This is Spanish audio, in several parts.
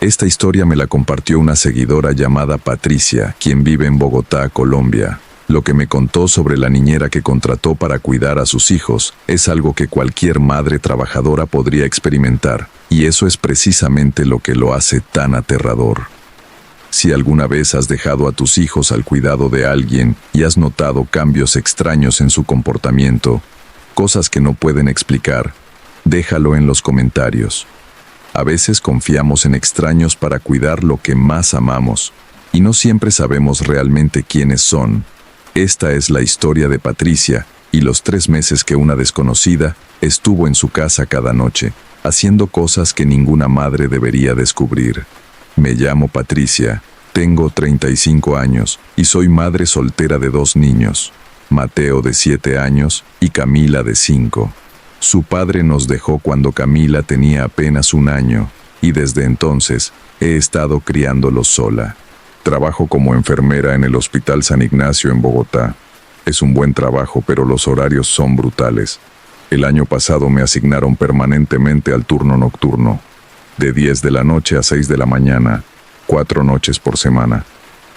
Esta historia me la compartió una seguidora llamada Patricia, quien vive en Bogotá, Colombia. Lo que me contó sobre la niñera que contrató para cuidar a sus hijos es algo que cualquier madre trabajadora podría experimentar, y eso es precisamente lo que lo hace tan aterrador. Si alguna vez has dejado a tus hijos al cuidado de alguien y has notado cambios extraños en su comportamiento, cosas que no pueden explicar, déjalo en los comentarios. A veces confiamos en extraños para cuidar lo que más amamos, y no siempre sabemos realmente quiénes son. Esta es la historia de Patricia y los 3 meses que una desconocida estuvo en su casa cada noche, haciendo cosas que ninguna madre debería descubrir. Me llamo Patricia, tengo 35 años y soy madre soltera de 2 niños, Mateo de 7 años y Camila de 5. Su padre nos dejó cuando Camila tenía apenas 1 año, y desde entonces he estado criándolos sola. Trabajo como enfermera en el Hospital San Ignacio en Bogotá. Es un buen trabajo, pero los horarios son brutales. El año pasado me asignaron permanentemente al turno nocturno, de 10 de la noche a 6 de la mañana, 4 noches por semana.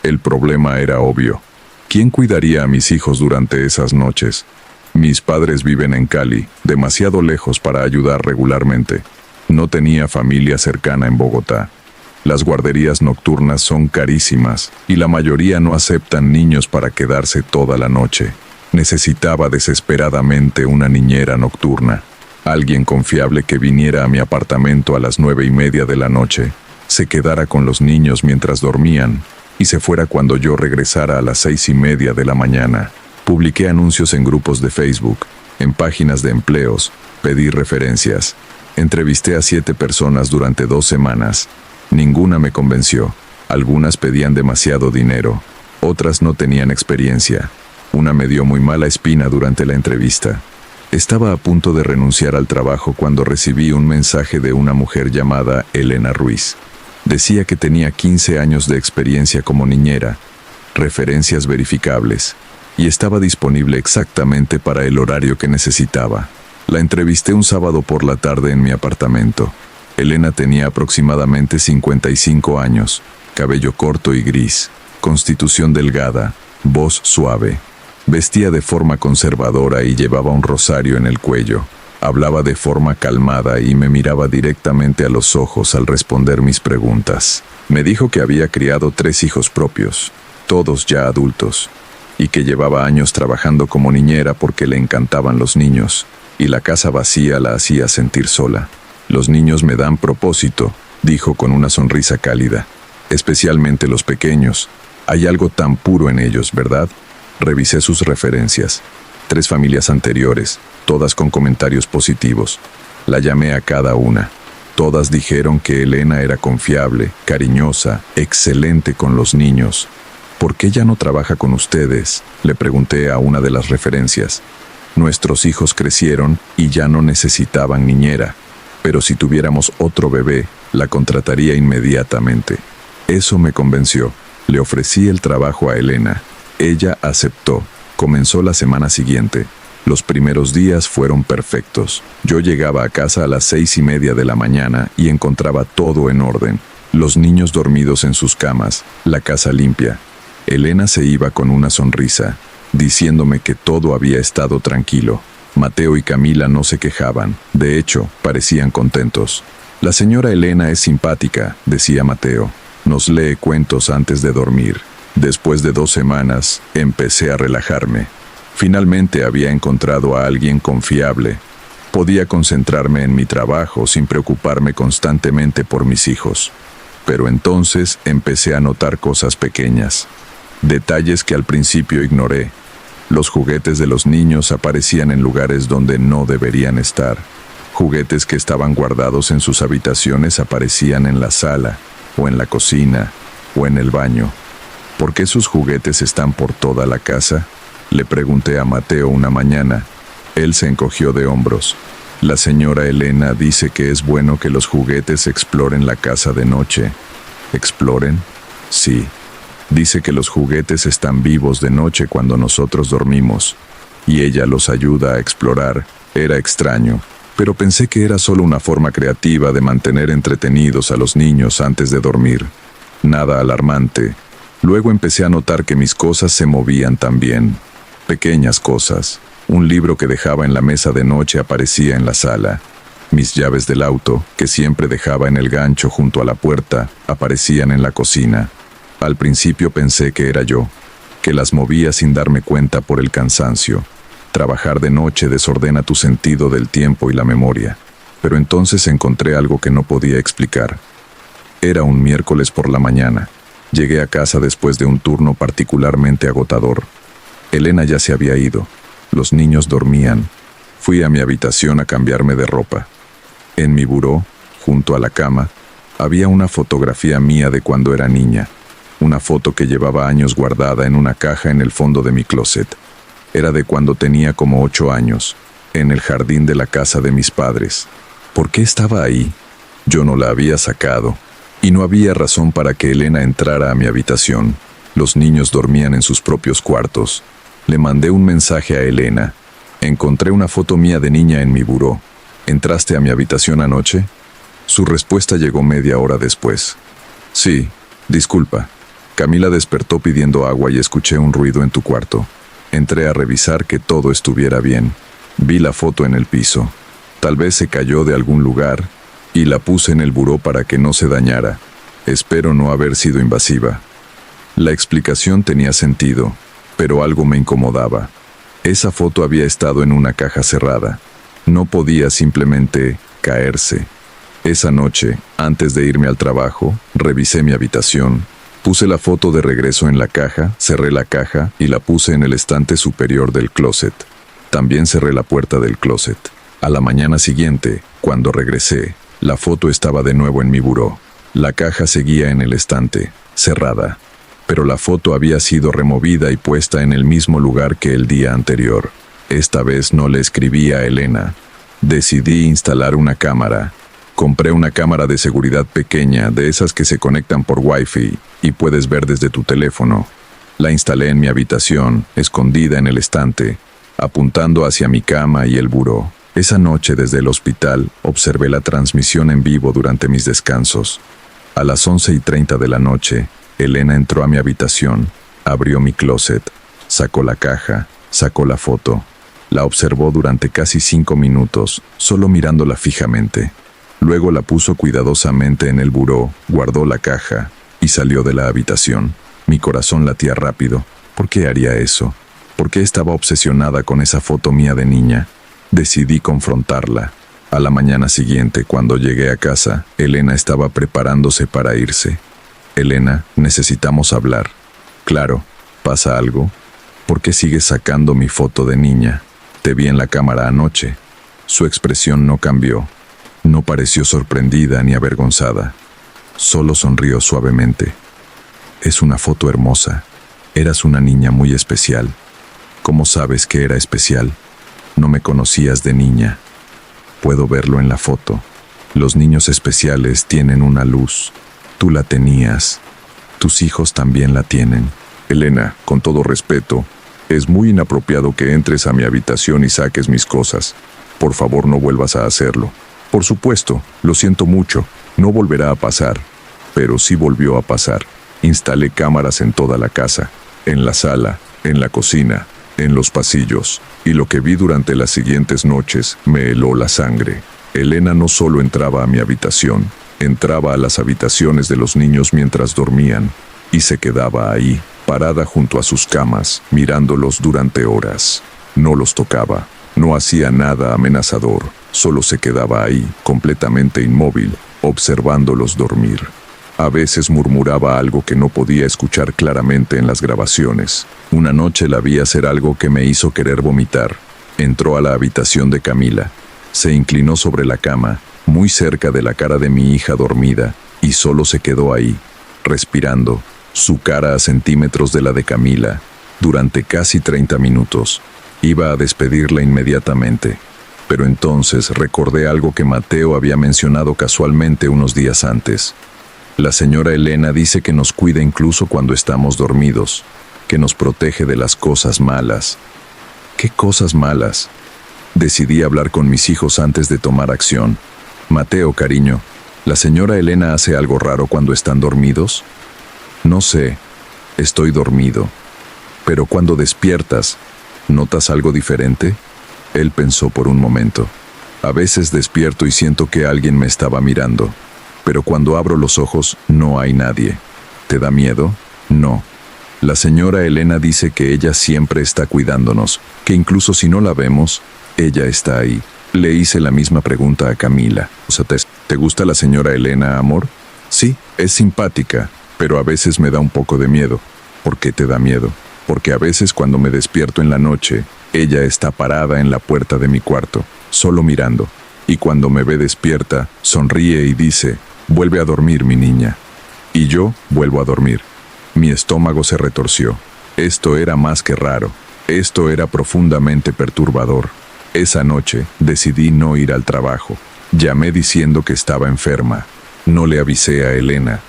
El problema era obvio. ¿Quién cuidaría a mis hijos durante esas noches? Mis padres viven en Cali, demasiado lejos para ayudar regularmente. No tenía familia cercana en Bogotá. Las guarderías nocturnas son carísimas y la mayoría no aceptan niños para quedarse toda la noche. Necesitaba desesperadamente una niñera nocturna, alguien confiable que viniera a mi apartamento a las 9:30 de la noche, se quedara con los niños mientras dormían y se fuera cuando yo regresara a las 6:30 de la mañana. Publiqué anuncios en grupos de Facebook, en páginas de empleos, pedí referencias. Entrevisté a 7 personas durante 2 semanas. Ninguna me convenció. Algunas pedían demasiado dinero, otras no tenían experiencia. Una me dio muy mala espina durante la entrevista. Estaba a punto de renunciar al trabajo cuando recibí un mensaje de una mujer llamada Elena Ruiz. Decía que tenía 15 años de experiencia como niñera, referencias verificables, y estaba disponible exactamente para el horario que necesitaba. La entrevisté un sábado por la tarde en mi apartamento. Elena tenía aproximadamente 55 años, cabello corto y gris, constitución delgada, voz suave. Vestía de forma conservadora y llevaba un rosario en el cuello. Hablaba de forma calmada y me miraba directamente a los ojos al responder mis preguntas. Me dijo que había criado 3 hijos propios, todos ya adultos, y que llevaba años trabajando como niñera porque le encantaban los niños, y la casa vacía la hacía sentir sola. Los niños me dan propósito, dijo con una sonrisa cálida. Especialmente los pequeños. Hay algo tan puro en ellos, ¿verdad? Revisé sus referencias. 3 familias anteriores, todas con comentarios positivos. La llamé a cada una. Todas dijeron que Elena era confiable, cariñosa, excelente con los niños. ¿Por qué ya no trabaja con ustedes?, le pregunté a una de las referencias. Nuestros hijos crecieron y ya no necesitaban niñera, pero si tuviéramos otro bebé, la contrataría inmediatamente. Eso me convenció. Le ofrecí el trabajo a Elena. Ella aceptó. Comenzó la semana siguiente. Los primeros días fueron perfectos. Yo llegaba a casa a las 6:30 de la mañana y encontraba todo en orden. Los niños dormidos en sus camas, la casa limpia. Elena se iba con una sonrisa, diciéndome que todo había estado tranquilo. Mateo y Camila no se quejaban, de hecho, parecían contentos. La señora Elena es simpática, decía Mateo. Nos lee cuentos antes de dormir. Después de 2 semanas, empecé a relajarme. Finalmente había encontrado a alguien confiable. Podía concentrarme en mi trabajo sin preocuparme constantemente por mis hijos. Pero entonces empecé a notar cosas pequeñas. Detalles que al principio ignoré. Los juguetes de los niños aparecían en lugares donde no deberían estar. Juguetes que estaban guardados en sus habitaciones aparecían en la sala, o en la cocina, o en el baño. ¿Por qué sus juguetes están por toda la casa?, le pregunté a Mateo una mañana. Él se encogió de hombros. La señora Elena dice que es bueno que los juguetes exploren la casa de noche. ¿Exploren? Sí. Dice que los juguetes están vivos de noche cuando nosotros dormimos, y ella los ayuda a explorar. Era extraño. pero pensé que era solo una forma creativa de mantener entretenidos a los niños antes de dormir. Nada alarmante. Luego empecé a notar que mis cosas se movían también. Pequeñas cosas. Un libro que dejaba en la mesa de noche aparecía en la sala. Mis llaves del auto, que siempre dejaba en el gancho junto a la puerta, aparecían en la cocina. Al principio pensé que era yo, que las movía sin darme cuenta por el cansancio. Trabajar de noche desordena tu sentido del tiempo y la memoria. Pero entonces encontré algo que no podía explicar. Era un miércoles por la mañana. Llegué a casa después de un turno particularmente agotador. Elena ya se había ido. Los niños dormían. Fui a mi habitación a cambiarme de ropa. En mi buró, junto a la cama, había una fotografía mía de cuando era niña. Una foto que llevaba años guardada en una caja en el fondo de mi closet. Era de cuando tenía como 8 años, en el jardín de la casa de mis padres. ¿Por qué estaba ahí? Yo no la había sacado, y no había razón para que Elena entrara a mi habitación. Los niños dormían en sus propios cuartos. Le mandé un mensaje a Elena. Encontré una foto mía de niña en mi buró. ¿Entraste a mi habitación anoche? Su respuesta llegó media hora después. Sí, disculpa. Camila despertó pidiendo agua y escuché un ruido en tu cuarto. Entré a revisar que todo estuviera bien. Vi la foto en el piso. Tal vez se cayó de algún lugar y la puse en el buró para que no se dañara. Espero no haber sido invasiva. La explicación tenía sentido, pero algo me incomodaba. Esa foto había estado en una caja cerrada. No podía simplemente caerse. Esa noche, antes de irme al trabajo, revisé mi habitación. Puse la foto de regreso en la caja, cerré la caja y la puse en el estante superior del closet. También cerré la puerta del closet. A la mañana siguiente, cuando regresé, la foto estaba de nuevo en mi buró. La caja seguía en el estante, cerrada. Pero la foto había sido removida y puesta en el mismo lugar que el día anterior. Esta vez no le escribí a Elena. Decidí instalar una cámara. Compré una cámara de seguridad pequeña, de esas que se conectan por Wi-Fi y puedes ver desde tu teléfono. La instalé en mi habitación, escondida en el estante, apuntando hacia mi cama y el buró. Esa noche desde el hospital observé la transmisión en vivo durante mis descansos. A las 11:30 de la noche, Elena entró a mi habitación, abrió mi closet, sacó la caja, sacó la foto. La observó durante casi 5 minutos, solo mirándola fijamente. Luego la puso cuidadosamente en el buró, guardó la caja y salió de la habitación. Mi corazón latía rápido. ¿Por qué haría eso? ¿Por qué estaba obsesionada con esa foto mía de niña? Decidí confrontarla. A la mañana siguiente, cuando llegué a casa, Elena estaba preparándose para irse. Elena, necesitamos hablar. Claro, ¿pasa algo? ¿Por qué sigues sacando mi foto de niña? Te vi en la cámara anoche. Su expresión no cambió. No pareció sorprendida ni avergonzada. Solo sonrió suavemente. Es una foto hermosa. Eras una niña muy especial. ¿Cómo sabes que era especial? No me conocías de niña. Puedo verlo en la foto. Los niños especiales tienen una luz. Tú la tenías. Tus hijos también la tienen. Elena, con todo respeto, es muy inapropiado que entres a mi habitación y saques mis cosas. Por favor, no vuelvas a hacerlo. Por supuesto, lo siento mucho, no volverá a pasar. Pero sí volvió a pasar. Instalé cámaras en toda la casa, en la sala, en la cocina, en los pasillos, y lo que vi durante las siguientes noches me heló la sangre. Elena no solo entraba a mi habitación, entraba a las habitaciones de los niños mientras dormían, y se quedaba ahí, parada junto a sus camas, mirándolos durante horas. No los tocaba, no hacía nada amenazador, solo se quedaba ahí, completamente inmóvil, observándolos dormir. A veces murmuraba algo que no podía escuchar claramente en las grabaciones. Una noche la vi hacer algo que me hizo querer vomitar. Entró a la habitación de Camila. Se inclinó sobre la cama, muy cerca de la cara de mi hija dormida, y solo se quedó ahí, respirando, su cara a centímetros de la de Camila, durante casi 30 minutos. Iba a despedirla inmediatamente, pero entonces recordé algo que Mateo había mencionado casualmente unos días antes. La señora Elena dice que nos cuida incluso cuando estamos dormidos, que nos protege de las cosas malas. ¿Qué cosas malas? Decidí hablar con mis hijos antes de tomar acción. Mateo, cariño, ¿la señora Elena hace algo raro cuando están dormidos? No sé, estoy dormido. Pero cuando despiertas, ¿notas algo diferente? Él pensó por un momento. A veces despierto y siento que alguien me estaba mirando, pero cuando abro los ojos no hay nadie. ¿Te da miedo? No. La señora Elena dice que ella siempre está cuidándonos, que incluso si no la vemos, ella está ahí. Le hice la misma pregunta a Camila. ¿Te gusta la señora Elena, amor? Sí, es simpática, pero a veces me da un poco de miedo. ¿Por qué te da miedo? Porque a veces cuando me despierto en la noche, ella está parada en la puerta de mi cuarto, solo mirando, y cuando me ve despierta, sonríe y dice, «Vuelve a dormir, mi niña». Y yo vuelvo a dormir. Mi estómago se retorció. Esto era más que raro. Esto era profundamente perturbador. Esa noche decidí no ir al trabajo. Llamé diciendo que estaba enferma. No le avisé a Elena.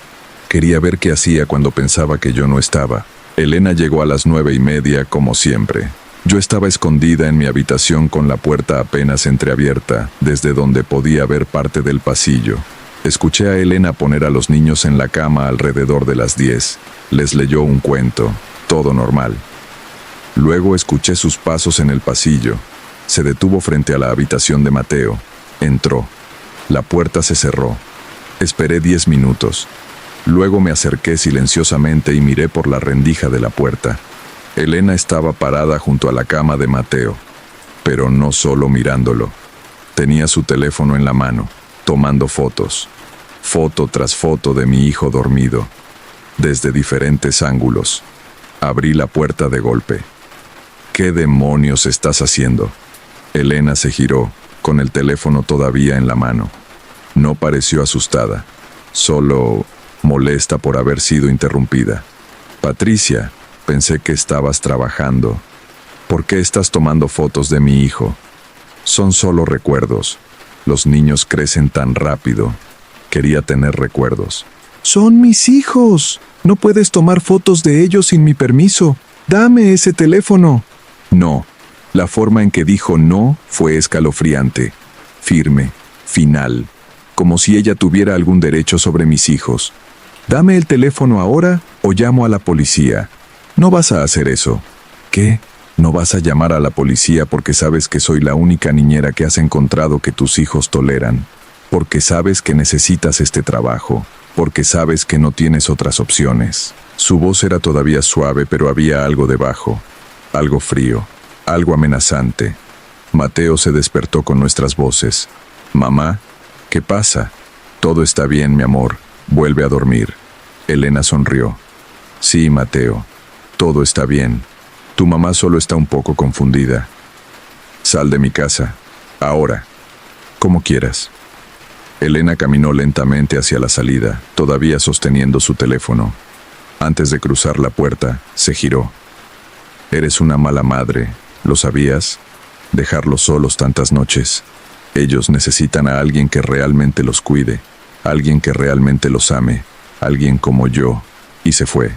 Quería ver qué hacía cuando pensaba que yo no estaba. Elena llegó a las 9:30 como siempre. Yo estaba escondida en mi habitación con la puerta apenas entreabierta, desde donde podía ver parte del pasillo. Escuché a Elena poner a los niños en la cama alrededor de las 10. Les leyó un cuento, todo normal. Luego escuché sus pasos en el pasillo. Se detuvo frente a la habitación de Mateo. Entró. La puerta se cerró. Esperé 10 minutos. Luego me acerqué silenciosamente y miré por la rendija de la puerta. Elena estaba parada junto a la cama de Mateo, pero no solo mirándolo. Tenía su teléfono en la mano, tomando fotos. Foto tras foto de mi hijo dormido, desde diferentes ángulos. Abrí la puerta de golpe. ¿Qué demonios estás haciendo? Elena se giró, con el teléfono todavía en la mano. No pareció asustada, solo molesta por haber sido interrumpida. Patricia, pensé que estabas trabajando. ¿Por qué estás tomando fotos de mi hijo? Son solo recuerdos. Los niños crecen tan rápido. Quería tener recuerdos. Son mis hijos. No puedes tomar fotos de ellos sin mi permiso. Dame ese teléfono. No. La forma en que dijo no fue escalofriante, firme, final, como si ella tuviera algún derecho sobre mis hijos. Dame el teléfono ahora o llamo a la policía. No vas a hacer eso. ¿Qué? ¿No vas a llamar a la policía porque sabes que soy la única niñera que has encontrado que tus hijos toleran? Porque sabes que necesitas este trabajo, porque sabes que no tienes otras opciones. Su voz era todavía suave, pero había algo debajo, algo frío, algo amenazante. Mateo se despertó con nuestras voces. «Mamá, ¿qué pasa?» «Todo está bien, mi amor. Vuelve a dormir». Elena sonrió. «Sí, Mateo, todo está bien. Tu mamá solo está un poco confundida. Sal de mi casa. Ahora. Como quieras». Elena caminó lentamente hacia la salida, todavía sosteniendo su teléfono. Antes de cruzar la puerta, se giró. «Eres una mala madre. ¿Lo sabías? Dejarlos solos tantas noches. Ellos necesitan a alguien que realmente los cuide, alguien que realmente los ame, alguien como yo». Y se fue.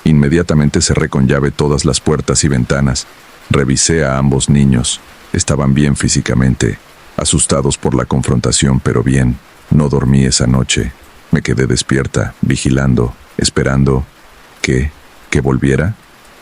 Inmediatamente cerré con llave todas las puertas y ventanas. Revisé a ambos niños. Estaban bien físicamente, asustados por la confrontación, pero bien. No dormí esa noche. Me quedé despierta, vigilando, esperando. ¿Que volviera?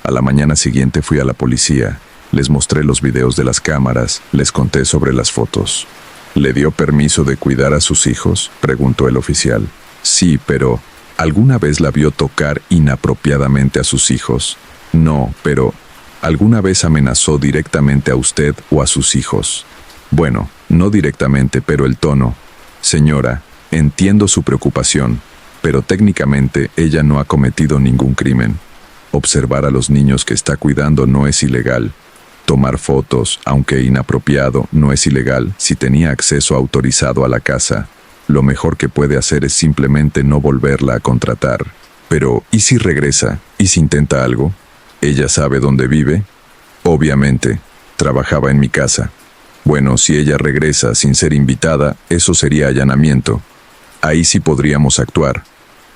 A la mañana siguiente fui a la policía. Les mostré los videos de las cámaras, les conté sobre las fotos. ¿Le dio permiso de cuidar a sus hijos?, preguntó el oficial. Sí, pero ¿alguna vez la vio tocar inapropiadamente a sus hijos? No, pero ¿alguna vez amenazó directamente a usted o a sus hijos? Bueno, no directamente, pero el tono. Señora, entiendo su preocupación, pero técnicamente ella no ha cometido ningún crimen. Observar a los niños que está cuidando no es ilegal. Tomar fotos, aunque inapropiado, no es ilegal si tenía acceso autorizado a la casa. Lo mejor que puede hacer es simplemente no volverla a contratar. Pero, ¿y si regresa? ¿Y si intenta algo? ¿Ella sabe dónde vive? Obviamente, trabajaba en mi casa. Bueno, si ella regresa sin ser invitada, eso sería allanamiento. Ahí sí podríamos actuar.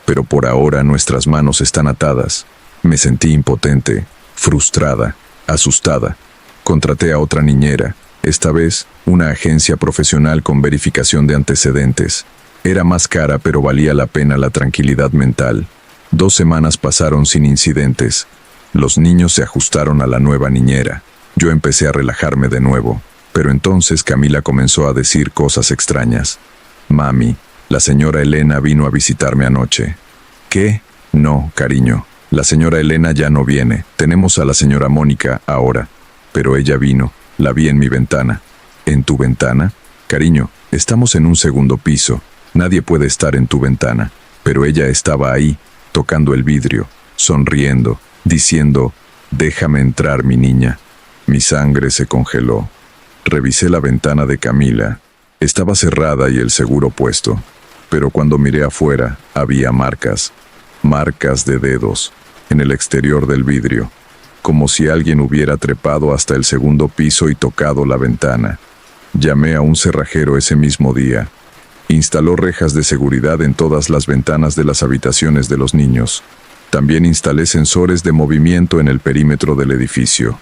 Pero por ahora nuestras manos están atadas. Me sentí impotente, frustrada, asustada. Contraté a otra niñera. Esta vez, una agencia profesional con verificación de antecedentes. Era más cara, pero valía la pena la tranquilidad mental. 2 semanas pasaron sin incidentes. Los niños se ajustaron a la nueva niñera. Yo empecé a relajarme de nuevo, pero entonces Camila comenzó a decir cosas extrañas. Mami, la señora Elena vino a visitarme anoche. ¿Qué? No, cariño. La señora Elena ya no viene. Tenemos a la señora Mónica ahora. Pero ella vino. La vi en mi ventana. ¿En tu ventana? Cariño, estamos en un segundo piso. Nadie puede estar en tu ventana. Pero ella estaba ahí, tocando el vidrio, sonriendo, diciendo, déjame entrar, mi niña. Mi sangre se congeló. Revisé la ventana de Camila. Estaba cerrada y el seguro puesto. Pero cuando miré afuera, había marcas. Marcas de dedos, en el exterior del vidrio. Como si alguien hubiera trepado hasta el segundo piso y tocado la ventana. Llamé a un cerrajero ese mismo día. Instaló rejas de seguridad en todas las ventanas de las habitaciones de los niños. También instalé sensores de movimiento en el perímetro del edificio.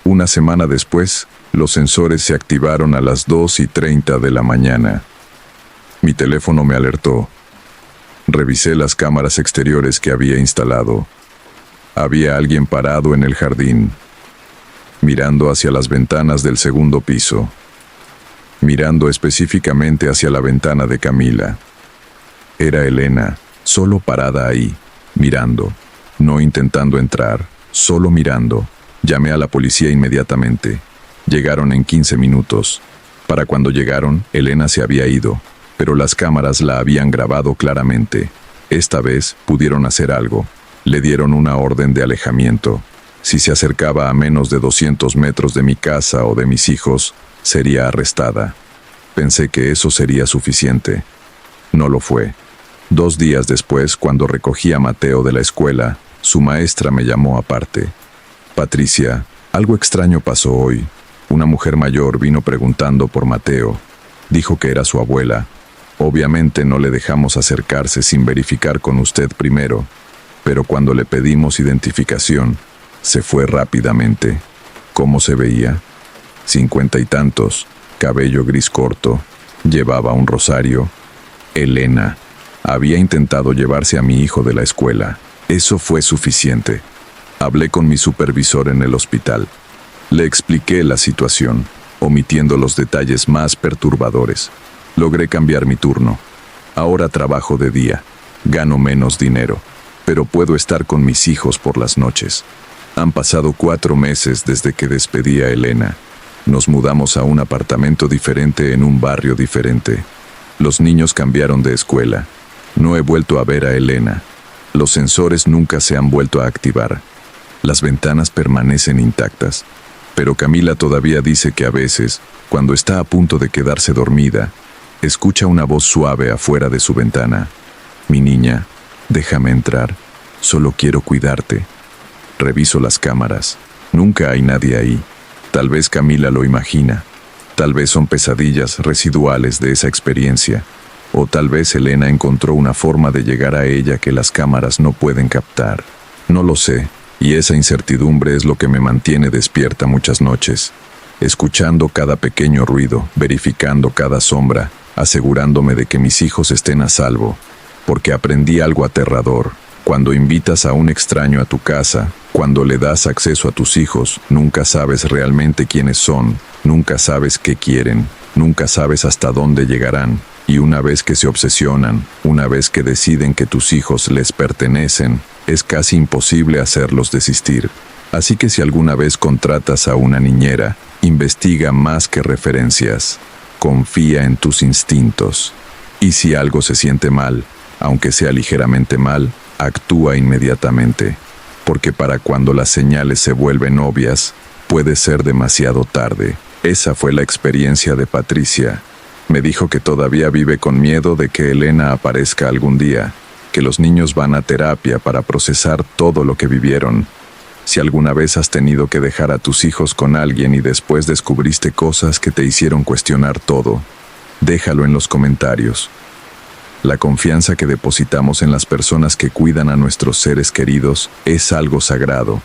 Una semana después, los sensores se activaron a las 2:30 de la mañana. Mi teléfono me alertó. Revisé las cámaras exteriores que había instalado. Había alguien parado en el jardín, mirando hacia las ventanas del segundo piso, mirando específicamente hacia la ventana de Camila. Era Elena, solo parada ahí, mirando, no intentando entrar, solo mirando. Llamé a la policía inmediatamente. Llegaron en 15 minutos. Para cuando llegaron, Elena se había ido, pero las cámaras la habían grabado claramente. Esta vez pudieron hacer algo. Le dieron una orden de alejamiento. Si se acercaba a menos de 200 metros de mi casa o de mis hijos, sería arrestada. Pensé que eso sería suficiente. No lo fue. 2 días después, cuando recogí a Mateo de la escuela, su maestra me llamó aparte. Patricia, algo extraño pasó hoy. Una mujer mayor vino preguntando por Mateo. Dijo que era su abuela. Obviamente no le dejamos acercarse sin verificar con usted primero. Pero cuando le pedimos identificación, se fue rápidamente. ¿Cómo se veía? 50 y tantos, cabello gris corto, llevaba un rosario. Elena había intentado llevarse a mi hijo de la escuela. Eso fue suficiente. Hablé con mi supervisor en el hospital. Le expliqué la situación, omitiendo los detalles más perturbadores. Logré cambiar mi turno. Ahora trabajo de día, gano menos dinero, pero puedo estar con mis hijos por las noches. Han pasado 4 meses desde que despedí a Elena. Nos mudamos a un apartamento diferente en un barrio diferente. Los niños cambiaron de escuela. No he vuelto a ver a Elena. Los sensores nunca se han vuelto a activar. Las ventanas permanecen intactas. Pero Camila todavía dice que a veces, cuando está a punto de quedarse dormida, escucha una voz suave afuera de su ventana. Mi niña, déjame entrar. Solo quiero cuidarte. Reviso las cámaras. Nunca hay nadie ahí. Tal vez Camila lo imagina. Tal vez son pesadillas residuales de esa experiencia. O tal vez Elena encontró una forma de llegar a ella que las cámaras no pueden captar. No lo sé, y esa incertidumbre es lo que me mantiene despierta muchas noches, escuchando cada pequeño ruido, verificando cada sombra, asegurándome de que mis hijos estén a salvo, porque aprendí algo aterrador. Cuando invitas a un extraño a tu casa, cuando le das acceso a tus hijos, nunca sabes realmente quiénes son, nunca sabes qué quieren, nunca sabes hasta dónde llegarán, y una vez que se obsesionan, una vez que deciden que tus hijos les pertenecen, es casi imposible hacerlos desistir. Así que si alguna vez contratas a una niñera, investiga más que referencias. Confía en tus instintos. Y si algo se siente mal, aunque sea ligeramente mal, actúa inmediatamente. Porque para cuando las señales se vuelven obvias, puede ser demasiado tarde. Esa fue la experiencia de Patricia. Me dijo que todavía vive con miedo de que Elena aparezca algún día, que los niños van a terapia para procesar todo lo que vivieron. Si alguna vez has tenido que dejar a tus hijos con alguien y después descubriste cosas que te hicieron cuestionar todo, déjalo en los comentarios. La confianza que depositamos en las personas que cuidan a nuestros seres queridos es algo sagrado.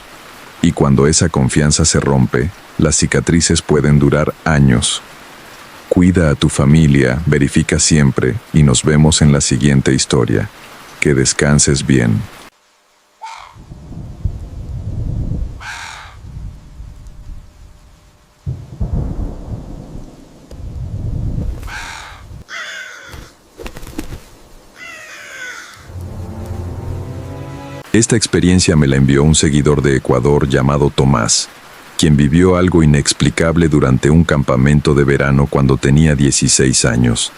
Y cuando esa confianza se rompe, Las cicatrices pueden durar años. Cuida a tu familia, verifica siempre y nos vemos en la siguiente historia. Que descanses bien. Esta experiencia me la envió un seguidor de Ecuador llamado Tomás, quien vivió algo inexplicable durante un campamento de verano cuando tenía 16 años.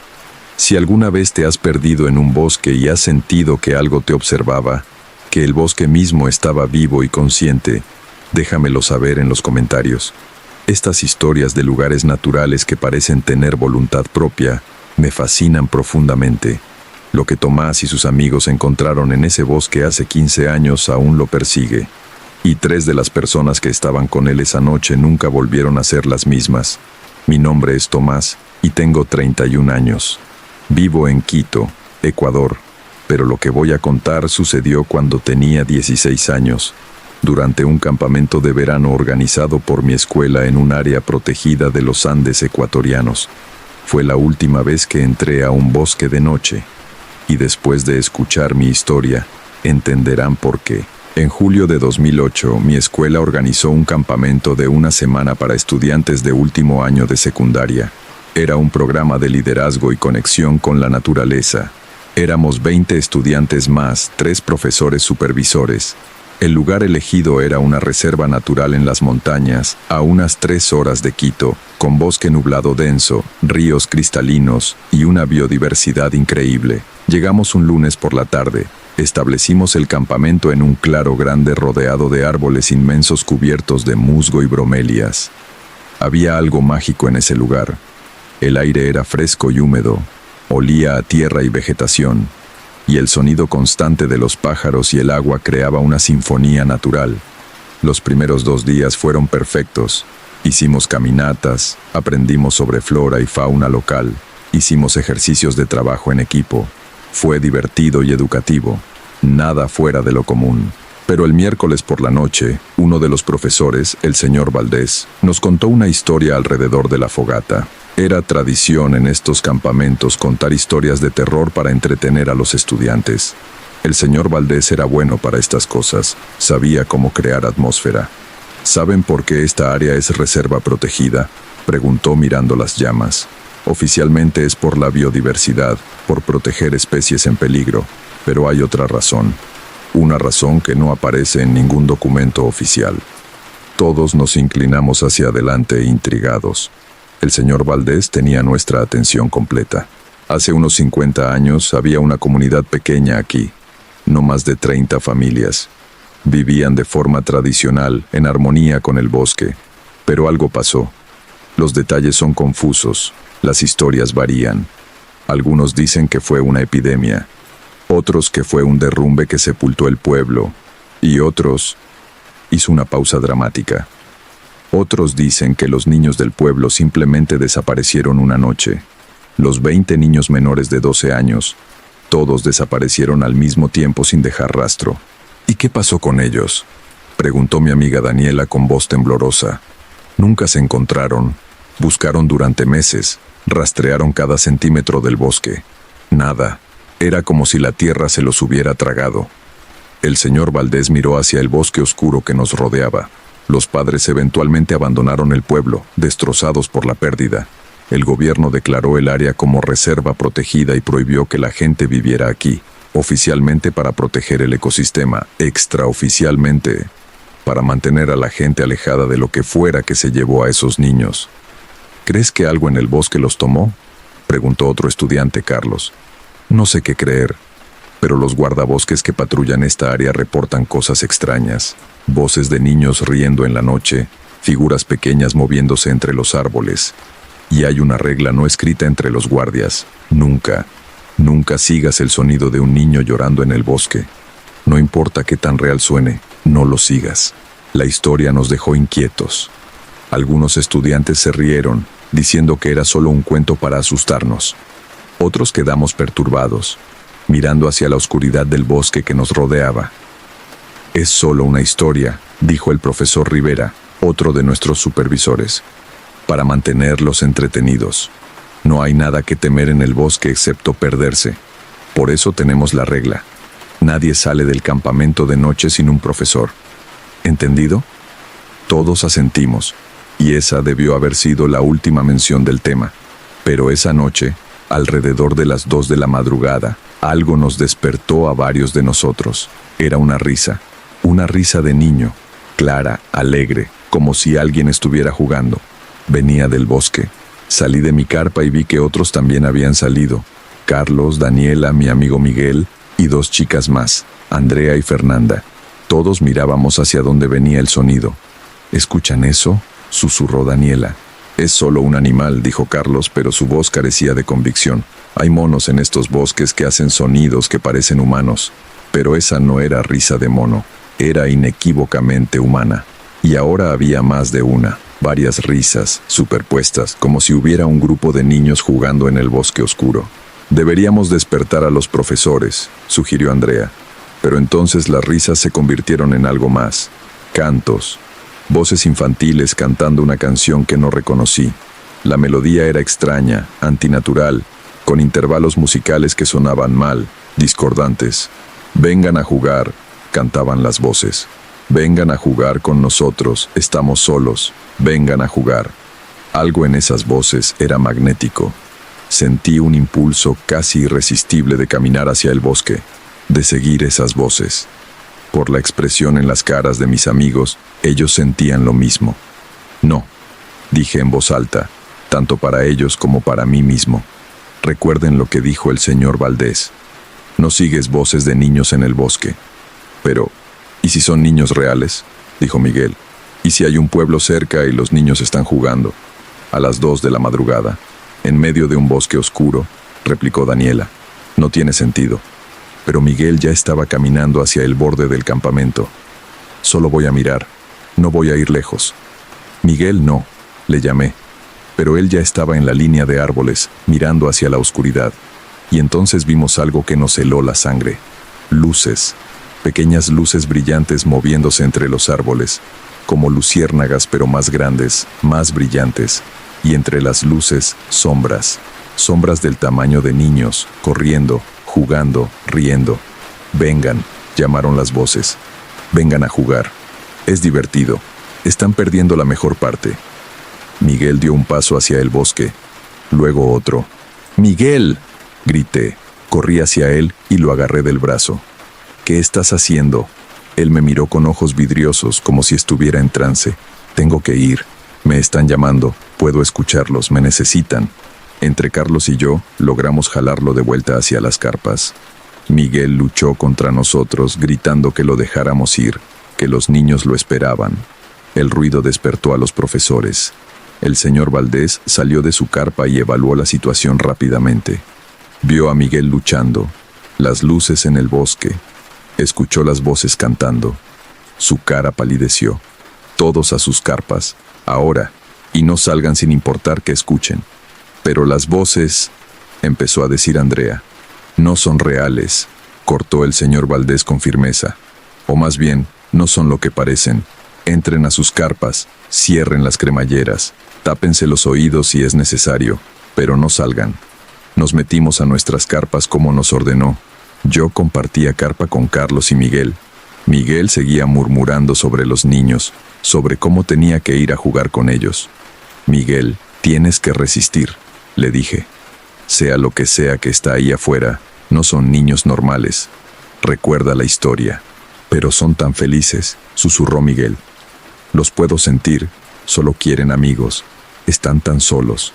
Si alguna vez te has perdido en un bosque y has sentido que algo te observaba, que el bosque mismo estaba vivo y consciente, déjamelo saber en los comentarios. Estas historias de lugares naturales que parecen tener voluntad propia me fascinan profundamente. Lo que Tomás y sus amigos encontraron en ese bosque hace 15 años aún lo persigue. Y 3 de las personas que estaban con él esa noche nunca volvieron a ser las mismas. Mi nombre es Tomás y tengo 31 años. Vivo en Quito, Ecuador, pero lo que voy a contar sucedió cuando tenía 16 años, durante un campamento de verano organizado por mi escuela en un área protegida de los Andes ecuatorianos. Fue la última vez que entré a un bosque de noche. Y después de escuchar mi historia, entenderán por qué. En julio de 2008, mi escuela organizó un campamento de una semana para estudiantes de último año de secundaria. Era un programa de liderazgo y conexión con la naturaleza. Éramos 20 estudiantes más 3 profesores supervisores. El lugar elegido era una reserva natural en las montañas, a unas 3 horas de Quito, con bosque nublado denso, ríos cristalinos y una biodiversidad increíble. Llegamos un lunes por la tarde. Establecimos el campamento en un claro grande rodeado de árboles inmensos cubiertos de musgo y bromelias. Había algo mágico en ese lugar. El aire era fresco y húmedo, olía a tierra y vegetación, y el sonido constante de los pájaros y el agua creaba una sinfonía natural. Los primeros 2 días fueron perfectos. Hicimos caminatas, aprendimos sobre flora y fauna local, hicimos ejercicios de trabajo en equipo. Fue divertido y educativo, nada fuera de lo común. Pero el miércoles por la noche, uno de los profesores, el señor Valdés, nos contó una historia alrededor de la fogata. Era tradición en estos campamentos contar historias de terror para entretener a los estudiantes. El señor Valdés era bueno para estas cosas, sabía cómo crear atmósfera. ¿Saben por qué esta área es reserva protegida?, preguntó mirando las llamas. Oficialmente es por la biodiversidad, por proteger especies en peligro, pero hay otra razón. Una razón que no aparece en ningún documento oficial. Todos nos inclinamos hacia adelante intrigados. El señor Valdés tenía nuestra atención completa. Hace unos 50 años había una comunidad pequeña aquí, no más de 30 familias. Vivían de forma tradicional, en armonía con el bosque, pero algo pasó. Los detalles son confusos, las historias varían. Algunos dicen que fue una epidemia, otros que fue un derrumbe que sepultó el pueblo, y otros... Hizo una pausa dramática. Otros dicen que los niños del pueblo simplemente desaparecieron una noche. Los 20 niños menores de 12 años, todos desaparecieron al mismo tiempo sin dejar rastro. ¿Y qué pasó con ellos?, preguntó mi amiga Daniela con voz temblorosa. Nunca se encontraron. Buscaron durante meses, rastrearon cada centímetro del bosque. Nada. Era como si la tierra se los hubiera tragado. El señor Valdés miró hacia el bosque oscuro que nos rodeaba. Los padres eventualmente abandonaron el pueblo, destrozados por la pérdida. El gobierno declaró el área como reserva protegida y prohibió que la gente viviera aquí, oficialmente para proteger el ecosistema, extraoficialmente para mantener a la gente alejada de lo que fuera que se llevó a esos niños. ¿Crees que algo en el bosque los tomó?, preguntó otro estudiante, Carlos. No sé qué creer, pero los guardabosques que patrullan esta área reportan cosas extrañas. Voces de niños riendo en la noche, figuras pequeñas moviéndose entre los árboles. Y hay una regla no escrita entre los guardias: nunca sigas el sonido de un niño llorando en el bosque. No importa qué tan real suene, no lo sigas. La historia nos dejó inquietos. Algunos estudiantes se rieron, diciendo que era solo un cuento para asustarnos. Otros quedamos perturbados, mirando hacia la oscuridad del bosque que nos rodeaba. Es solo una historia, dijo el profesor Rivera, otro de nuestros supervisores, para mantenerlos entretenidos. No hay nada que temer en el bosque excepto perderse. Por eso tenemos la regla. Nadie sale del campamento de noche sin un profesor. ¿Entendido? Todos asentimos, y esa debió haber sido la última mención del tema. Pero esa noche, alrededor de las 2 de la madrugada, algo nos despertó a varios de nosotros. Era una risa de niño, clara, alegre, como si alguien estuviera jugando. Venía del bosque. Salí de mi carpa y vi que otros también habían salido. Carlos, Daniela, mi amigo Miguel y 2 chicas más, Andrea y Fernanda. Todos mirábamos hacia donde venía el sonido. ¿Escuchan eso?, susurró Daniela. Es solo un animal, dijo Carlos, pero su voz carecía de convicción. Hay monos en estos bosques que hacen sonidos que parecen humanos. Pero esa no era risa de mono, era inequívocamente humana. Y ahora había más de una, varias risas, superpuestas, como si hubiera un grupo de niños jugando en el bosque oscuro. Deberíamos despertar a los profesores, sugirió Andrea. Pero entonces las risas se convirtieron en algo más. Cantos. Voces infantiles cantando una canción que no reconocí. La melodía era extraña, antinatural, con intervalos musicales que sonaban mal, discordantes. Vengan a jugar, cantaban las voces. Vengan a jugar con nosotros, estamos solos. Vengan a jugar. Algo en esas voces era magnético. Sentí un impulso casi irresistible de caminar hacia el bosque, de seguir esas voces. Por la expresión en las caras de mis amigos, ellos sentían lo mismo. No, dije en voz alta, tanto para ellos como para mí mismo. Recuerden lo que dijo el señor Valdés. No sigues voces de niños en el bosque. Pero, ¿y si son niños reales?, dijo Miguel. ¿Y si hay un pueblo cerca y los niños están jugando? A las 2 de la madrugada, en medio de un bosque oscuro, replicó Daniela. No tiene sentido. Pero Miguel ya estaba caminando hacia el borde del campamento. Solo voy a mirar, no voy a ir lejos. Miguel no, le llamé. Pero él ya estaba en la línea de árboles, mirando hacia la oscuridad. Y entonces vimos algo que nos heló la sangre. Luces, pequeñas luces brillantes moviéndose entre los árboles, como luciérnagas pero más grandes, más brillantes. Y entre las luces, sombras, sombras del tamaño de niños, corriendo, jugando, riendo. Vengan, llamaron las voces. Vengan a jugar. Es divertido. Están perdiendo la mejor parte. Miguel dio un paso hacia el bosque, luego otro. ¡Miguel!, grité. Corrí hacia él y lo agarré del brazo. ¿Qué estás haciendo? Él me miró con ojos vidriosos como si estuviera en trance. Tengo que ir. Me están llamando. Puedo escucharlos. Me necesitan. Entre Carlos y yo, logramos jalarlo de vuelta hacia las carpas. Miguel luchó contra nosotros, gritando que lo dejáramos ir, que los niños lo esperaban. El ruido despertó a los profesores. El señor Valdés salió de su carpa y evaluó la situación rápidamente. Vio a Miguel luchando, las luces en el bosque. Escuchó las voces cantando. Su cara palideció. Todos a sus carpas, ahora, y no salgan sin importar que escuchen. Pero las voces, empezó a decir Andrea, no son reales, cortó el señor Valdés con firmeza. O más bien, no son lo que parecen. Entren a sus carpas, cierren las cremalleras, tápense los oídos si es necesario, pero no salgan. Nos metimos a nuestras carpas como nos ordenó. Yo compartía carpa con Carlos y Miguel. Miguel seguía murmurando sobre los niños, sobre cómo tenía que ir a jugar con ellos. Miguel, tienes que resistir, le dije. Sea lo que sea que está ahí afuera, no son niños normales. Recuerda la historia. Pero son tan felices, susurró Miguel. Los puedo sentir, solo quieren amigos. Están tan solos.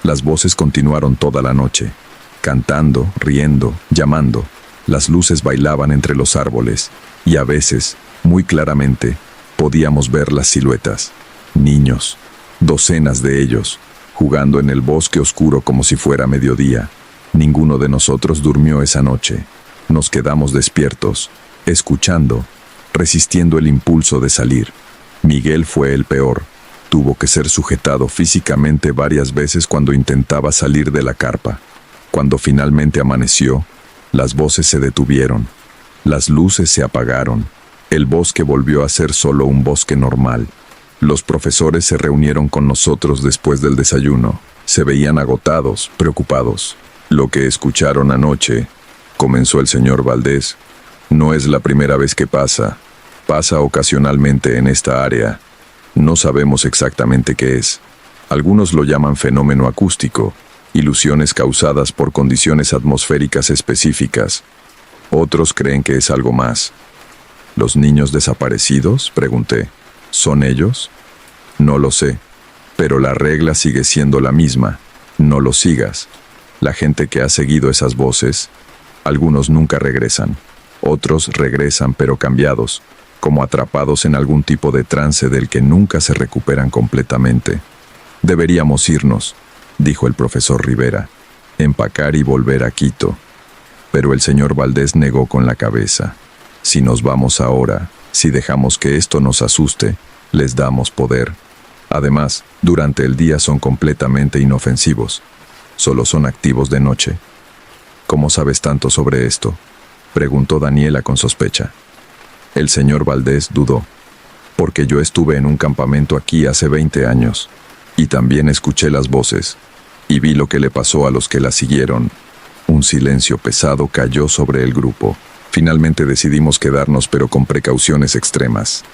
Las voces continuaron toda la noche, cantando, riendo, llamando. Las luces bailaban entre los árboles, y a veces, muy claramente, podíamos ver las siluetas. Niños, docenas de ellos, jugando en el bosque oscuro como si fuera mediodía. Ninguno de nosotros durmió esa noche. Nos quedamos despiertos, escuchando, resistiendo el impulso de salir. Miguel fue el peor. Tuvo que ser sujetado físicamente varias veces cuando intentaba salir de la carpa. Cuando finalmente amaneció, las voces se detuvieron. Las luces se apagaron. El bosque volvió a ser solo un bosque normal. Los profesores se reunieron con nosotros después del desayuno. Se veían agotados, preocupados. Lo que escucharon anoche, comenzó el señor Valdés, no es la primera vez que pasa. Pasa ocasionalmente en esta área. No sabemos exactamente qué es. Algunos lo llaman fenómeno acústico, ilusiones causadas por condiciones atmosféricas específicas. Otros creen que es algo más. ¿Los niños desaparecidos?, pregunté. ¿Son ellos? No lo sé, pero la regla sigue siendo la misma. No los sigas. La gente que ha seguido esas voces, algunos nunca regresan. Otros regresan pero cambiados, como atrapados en algún tipo de trance del que nunca se recuperan completamente. Deberíamos irnos, dijo el profesor Rivera, empacar y volver a Quito. Pero el señor Valdés negó con la cabeza. Si nos vamos ahora, si dejamos que esto nos asuste, les damos poder. Además, durante el día son completamente inofensivos. Solo son activos de noche. ¿Cómo sabes tanto sobre esto?, preguntó Daniela con sospecha. El señor Valdés dudó. Porque yo estuve en un campamento aquí hace 20 años. Y también escuché las voces. Y vi lo que le pasó a los que la siguieron. Un silencio pesado cayó sobre el grupo. Finalmente decidimos quedarnos, pero con precauciones extremas.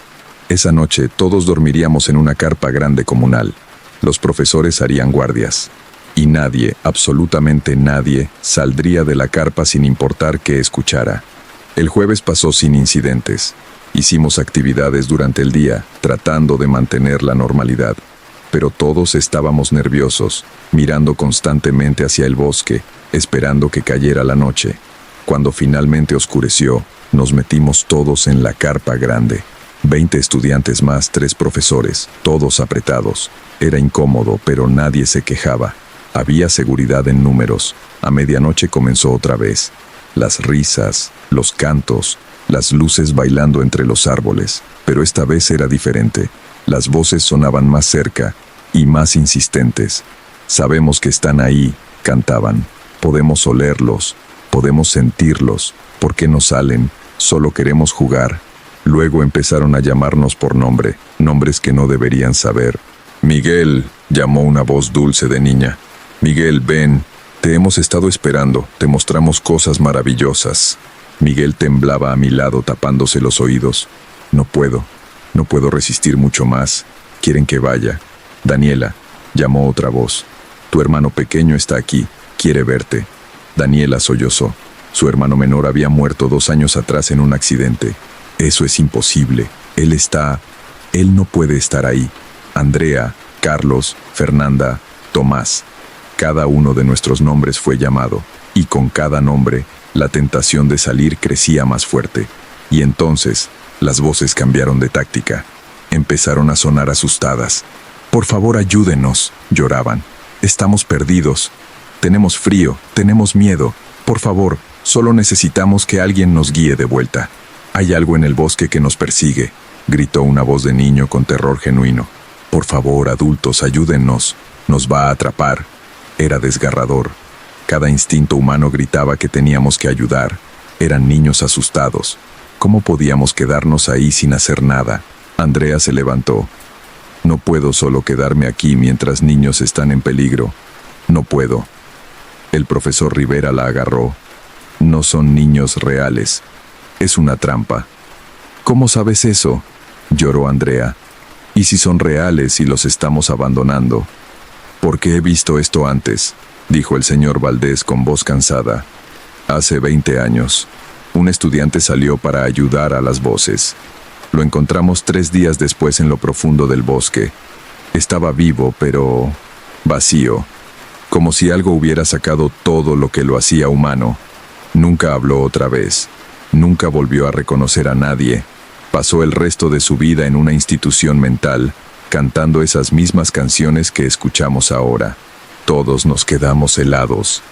Esa noche todos dormiríamos en una carpa grande comunal. Los profesores harían guardias. Y nadie, absolutamente nadie, saldría de la carpa sin importar qué escuchara. El jueves pasó sin incidentes. Hicimos actividades durante el día, tratando de mantener la normalidad. Pero todos estábamos nerviosos, mirando constantemente hacia el bosque, esperando que cayera la noche. Cuando finalmente oscureció, nos metimos todos en la carpa grande. 20 estudiantes más 3 profesores, todos apretados. Era incómodo, pero nadie se quejaba. Había seguridad en números. A medianoche comenzó otra vez. Las risas, los cantos, las luces bailando entre los árboles. Pero esta vez era diferente. Las voces sonaban más cerca y más insistentes. Sabemos que están ahí, cantaban. Podemos olerlos, podemos sentirlos. ¿Por qué no salen? Solo queremos jugar. Luego empezaron a llamarnos por nombre, nombres que no deberían saber. Miguel, llamó una voz dulce de niña. Miguel, ven, te hemos estado esperando, te mostramos cosas maravillosas. Miguel temblaba a mi lado tapándose los oídos. No puedo resistir mucho más. Quieren que vaya. Daniela, llamó otra voz. Tu hermano pequeño está aquí, quiere verte. Daniela sollozó. Su hermano menor había muerto 2 años atrás en un accidente. Eso es imposible. Él no puede estar ahí. Andrea, Carlos, Fernanda, Tomás. Cada uno de nuestros nombres fue llamado, y con cada nombre, la tentación de salir crecía más fuerte. Y entonces, las voces cambiaron de táctica. Empezaron a sonar asustadas. Por favor, ayúdenos, lloraban. Estamos perdidos. Tenemos frío, tenemos miedo. Por favor, solo necesitamos que alguien nos guíe de vuelta. Hay algo en el bosque que nos persigue, gritó una voz de niño con terror genuino. Por favor, adultos, ayúdennos. Nos va a atrapar. Era desgarrador. Cada instinto humano gritaba que teníamos que ayudar. Eran niños asustados. ¿Cómo podíamos quedarnos ahí sin hacer nada? Andrea se levantó. No puedo solo quedarme aquí mientras niños están en peligro. No puedo. El profesor Rivera la agarró. No son niños reales. Es una trampa. ¿Cómo sabes eso?, lloró Andrea. ¿Y si son reales y los estamos abandonando? Porque he visto esto antes, dijo el señor Valdés con voz cansada. Hace 20 años, un estudiante salió para ayudar a las voces. Lo encontramos 3 días después en lo profundo del bosque. Estaba vivo, pero vacío, como si algo hubiera sacado todo lo que lo hacía humano. Nunca habló otra vez. Nunca volvió a reconocer a nadie. Pasó el resto de su vida en una institución mental, cantando esas mismas canciones que escuchamos ahora. Todos nos quedamos helados.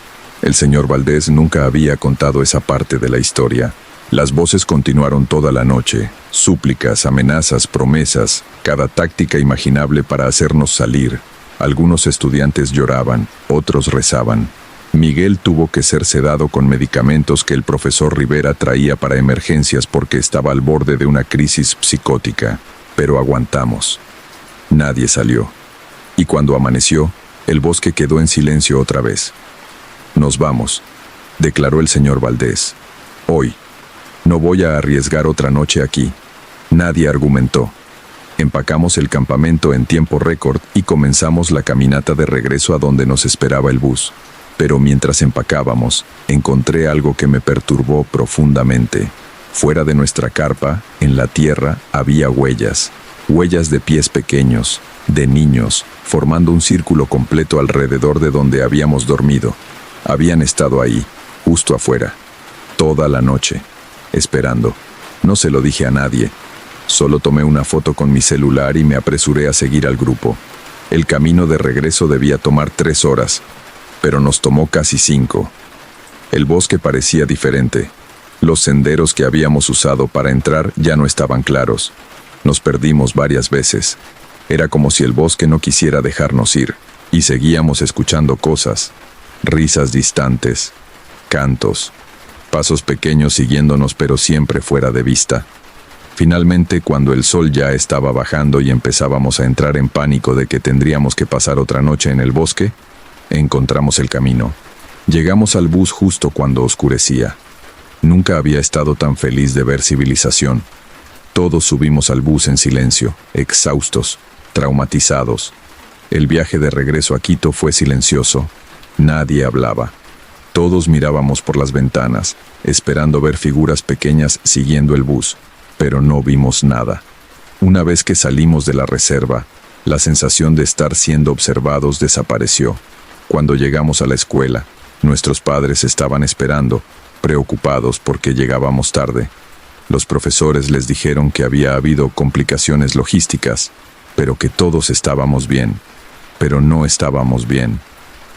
El señor Valdés nunca había contado esa parte de la historia. Las voces continuaron toda la noche. Súplicas, amenazas, promesas, cada táctica imaginable para hacernos salir. Algunos estudiantes lloraban, otros rezaban. Miguel tuvo que ser sedado con medicamentos que el profesor Rivera traía para emergencias porque estaba al borde de una crisis psicótica. Pero aguantamos. Nadie salió. Y cuando amaneció, el bosque quedó en silencio otra vez. «Nos vamos», declaró el señor Valdés. «Hoy. No voy a arriesgar otra noche aquí». Nadie argumentó. Empacamos el campamento en tiempo récord y comenzamos la caminata de regreso a donde nos esperaba el bus. Pero mientras empacábamos, encontré algo que me perturbó profundamente. Fuera de nuestra carpa, en la tierra, había huellas. Huellas de pies pequeños, de niños, formando un círculo completo alrededor de donde habíamos dormido. Habían estado ahí, justo afuera, toda la noche, esperando. No se lo dije a nadie. Solo tomé una foto con mi celular y me apresuré a seguir al grupo. El camino de regreso debía tomar 3 horas, pero nos tomó casi 5. El bosque parecía diferente. Los senderos que habíamos usado para entrar ya no estaban claros. Nos perdimos varias veces. Era como si el bosque no quisiera dejarnos ir, y seguíamos escuchando cosas, risas distantes, cantos, pasos pequeños siguiéndonos pero siempre fuera de vista. Finalmente, cuando el sol ya estaba bajando y empezábamos a entrar en pánico de que tendríamos que pasar otra noche en el bosque, encontramos el camino. Llegamos al bus justo cuando oscurecía. Nunca había estado tan feliz de ver civilización. Todos subimos al bus en silencio, exhaustos, traumatizados. El viaje de regreso a Quito fue silencioso. Nadie hablaba. Todos mirábamos por las ventanas, esperando ver figuras pequeñas siguiendo el bus, pero no vimos nada. Una vez que salimos de la reserva, la sensación de estar siendo observados desapareció. Cuando llegamos a la escuela, nuestros padres estaban esperando, preocupados porque llegábamos tarde. Los profesores les dijeron que había habido complicaciones logísticas, pero que todos estábamos bien. Pero no estábamos bien.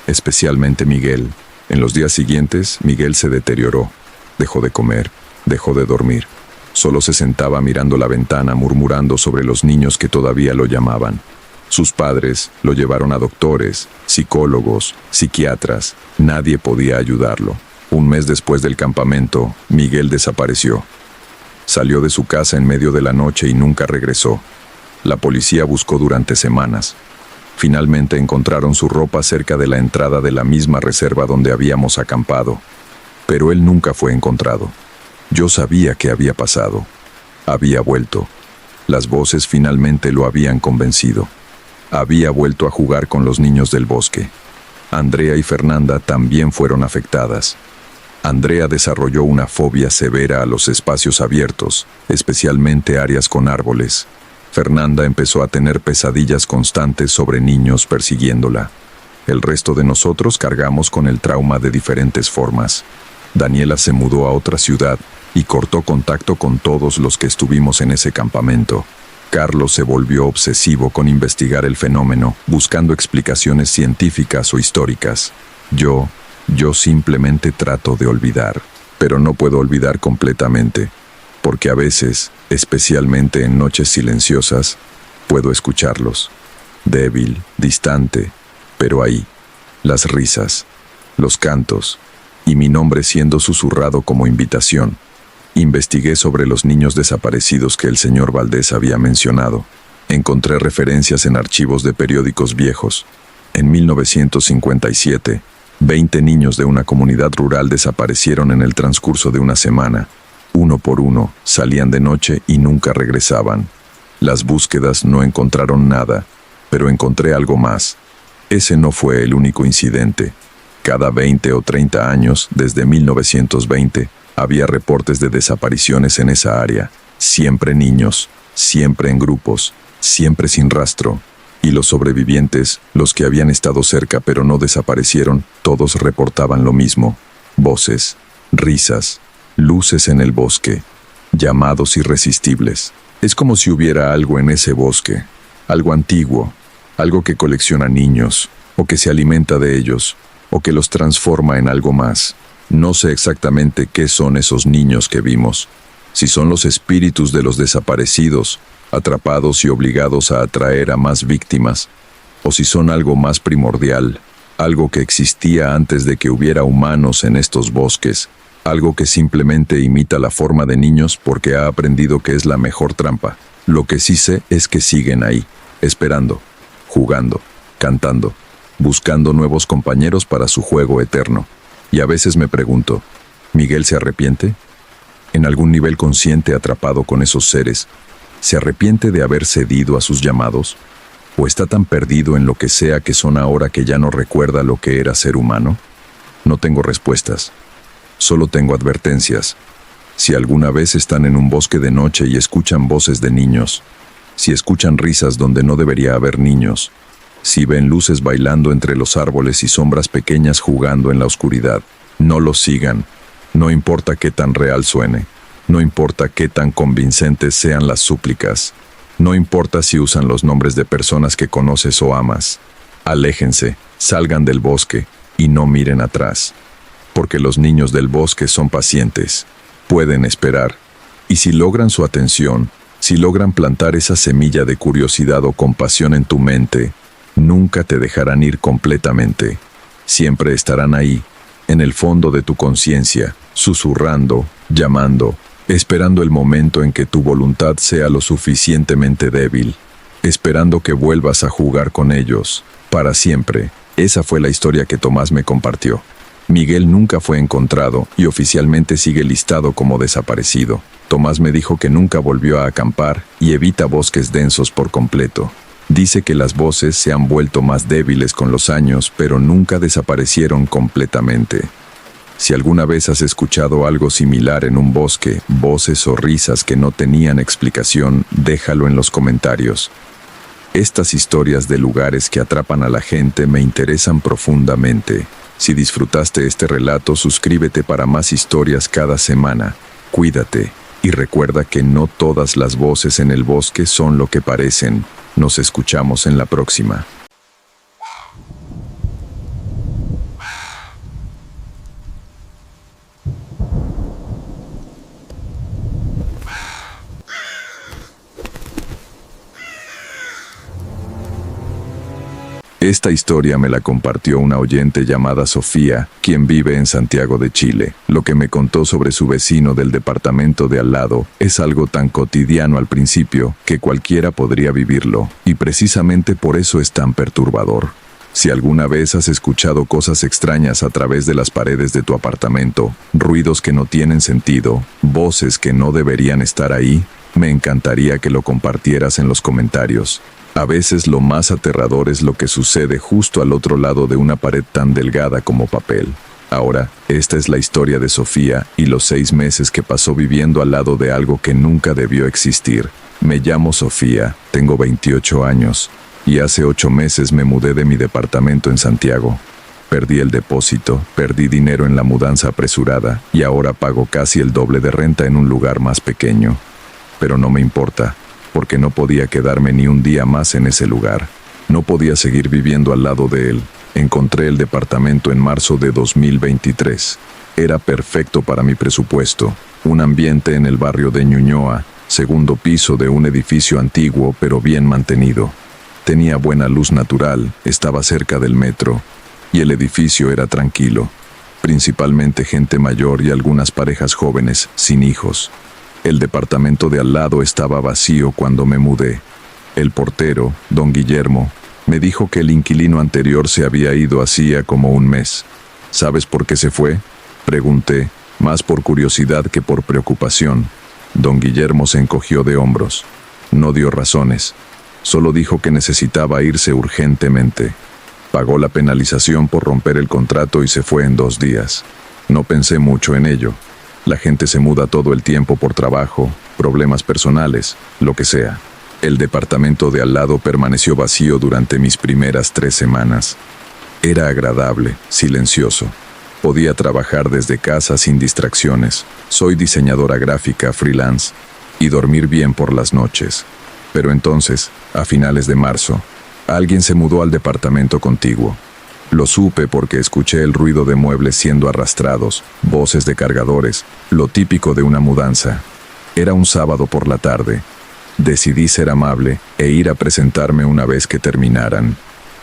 Especialmente Miguel. En los días siguientes, Miguel se deterioró. Dejó de comer, dejó de dormir. Solo se sentaba mirando la ventana, murmurando sobre los niños que todavía lo llamaban. Sus padres lo llevaron a doctores, psicólogos, psiquiatras. Nadie podía ayudarlo. Un mes después del campamento, Miguel desapareció. Salió de su casa en medio de la noche y nunca regresó. La policía buscó durante semanas. Finalmente encontraron su ropa cerca de la entrada de la misma reserva donde habíamos acampado. Pero él nunca fue encontrado. Yo sabía qué había pasado. Había vuelto. Las voces finalmente lo habían convencido. Había vuelto a jugar con los niños del bosque. Andrea y Fernanda también fueron afectadas. Andrea desarrolló una fobia severa a los espacios abiertos, especialmente áreas con árboles. Fernanda empezó a tener pesadillas constantes sobre niños persiguiéndola. El resto de nosotros cargamos con el trauma de diferentes formas. Daniela se mudó a otra ciudad y cortó contacto con todos los que estuvimos en ese campamento. Carlos se volvió obsesivo con investigar el fenómeno, buscando explicaciones científicas o históricas. Yo simplemente trato de olvidar, pero no puedo olvidar completamente, porque a veces, especialmente en noches silenciosas, puedo escucharlos. Débil, distante, pero ahí. Las risas, los cantos, y mi nombre siendo susurrado como invitación. Investigué sobre los niños desaparecidos que el señor Valdés había mencionado. Encontré referencias en archivos de periódicos viejos. En 1957, 20 niños de una comunidad rural desaparecieron en el transcurso de una semana. Uno por uno, salían de noche y nunca regresaban. Las búsquedas no encontraron nada, pero encontré algo más. Ese no fue el único incidente. Cada 20 o 30 años, desde 1920, había reportes de desapariciones en esa área. Siempre niños, siempre en grupos, siempre sin rastro. Y los sobrevivientes, los que habían estado cerca pero no desaparecieron, todos reportaban lo mismo. Voces, risas, luces en el bosque, llamados irresistibles. Es como si hubiera algo en ese bosque, algo antiguo, algo que colecciona niños, o que se alimenta de ellos, o que los transforma en algo más. No sé exactamente qué son esos niños que vimos, si son los espíritus de los desaparecidos, atrapados y obligados a atraer a más víctimas, o si son algo más primordial, algo que existía antes de que hubiera humanos en estos bosques, algo que simplemente imita la forma de niños porque ha aprendido que es la mejor trampa. Lo que sí sé es que siguen ahí. esperando, jugando, cantando, buscando nuevos compañeros para su juego eterno. Y a veces me pregunto, ¿Miguel se arrepiente? En algún nivel consciente atrapado con esos seres, ¿se arrepiente de haber cedido a sus llamados? ¿O está tan perdido en lo que sea que son ahora que ya no recuerda lo que era ser humano? No tengo respuestas, solo tengo advertencias. Si alguna vez están en un bosque de noche y escuchan voces de niños, si escuchan risas donde no debería haber niños, si ven luces bailando entre los árboles y sombras pequeñas jugando en la oscuridad, no los sigan. No importa qué tan real suene, no importa qué tan convincentes sean las súplicas, no importa si usan los nombres de personas que conoces o amas. Aléjense, salgan del bosque y no miren atrás. Porque los niños del bosque son pacientes, pueden esperar, y si logran su atención, si logran plantar esa semilla de curiosidad o compasión en tu mente, nunca te dejarán ir completamente. Siempre estarán ahí, en el fondo de tu conciencia, susurrando, llamando, esperando el momento en que tu voluntad sea lo suficientemente débil, esperando que vuelvas a jugar con ellos, para siempre. Esa fue la historia que Tomás me compartió. Miguel nunca fue encontrado y oficialmente sigue listado como desaparecido. Tomás me dijo que nunca volvió a acampar y evita bosques densos por completo. Dice que las voces se han vuelto más débiles con los años, pero nunca desaparecieron completamente. Si alguna vez has escuchado algo similar en un bosque, voces o risas que no tenían explicación, déjalo en los comentarios. Estas historias de lugares que atrapan a la gente me interesan profundamente. Si disfrutaste este relato, suscríbete para más historias cada semana. Cuídate y recuerda que no todas las voces en el bosque son lo que parecen. Nos escuchamos en la próxima. Esta historia me la compartió una oyente llamada Sofía, quien vive en Santiago de Chile. Lo que me contó sobre su vecino del departamento de al lado es algo tan cotidiano al principio que cualquiera podría vivirlo, y precisamente por eso es tan perturbador. Si alguna vez has escuchado cosas extrañas a través de las paredes de tu apartamento, ruidos que no tienen sentido, voces que no deberían estar ahí, me encantaría que lo compartieras en los comentarios. A veces lo más aterrador es lo que sucede justo al otro lado de una pared tan delgada como papel. Ahora, esta es la historia de Sofía y los 6 meses que pasó viviendo al lado de algo que nunca debió existir. Me llamo Sofía, tengo 28 años, y hace 8 meses me mudé de mi departamento en Santiago. Perdí el depósito, perdí dinero en la mudanza apresurada, y ahora pago casi el doble de renta en un lugar más pequeño. Pero no me importa, porque no podía quedarme ni un día más en ese lugar. No podía seguir viviendo al lado de él. Encontré el departamento en marzo de 2023. Era perfecto para mi presupuesto. Un ambiente en el barrio de Ñuñoa, segundo piso de un edificio antiguo pero bien mantenido. Tenía buena luz natural, estaba cerca del metro, y el edificio era tranquilo. Principalmente gente mayor y algunas parejas jóvenes, sin hijos. El departamento de al lado estaba vacío cuando me mudé. El portero, don Guillermo, me dijo que el inquilino anterior se había ido hacía como un mes. ¿Sabes por qué se fue?, pregunté, más por curiosidad que por preocupación. Don Guillermo se encogió de hombros. No dio razones. Solo dijo que necesitaba irse urgentemente. Pagó la penalización por romper el contrato y se fue en 2 días. No pensé mucho en ello. La gente se muda todo el tiempo por trabajo, problemas personales, lo que sea. El departamento de al lado permaneció vacío durante mis primeras 3 semanas. Era agradable, silencioso. Podía trabajar desde casa sin distracciones. Soy diseñadora gráfica freelance y dormir bien por las noches. Pero entonces, a finales de marzo, alguien se mudó al departamento contiguo. Lo supe porque escuché el ruido de muebles siendo arrastrados, voces de cargadores, lo típico de una mudanza. Era un sábado por la tarde. Decidí ser amable e ir a presentarme una vez que terminaran.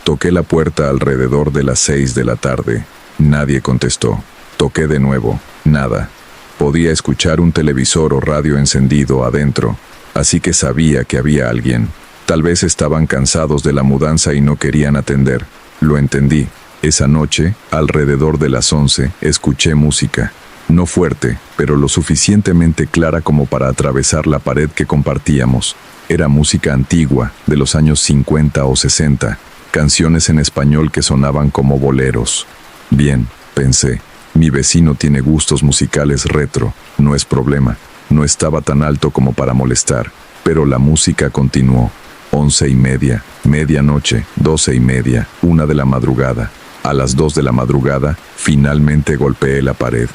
Toqué la puerta alrededor de las 6 de la tarde. Nadie contestó. Toqué de nuevo. Nada. Podía escuchar un televisor o radio encendido adentro, así que sabía que había alguien. Tal vez estaban cansados de la mudanza y no querían atender. Lo entendí. Esa noche, alrededor de las 11, escuché música. No fuerte, pero lo suficientemente clara como para atravesar la pared que compartíamos. Era música antigua, de los años 50 o 60, canciones en español que sonaban como boleros. Bien, pensé, mi vecino tiene gustos musicales retro, no es problema. No estaba tan alto como para molestar, pero la música continuó. 11:30, medianoche, 12:30, 1 de la madrugada. A las 2 de la madrugada, finalmente golpeé la pared.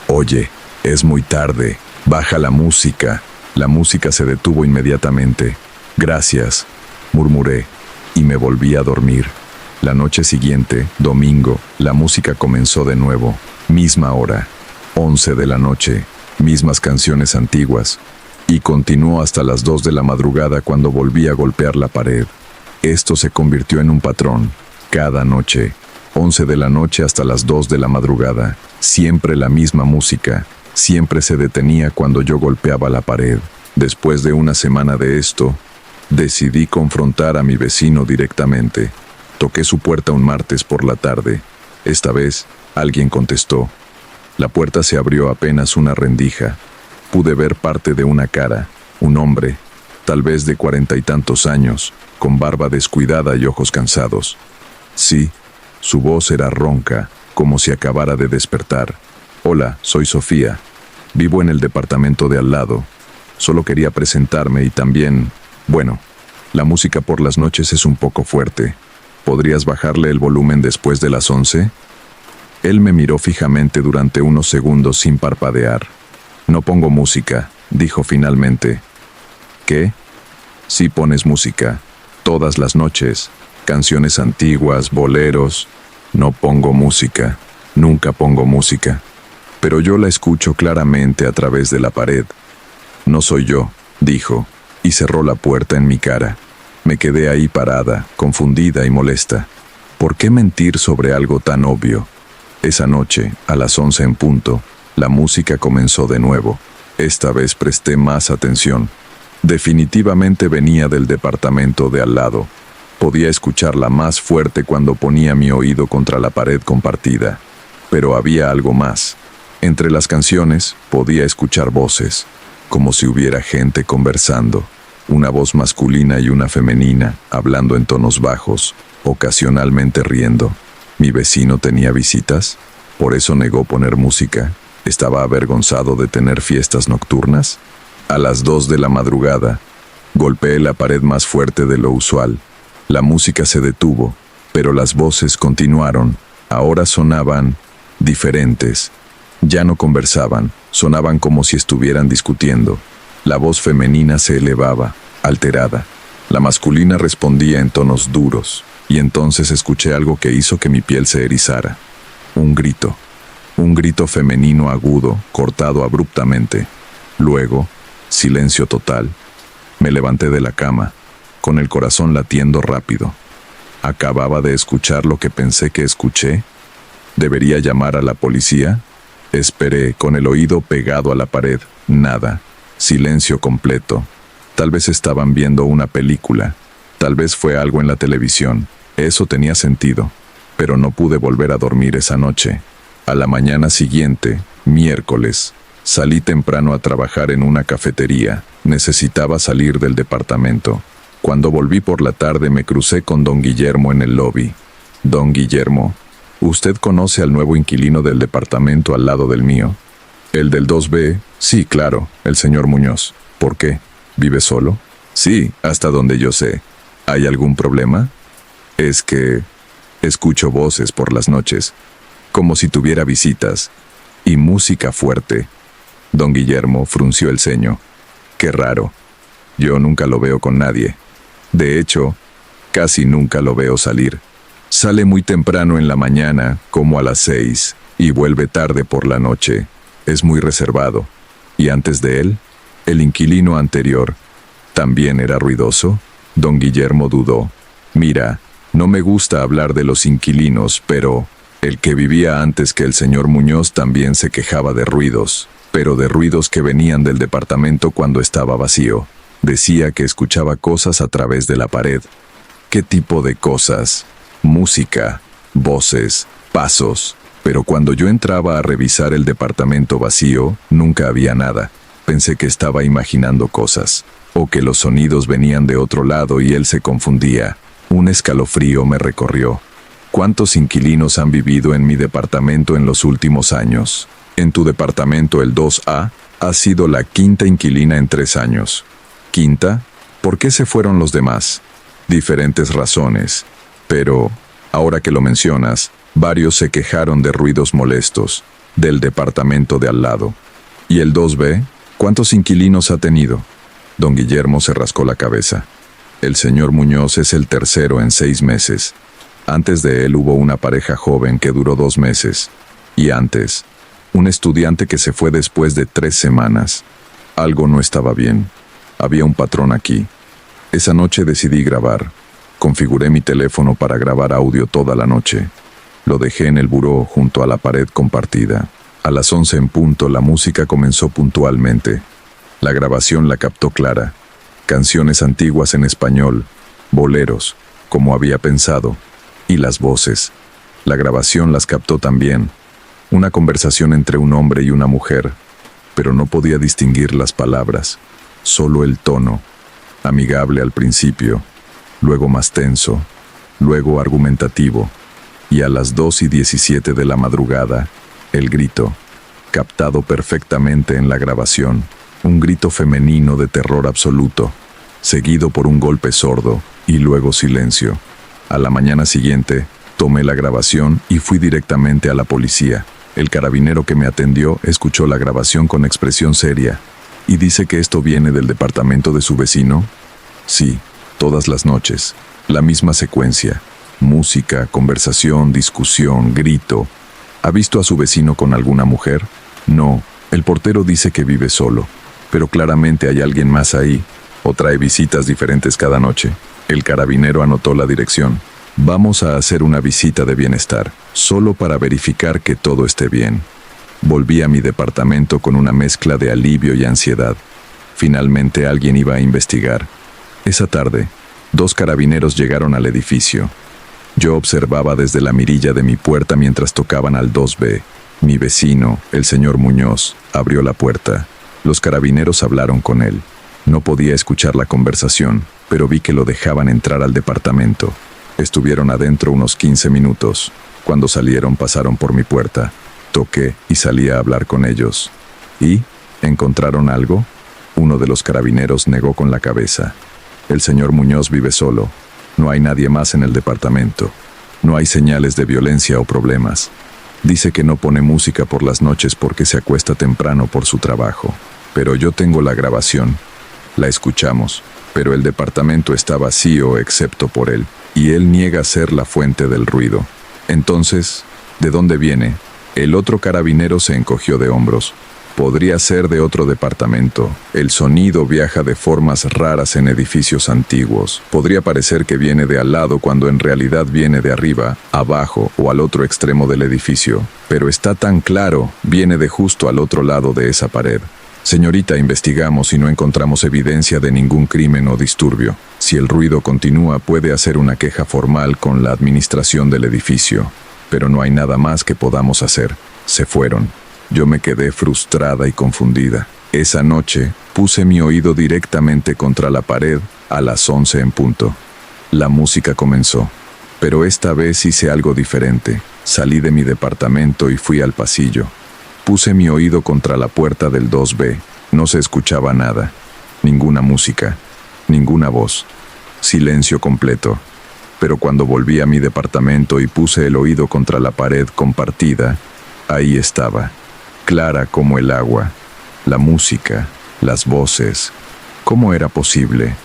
Oye, es muy tarde, baja la música. La música se detuvo inmediatamente. Gracias, murmuré, y me volví a dormir. La noche siguiente, domingo, la música comenzó de nuevo. Misma hora, 11 de la noche, mismas canciones antiguas. Y continuó hasta las 2 de la madrugada cuando volví a golpear la pared. Esto se convirtió en un patrón. Cada noche, 11 de la noche hasta las 2 de la madrugada, siempre la misma música, siempre se detenía cuando yo golpeaba la pared. Después de una semana de esto, decidí confrontar a mi vecino directamente. Toqué su puerta un martes por la tarde. Esta vez, alguien contestó. La puerta se abrió apenas una rendija. Pude ver parte de una cara, un hombre, tal vez de 40 y tantos años, con barba descuidada y ojos cansados. Sí, su voz era ronca, como si acabara de despertar. Hola, soy Sofía. Vivo en el departamento de al lado. Solo quería presentarme y también, bueno, la música por las noches es un poco fuerte. ¿Podrías bajarle el volumen después de las 11? Él me miró fijamente durante unos segundos sin parpadear. No pongo música, dijo finalmente. ¿Qué? Sí pones música, todas las noches, canciones antiguas, boleros. No pongo música, nunca pongo música. Pero yo la escucho claramente a través de la pared. No soy yo, dijo, y cerró la puerta en mi cara. Me quedé ahí parada, confundida y molesta. ¿Por qué mentir sobre algo tan obvio? Esa noche, a las 11 en punto, la música comenzó de nuevo. Esta vez presté más atención. Definitivamente venía del departamento de al lado. Podía escucharla más fuerte cuando ponía mi oído contra la pared compartida. Pero había algo más. Entre las canciones podía escuchar voces, como si hubiera gente conversando. Una voz masculina y una femenina, hablando en tonos bajos, ocasionalmente riendo. ¿Mi vecino tenía visitas? ¿Por eso negó poner música? ¿Estaba avergonzado de tener fiestas nocturnas? A las 2 de la madrugada, golpeé la pared más fuerte de lo usual. La música se detuvo, pero las voces continuaron. Ahora sonaban diferentes. Ya no conversaban, sonaban como si estuvieran discutiendo. La voz femenina se elevaba, alterada. La masculina respondía en tonos duros, y entonces escuché algo que hizo que mi piel se erizara. Un grito femenino agudo, cortado abruptamente. Luego, silencio total. Me levanté de la cama, con el corazón latiendo rápido. Acababa de escuchar lo que pensé que escuché. ¿Debería llamar a la policía? Esperé, con el oído pegado a la pared. Nada. Silencio completo. Tal vez estaban viendo una película. Tal vez fue algo en la televisión. Eso tenía sentido. Pero no pude volver a dormir esa noche. A la mañana siguiente, miércoles, salí temprano a trabajar en una cafetería. Necesitaba salir del departamento. Cuando volví por la tarde me crucé con don Guillermo en el lobby. Don Guillermo, ¿usted conoce al nuevo inquilino del departamento al lado del mío? ¿El del 2B? Sí, claro, el señor Muñoz. ¿Por qué? ¿Vive solo? Sí, hasta donde yo sé. ¿Hay algún problema? Es que escucho voces por las noches, como si tuviera visitas, y música fuerte. Don Guillermo frunció el ceño. Qué raro. Yo nunca lo veo con nadie. De hecho, casi nunca lo veo salir. Sale muy temprano en la mañana, como a las 6, y vuelve tarde por la noche. Es muy reservado. ¿Y antes de él? ¿El inquilino anterior también era ruidoso? Don Guillermo dudó. Mira, no me gusta hablar de los inquilinos, pero el que vivía antes que el señor Muñoz también se quejaba de ruidos, pero de ruidos que venían del departamento cuando estaba vacío. Decía que escuchaba cosas a través de la pared. ¿Qué tipo de cosas? Música, voces, pasos. Pero cuando yo entraba a revisar el departamento vacío, nunca había nada. Pensé que estaba imaginando cosas, o que los sonidos venían de otro lado y él se confundía. Un escalofrío me recorrió. ¿Cuántos inquilinos han vivido en mi departamento en los últimos años? En tu departamento, el 2A, ha sido la quinta inquilina en 3 años. ¿Quinta? ¿Por qué se fueron los demás? Diferentes razones. Pero, ahora que lo mencionas, varios se quejaron de ruidos molestos, del departamento de al lado. ¿Y el 2B? ¿Cuántos inquilinos ha tenido? Don Guillermo se rascó la cabeza. El señor Muñoz es el tercero en 6 meses. Antes de él hubo una pareja joven que duró 2 meses. Y antes, un estudiante que se fue después de 3 semanas. Algo no estaba bien. Había un patrón aquí. Esa noche decidí grabar. Configuré mi teléfono para grabar audio toda la noche. Lo dejé en el buró junto a la pared compartida. A las 11 en punto la música comenzó puntualmente. La grabación la captó clara. Canciones antiguas en español, boleros, como había pensado, y las voces. La grabación las captó también. Una conversación entre un hombre y una mujer, pero no podía distinguir las palabras, solo el tono, amigable al principio, luego más tenso, luego argumentativo, y a las 2:17 de la madrugada, el grito, captado perfectamente en la grabación, un grito femenino de terror absoluto, seguido por un golpe sordo y luego silencio. A la mañana siguiente, tomé la grabación y fui directamente a la policía. El carabinero que me atendió escuchó la grabación con expresión seria. ¿Y dice que esto viene del departamento de su vecino? Sí, todas las noches. La misma secuencia. Música, conversación, discusión, grito. ¿Ha visto a su vecino con alguna mujer? No, el portero dice que vive solo. Pero claramente hay alguien más ahí, o trae visitas diferentes cada noche. El carabinero anotó la dirección. Vamos a hacer una visita de bienestar, solo para verificar que todo esté bien. Volví a mi departamento con una mezcla de alivio y ansiedad. Finalmente alguien iba a investigar. Esa tarde, 2 carabineros llegaron al edificio. Yo observaba desde la mirilla de mi puerta mientras tocaban al 2B. Mi vecino, el señor Muñoz, abrió la puerta. Los carabineros hablaron con él. No podía escuchar la conversación, pero vi que lo dejaban entrar al departamento. Estuvieron adentro unos 15 minutos. Cuando salieron pasaron por mi puerta. Toqué y salí a hablar con ellos. ¿Y? ¿Encontraron algo? Uno de los carabineros negó con la cabeza. El señor Muñoz vive solo. No hay nadie más en el departamento. No hay señales de violencia o problemas. Dice que no pone música por las noches porque se acuesta temprano por su trabajo. Pero yo tengo la grabación. La escuchamos, pero el departamento está vacío excepto por él, y él niega ser la fuente del ruido. Entonces, ¿de dónde viene? El otro carabinero se encogió de hombros. Podría ser de otro departamento. El sonido viaja de formas raras en edificios antiguos. Podría parecer que viene de al lado cuando en realidad viene de arriba, abajo o al otro extremo del edificio. Pero está tan claro, viene de justo al otro lado de esa pared. Señorita, investigamos y no encontramos evidencia de ningún crimen o disturbio. Si el ruido continúa, puede hacer una queja formal con la administración del edificio. Pero no hay nada más que podamos hacer. Se fueron. Yo me quedé frustrada y confundida. Esa noche, puse mi oído directamente contra la pared a las 11 en punto. La música comenzó. Pero esta vez hice algo diferente. Salí de mi departamento y fui al pasillo. Puse mi oído contra la puerta del 2B. No se escuchaba nada. Ninguna música. Ninguna voz. Silencio completo. Pero cuando volví a mi departamento y puse el oído contra la pared compartida, ahí estaba. Clara como el agua. La música. Las voces. ¿Cómo era posible?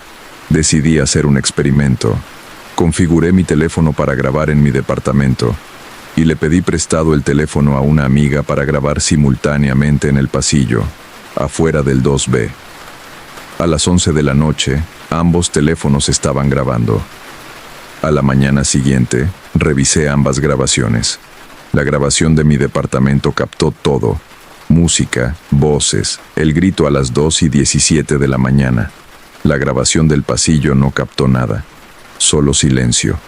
Decidí hacer un experimento. Configuré mi teléfono para grabar en mi departamento. Y le pedí prestado el teléfono a una amiga para grabar simultáneamente en el pasillo, afuera del 2B. A las 11 de la noche, ambos teléfonos estaban grabando. A la mañana siguiente, revisé ambas grabaciones. La grabación de mi departamento captó todo: música, voces, el grito a las 2:17 de la mañana. La grabación del pasillo no captó nada, solo silencio,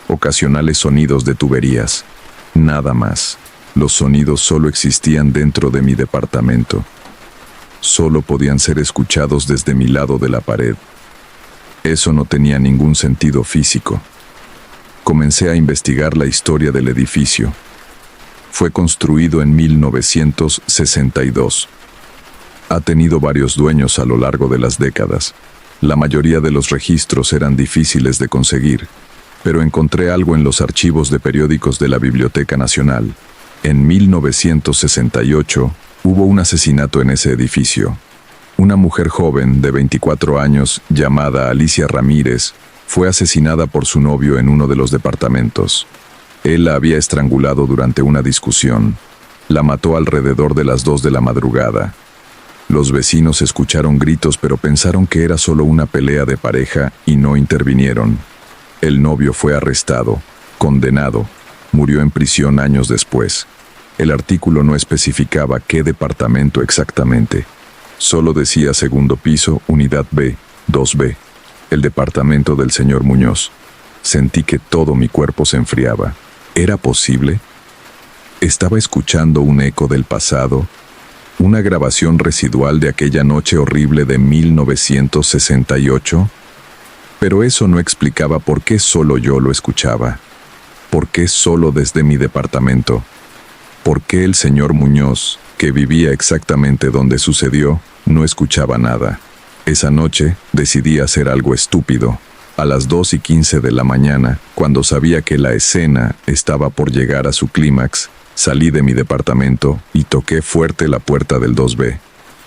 ocasionales sonidos de tuberías, nada más. Los sonidos solo existían dentro de mi departamento. Solo podían ser escuchados desde mi lado de la pared. Eso no tenía ningún sentido físico. Comencé a investigar la historia del edificio. Fue construido en 1962. Ha tenido varios dueños a lo largo de las décadas. La mayoría de los registros eran difíciles de conseguir, pero encontré algo en los archivos de periódicos de la Biblioteca Nacional. En 1968 hubo un asesinato en ese edificio. Una mujer joven de 24 años, llamada Alicia Ramírez, fue asesinada por su novio en uno de los departamentos. Él la había estrangulado durante una discusión. La mató alrededor de las 2 de la madrugada. Los vecinos escucharon gritos, pero pensaron que era solo una pelea de pareja y no intervinieron. El novio fue arrestado, condenado. Murió en prisión años después. El artículo no especificaba qué departamento exactamente. Solo decía segundo piso, unidad B, 2B. El departamento del señor Muñoz. Sentí que todo mi cuerpo se enfriaba. ¿Era posible? Estaba escuchando un eco del pasado, una grabación residual de aquella noche horrible de 1968. Pero eso no explicaba por qué solo yo lo escuchaba. ¿Por qué solo desde mi departamento? ¿Por qué el señor Muñoz, que vivía exactamente donde sucedió, no escuchaba nada? Esa noche decidí hacer algo estúpido. A las 2:15 de la mañana, cuando sabía que la escena estaba por llegar a su clímax, salí de mi departamento y toqué fuerte la puerta del 2B.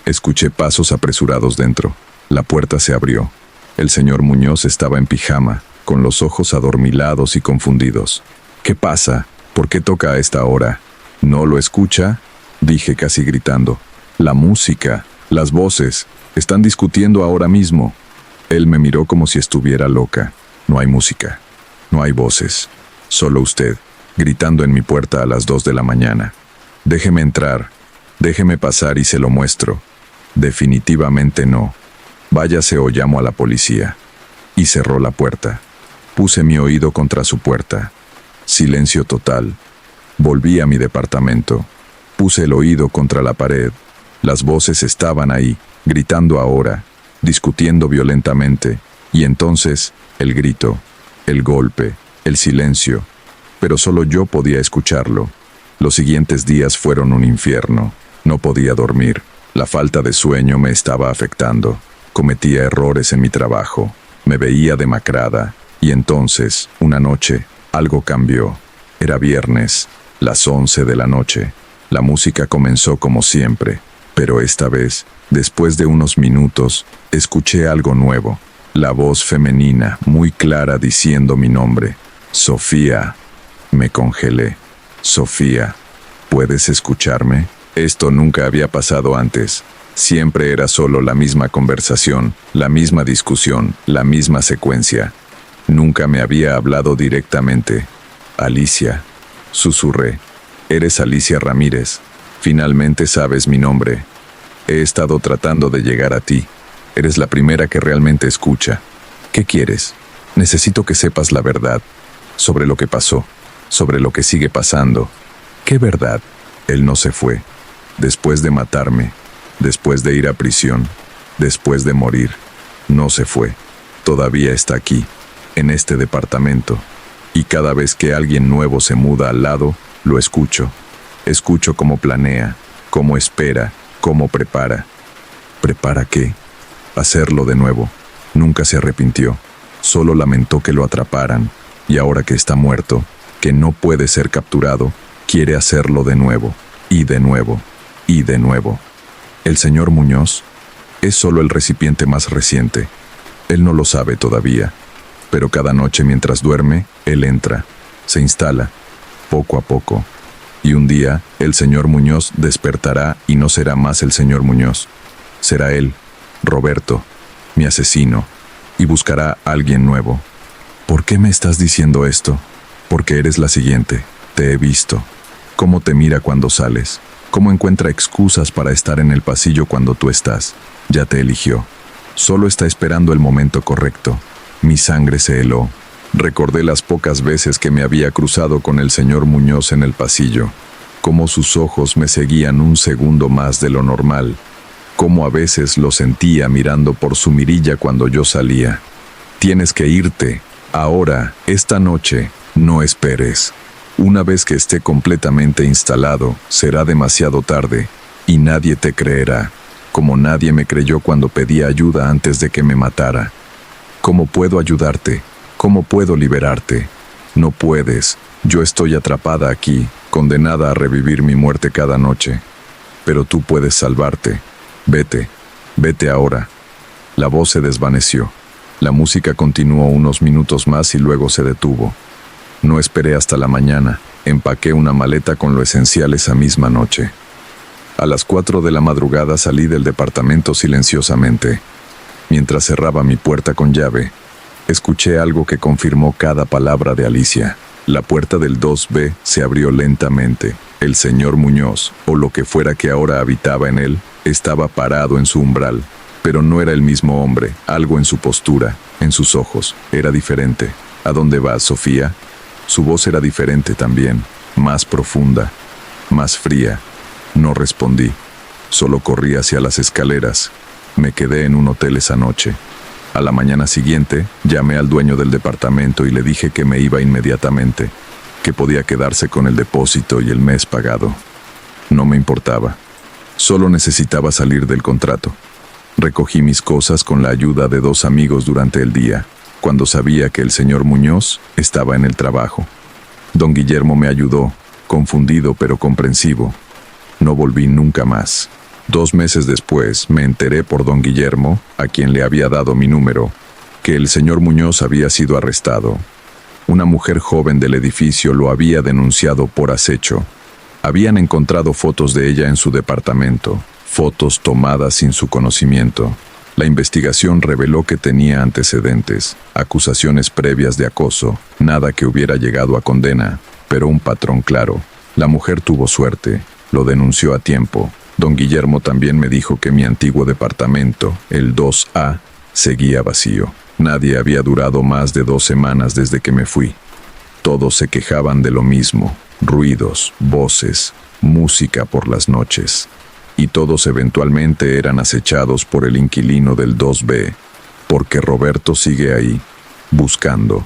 Escuché pasos apresurados dentro. La puerta se abrió. El señor Muñoz estaba en pijama, con los ojos adormilados y confundidos. ¿Qué pasa? ¿Por qué toca a esta hora? ¿No lo escucha?, dije casi gritando. La música, las voces, están discutiendo ahora mismo. Él me miró como si estuviera loca. No hay música, no hay voces, solo usted, gritando en mi puerta a las 2 de la mañana. Déjeme entrar, déjeme pasar y se lo muestro. Definitivamente no. Váyase o llamo a la policía. Y cerró la puerta. Puse mi oído contra su puerta. Silencio total. Volví a mi departamento. Puse el oído contra la pared. Las voces estaban ahí, gritando ahora, discutiendo violentamente. Y entonces, el grito, el golpe, el silencio. Pero solo yo podía escucharlo. Los siguientes días fueron un infierno. No podía dormir. La falta de sueño me estaba afectando. Cometía errores en mi trabajo. Me veía demacrada. Y entonces, una noche, algo cambió. Era viernes, las 11 de la noche. La música comenzó como siempre, pero esta vez, después de unos minutos, escuché algo nuevo. La voz femenina, muy clara, diciendo mi nombre. Sofía. Me congelé. Sofía, ¿puedes escucharme? Esto nunca había pasado antes. Siempre era solo la misma conversación, la misma discusión, la misma secuencia. Nunca me había hablado directamente. Alicia, susurré. Eres Alicia Ramírez. Finalmente sabes mi nombre. He estado tratando de llegar a ti. Eres la primera que realmente escucha. ¿Qué quieres? Necesito que sepas la verdad. Sobre lo que pasó. Sobre lo que sigue pasando. ¿Qué verdad? Él no se fue. Después de matarme. Después de ir a prisión. Después de morir. No se fue. Todavía está aquí. En este departamento. Y cada vez que alguien nuevo se muda al lado, lo escucho. Escucho cómo planea, cómo espera, cómo prepara. ¿Prepara qué? Hacerlo de nuevo. Nunca se arrepintió. Solo lamentó que lo atraparan. Y ahora que está muerto, que no puede ser capturado, quiere hacerlo de nuevo. Y de nuevo. Y de nuevo. El señor Muñoz es solo el recipiente más reciente. Él no lo sabe todavía. Pero cada noche mientras duerme, él entra. Se instala. Poco a poco. Y un día, el señor Muñoz despertará y no será más el señor Muñoz. Será él, Roberto, mi asesino, y buscará a alguien nuevo. ¿Por qué me estás diciendo esto? Porque eres la siguiente. Te he visto. Cómo te mira cuando sales. Cómo encuentra excusas para estar en el pasillo cuando tú estás. Ya te eligió. Solo está esperando el momento correcto. Mi sangre se heló. Recordé las pocas veces que me había cruzado con el señor Muñoz en el pasillo, cómo sus ojos me seguían un segundo más de lo normal, cómo a veces lo sentía mirando por su mirilla cuando yo salía. Tienes que irte, ahora, esta noche, no esperes. Una vez que esté completamente instalado, será demasiado tarde, y nadie te creerá, como nadie me creyó cuando pedí ayuda antes de que me matara. ¿Cómo puedo ayudarte? ¿Cómo puedo liberarte? No puedes. Yo estoy atrapada aquí, condenada a revivir mi muerte cada noche. Pero tú puedes salvarte. Vete. Vete ahora. La voz se desvaneció. La música continuó unos minutos más y luego se detuvo. No esperé hasta la mañana. Empaqué una maleta con lo esencial esa misma noche. A las 4 de la madrugada salí del departamento silenciosamente. Mientras cerraba mi puerta con llave, escuché algo que confirmó cada palabra de Alicia. La puerta del 2B se abrió lentamente. El señor Muñoz, o lo que fuera que ahora habitaba en él, estaba parado en su umbral. Pero no era el mismo hombre. Algo en su postura, en sus ojos, era diferente. ¿A dónde vas, Sofía? Su voz era diferente también, más profunda, más fría. No respondí. Solo corrí hacia las escaleras. Me quedé en un hotel esa noche. A la mañana siguiente, llamé al dueño del departamento y le dije que me iba inmediatamente, que podía quedarse con el depósito y el mes pagado. No me importaba. Solo necesitaba salir del contrato. Recogí mis cosas con la ayuda de 2 amigos durante el día, cuando sabía que el señor Muñoz estaba en el trabajo. Don Guillermo me ayudó, confundido pero comprensivo. No volví nunca más. 2 meses después me enteré por don Guillermo, a quien le había dado mi número, que el señor Muñoz había sido arrestado. Una mujer joven del edificio lo había denunciado por acecho. Habían encontrado fotos de ella en su departamento, fotos tomadas sin su conocimiento. La investigación reveló que tenía antecedentes, acusaciones previas de acoso, nada que hubiera llegado a condena, pero un patrón claro. La mujer tuvo suerte, lo denunció a tiempo. Don Guillermo también me dijo que mi antiguo departamento, el 2A, seguía vacío. Nadie había durado más de 2 semanas desde que me fui. Todos se quejaban de lo mismo, ruidos, voces, música por las noches. Y todos eventualmente eran acechados por el inquilino del 2B, porque Roberto sigue ahí, buscando,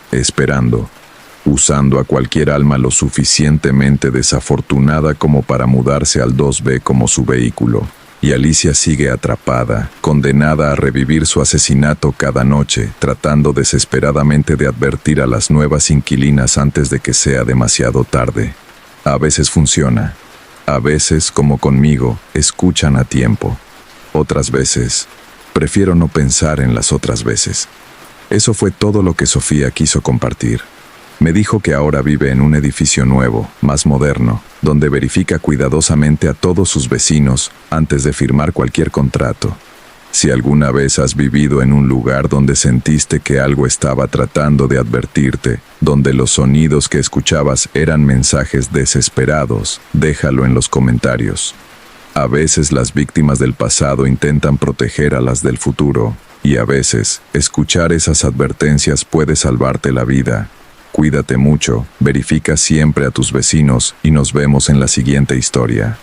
esperando, usando a cualquier alma lo suficientemente desafortunada como para mudarse al 2B como su vehículo. Y Alicia sigue atrapada, condenada a revivir su asesinato cada noche, tratando desesperadamente de advertir a las nuevas inquilinas antes de que sea demasiado tarde. A veces funciona. A veces, como conmigo, escuchan a tiempo. Otras veces, prefiero no pensar en las otras veces. Eso fue todo lo que Sofía quiso compartir. Me dijo que ahora vive en un edificio nuevo, más moderno, donde verifica cuidadosamente a todos sus vecinos antes de firmar cualquier contrato. Si alguna vez has vivido en un lugar donde sentiste que algo estaba tratando de advertirte, donde los sonidos que escuchabas eran mensajes desesperados, déjalo en los comentarios. A veces las víctimas del pasado intentan proteger a las del futuro, y a veces, escuchar esas advertencias puede salvarte la vida. Cuídate mucho, verifica siempre a tus vecinos y nos vemos en la siguiente historia.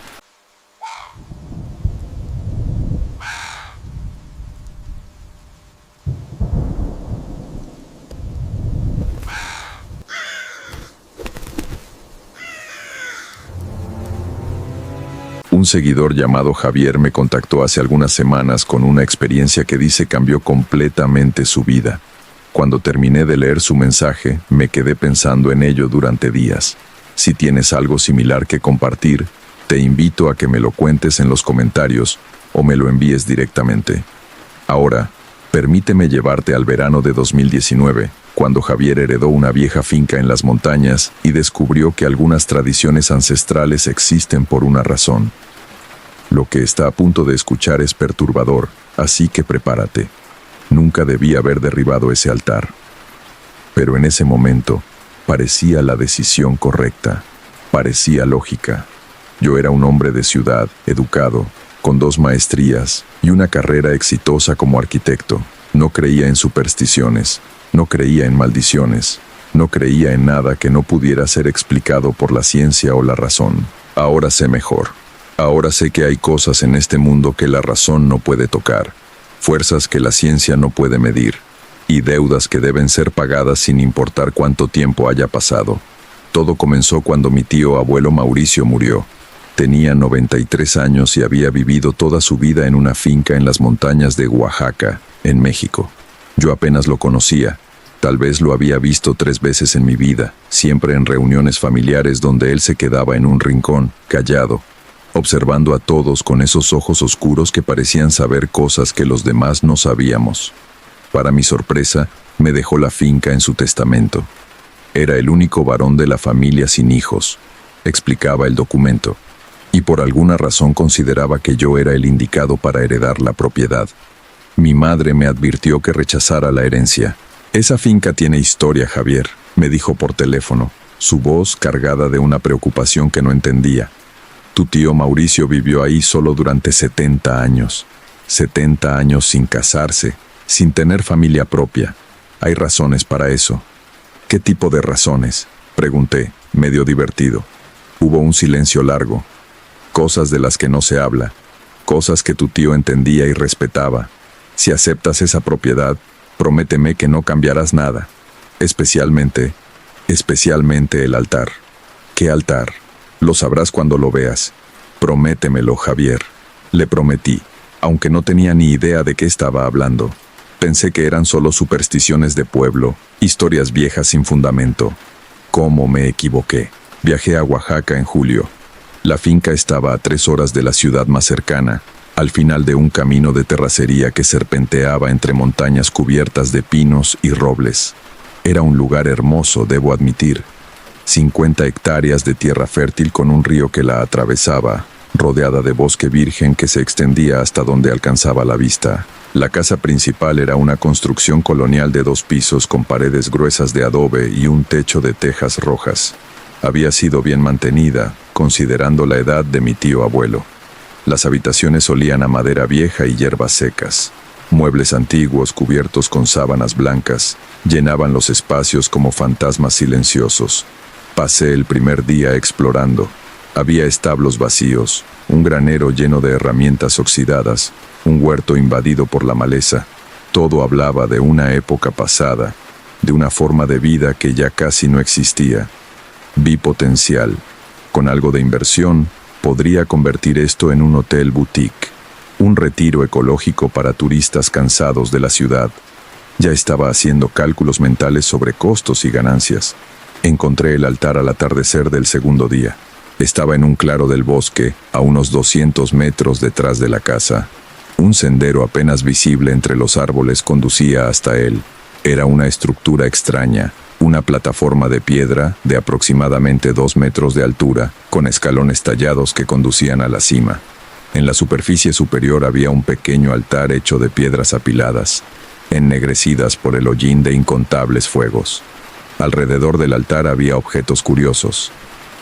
Un seguidor llamado Javier me contactó hace algunas semanas con una experiencia que dice cambió completamente su vida. Cuando terminé de leer su mensaje, me quedé pensando en ello durante días. Si tienes algo similar que compartir, te invito a que me lo cuentes en los comentarios o me lo envíes directamente. Ahora, permíteme llevarte al verano de 2019, cuando Javier heredó una vieja finca en las montañas y descubrió que algunas tradiciones ancestrales existen por una razón. Lo que está a punto de escuchar es perturbador, así que prepárate. Nunca debí haber derribado ese altar. Pero en ese momento, parecía la decisión correcta, parecía lógica. Yo era un hombre de ciudad, educado, con 2 maestrías y una carrera exitosa como arquitecto. No creía en supersticiones, no creía en maldiciones, no creía en nada que no pudiera ser explicado por la ciencia o la razón. Ahora sé mejor. Ahora sé que hay cosas en este mundo que la razón no puede tocar, fuerzas que la ciencia no puede medir, y deudas que deben ser pagadas sin importar cuánto tiempo haya pasado. Todo comenzó cuando mi tío abuelo Mauricio murió. Tenía 93 años y había vivido toda su vida en una finca en las montañas de Oaxaca, en México. Yo apenas lo conocía. Tal vez lo había visto 3 veces en mi vida, siempre en reuniones familiares donde él se quedaba en un rincón, callado, observando a todos con esos ojos oscuros que parecían saber cosas que los demás no sabíamos. Para mi sorpresa, me dejó la finca en su testamento. Era el único varón de la familia sin hijos, explicaba el documento, y por alguna razón consideraba que yo era el indicado para heredar la propiedad. Mi madre me advirtió que rechazara la herencia. «Esa finca tiene historia, Javier», me dijo por teléfono, su voz cargada de una preocupación que no entendía. «Tu tío Mauricio vivió ahí solo durante 70 años. 70 años sin casarse, sin tener familia propia. Hay razones para eso». «¿Qué tipo de razones?», pregunté, medio divertido. Hubo un silencio largo. «Cosas de las que no se habla, cosas que tu tío entendía y respetaba. Si aceptas esa propiedad, prométeme que no cambiarás nada, especialmente el altar». «¿Qué altar?». «Lo sabrás cuando lo veas. Prométemelo, Javier». Le prometí, aunque no tenía ni idea de qué estaba hablando. Pensé que eran solo supersticiones de pueblo, historias viejas sin fundamento. ¿Cómo me equivoqué? Viajé a Oaxaca en julio. La finca estaba a 3 horas de la ciudad más cercana, al final de un camino de terracería que serpenteaba entre montañas cubiertas de pinos y robles. Era un lugar hermoso, debo admitir. 50 hectáreas de tierra fértil con un río que la atravesaba, rodeada de bosque virgen que se extendía hasta donde alcanzaba la vista. La casa principal era una construcción colonial de 2 pisos con paredes gruesas de adobe y un techo de tejas rojas. Había sido bien mantenida, considerando la edad de mi tío abuelo. Las habitaciones olían a madera vieja y hierbas secas. Muebles antiguos cubiertos con sábanas blancas llenaban los espacios como fantasmas silenciosos. Pasé el primer día explorando. Había establos vacíos, un granero lleno de herramientas oxidadas, un huerto invadido por la maleza. Todo hablaba de una época pasada, de una forma de vida que ya casi no existía. Vi potencial. Con algo de inversión, podría convertir esto en un hotel boutique, un retiro ecológico para turistas cansados de la ciudad. Ya estaba haciendo cálculos mentales sobre costos y ganancias. Encontré el altar al atardecer del segundo día. Estaba en un claro del bosque, a unos 200 metros detrás de la casa. Un sendero apenas visible entre los árboles conducía hasta él. Era una estructura extraña, una plataforma de piedra de aproximadamente 2 metros de altura, con escalones tallados que conducían a la cima. En la superficie superior había un pequeño altar hecho de piedras apiladas, ennegrecidas por el hollín de incontables fuegos. Alrededor del altar había objetos curiosos: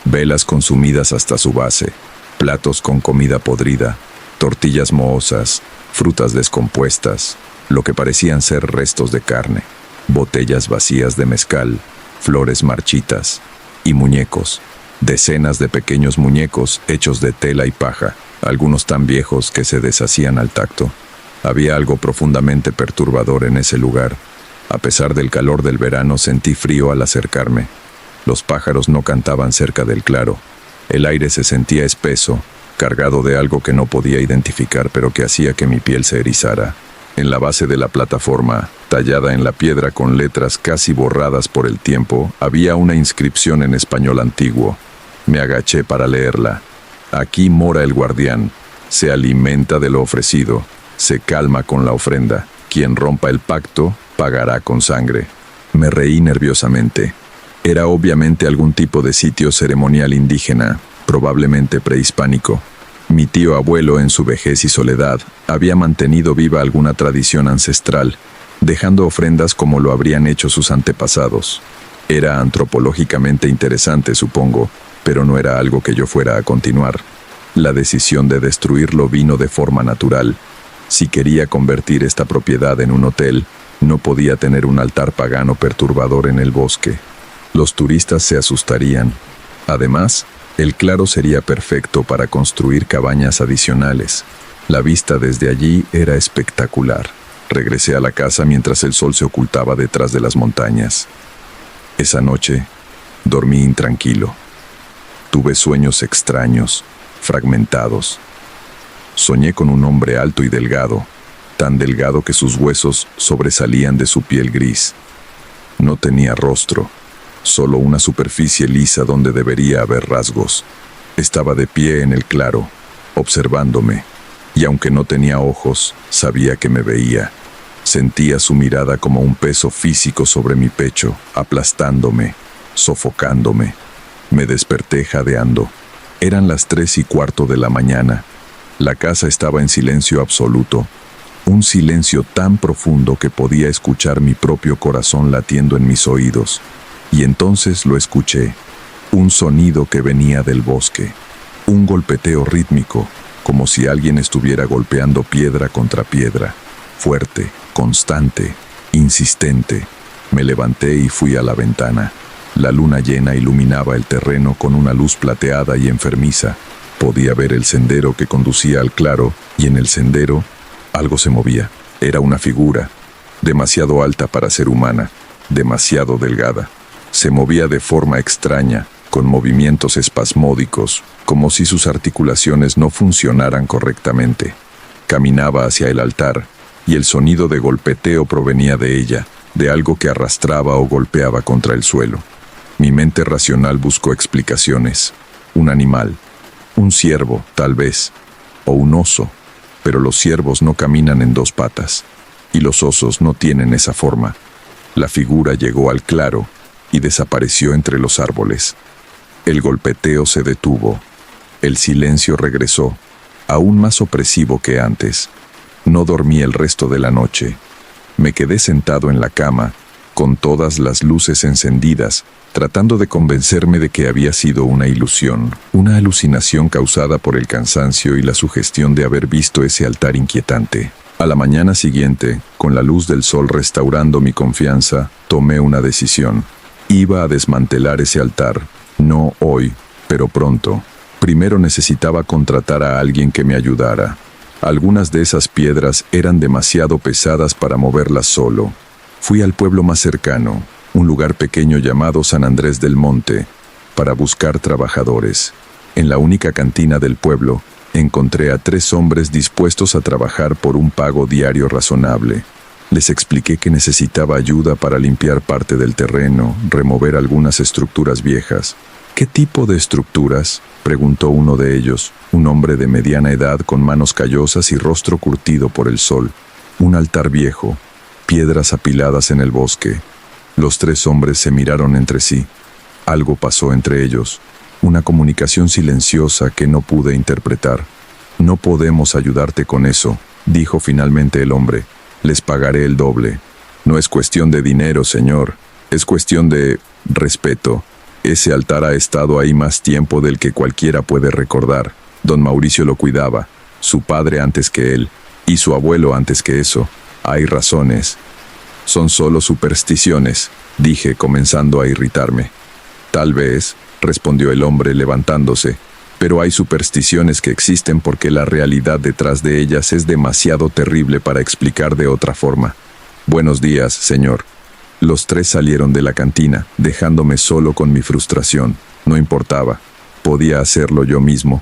velas consumidas hasta su base, platos con comida podrida, tortillas mohosas, frutas descompuestas, lo que parecían ser restos de carne, botellas vacías de mezcal, flores marchitas y muñecos. Decenas de pequeños muñecos hechos de tela y paja, algunos tan viejos que se deshacían al tacto. Había algo profundamente perturbador en ese lugar. A pesar del calor del verano, sentí frío al acercarme. Los pájaros no cantaban cerca del claro. El aire se sentía espeso, cargado de algo que no podía identificar, pero que hacía que mi piel se erizara. En la base de la plataforma, tallada en la piedra con letras casi borradas por el tiempo, había una inscripción en español antiguo. Me agaché para leerla. «Aquí mora el guardián. Se alimenta de lo ofrecido. Se calma con la ofrenda. Quien rompa el pacto, pagará con sangre». Me reí nerviosamente. Era obviamente algún tipo de sitio ceremonial indígena, probablemente prehispánico. Mi tío abuelo, en su vejez y soledad, había mantenido viva alguna tradición ancestral, dejando ofrendas como lo habrían hecho sus antepasados. Era antropológicamente interesante, supongo, pero no era algo que yo fuera a continuar. La decisión de destruirlo vino de forma natural. Si quería convertir esta propiedad en un hotel, no podía tener un altar pagano perturbador en el bosque. Los turistas se asustarían. Además, el claro sería perfecto para construir cabañas adicionales. La vista desde allí era espectacular. Regresé a la casa mientras el sol se ocultaba detrás de las montañas. Esa noche, dormí intranquilo. Tuve sueños extraños, fragmentados. Soñé con un hombre alto y delgado, tan delgado que sus huesos sobresalían de su piel gris. No tenía rostro, solo una superficie lisa donde debería haber rasgos. Estaba de pie en el claro, observándome, y aunque no tenía ojos, sabía que me veía. Sentía su mirada como un peso físico sobre mi pecho, aplastándome, sofocándome. Me desperté jadeando. Eran las 3:15 de la mañana. La casa estaba en silencio absoluto, un silencio tan profundo que podía escuchar mi propio corazón latiendo en mis oídos. Y entonces lo escuché, un sonido que venía del bosque, un golpeteo rítmico, como si alguien estuviera golpeando piedra contra piedra, fuerte, constante, insistente. Me levanté y fui a la ventana. La luna llena iluminaba el terreno con una luz plateada y enfermiza. Podía ver el sendero que conducía al claro, y en el sendero algo se movía. Era una figura, demasiado alta para ser humana, demasiado delgada. Se movía de forma extraña, con movimientos espasmódicos, como si sus articulaciones no funcionaran correctamente. Caminaba hacia el altar, y el sonido de golpeteo provenía de ella, de algo que arrastraba o golpeaba contra el suelo. Mi mente racional buscó explicaciones. Un animal, un ciervo, tal vez, o un oso, pero los ciervos no caminan en dos patas, y los osos no tienen esa forma. La figura llegó al claro y desapareció entre los árboles. El golpeteo se detuvo. El silencio regresó, aún más opresivo que antes. No dormí el resto de la noche. Me quedé sentado en la cama, con todas las luces encendidas, tratando de convencerme de que había sido una ilusión, una alucinación causada por el cansancio y la sugestión de haber visto ese altar inquietante. A la mañana siguiente, con la luz del sol restaurando mi confianza, tomé una decisión. Iba a desmantelar ese altar, no hoy, pero pronto. Primero necesitaba contratar a alguien que me ayudara. Algunas de esas piedras eran demasiado pesadas para moverlas solo. Fui al pueblo más cercano, un lugar pequeño llamado San Andrés del Monte, para buscar trabajadores. En la única cantina del pueblo, encontré a 3 hombres dispuestos a trabajar por un pago diario razonable. Les expliqué que necesitaba ayuda para limpiar parte del terreno, remover algunas estructuras viejas. ¿Qué tipo de estructuras?, preguntó uno de ellos, un hombre de mediana edad con manos callosas y rostro curtido por el sol. Un altar viejo, piedras apiladas en el bosque. Los 3 hombres se miraron entre sí. Algo pasó entre ellos, una comunicación silenciosa que no pude interpretar. No podemos ayudarte con eso, dijo finalmente el hombre. Les pagaré el doble. No es cuestión de dinero, señor. Es cuestión de respeto. Ese altar ha estado ahí más tiempo del que cualquiera puede recordar. Don Mauricio lo cuidaba, su padre antes que él, y su abuelo antes que eso. Hay razones. Son solo supersticiones, dije, comenzando a irritarme. Tal vez, respondió el hombre levantándose, pero hay supersticiones que existen porque la realidad detrás de ellas es demasiado terrible para explicar de otra forma. Buenos días, señor. Los 3 salieron de la cantina, dejándome solo con mi frustración. No importaba. Podía hacerlo yo mismo.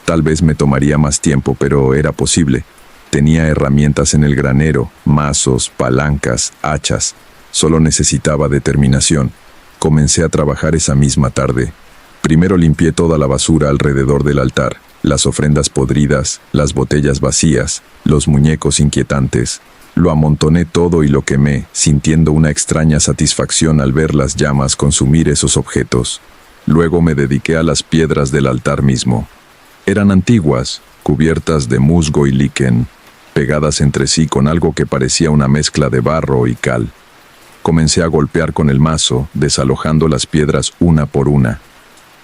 Tal vez me tomaría más tiempo, pero era posible. Tenía herramientas en el granero, mazos, palancas, hachas. Solo necesitaba determinación. Comencé a trabajar esa misma tarde. Primero limpié toda la basura alrededor del altar, las ofrendas podridas, las botellas vacías, los muñecos inquietantes. Lo amontoné todo y lo quemé, sintiendo una extraña satisfacción al ver las llamas consumir esos objetos. Luego me dediqué a las piedras del altar mismo. Eran antiguas, cubiertas de musgo y liquen, pegadas entre sí con algo que parecía una mezcla de barro y cal. Comencé a golpear con el mazo, desalojando las piedras una por una.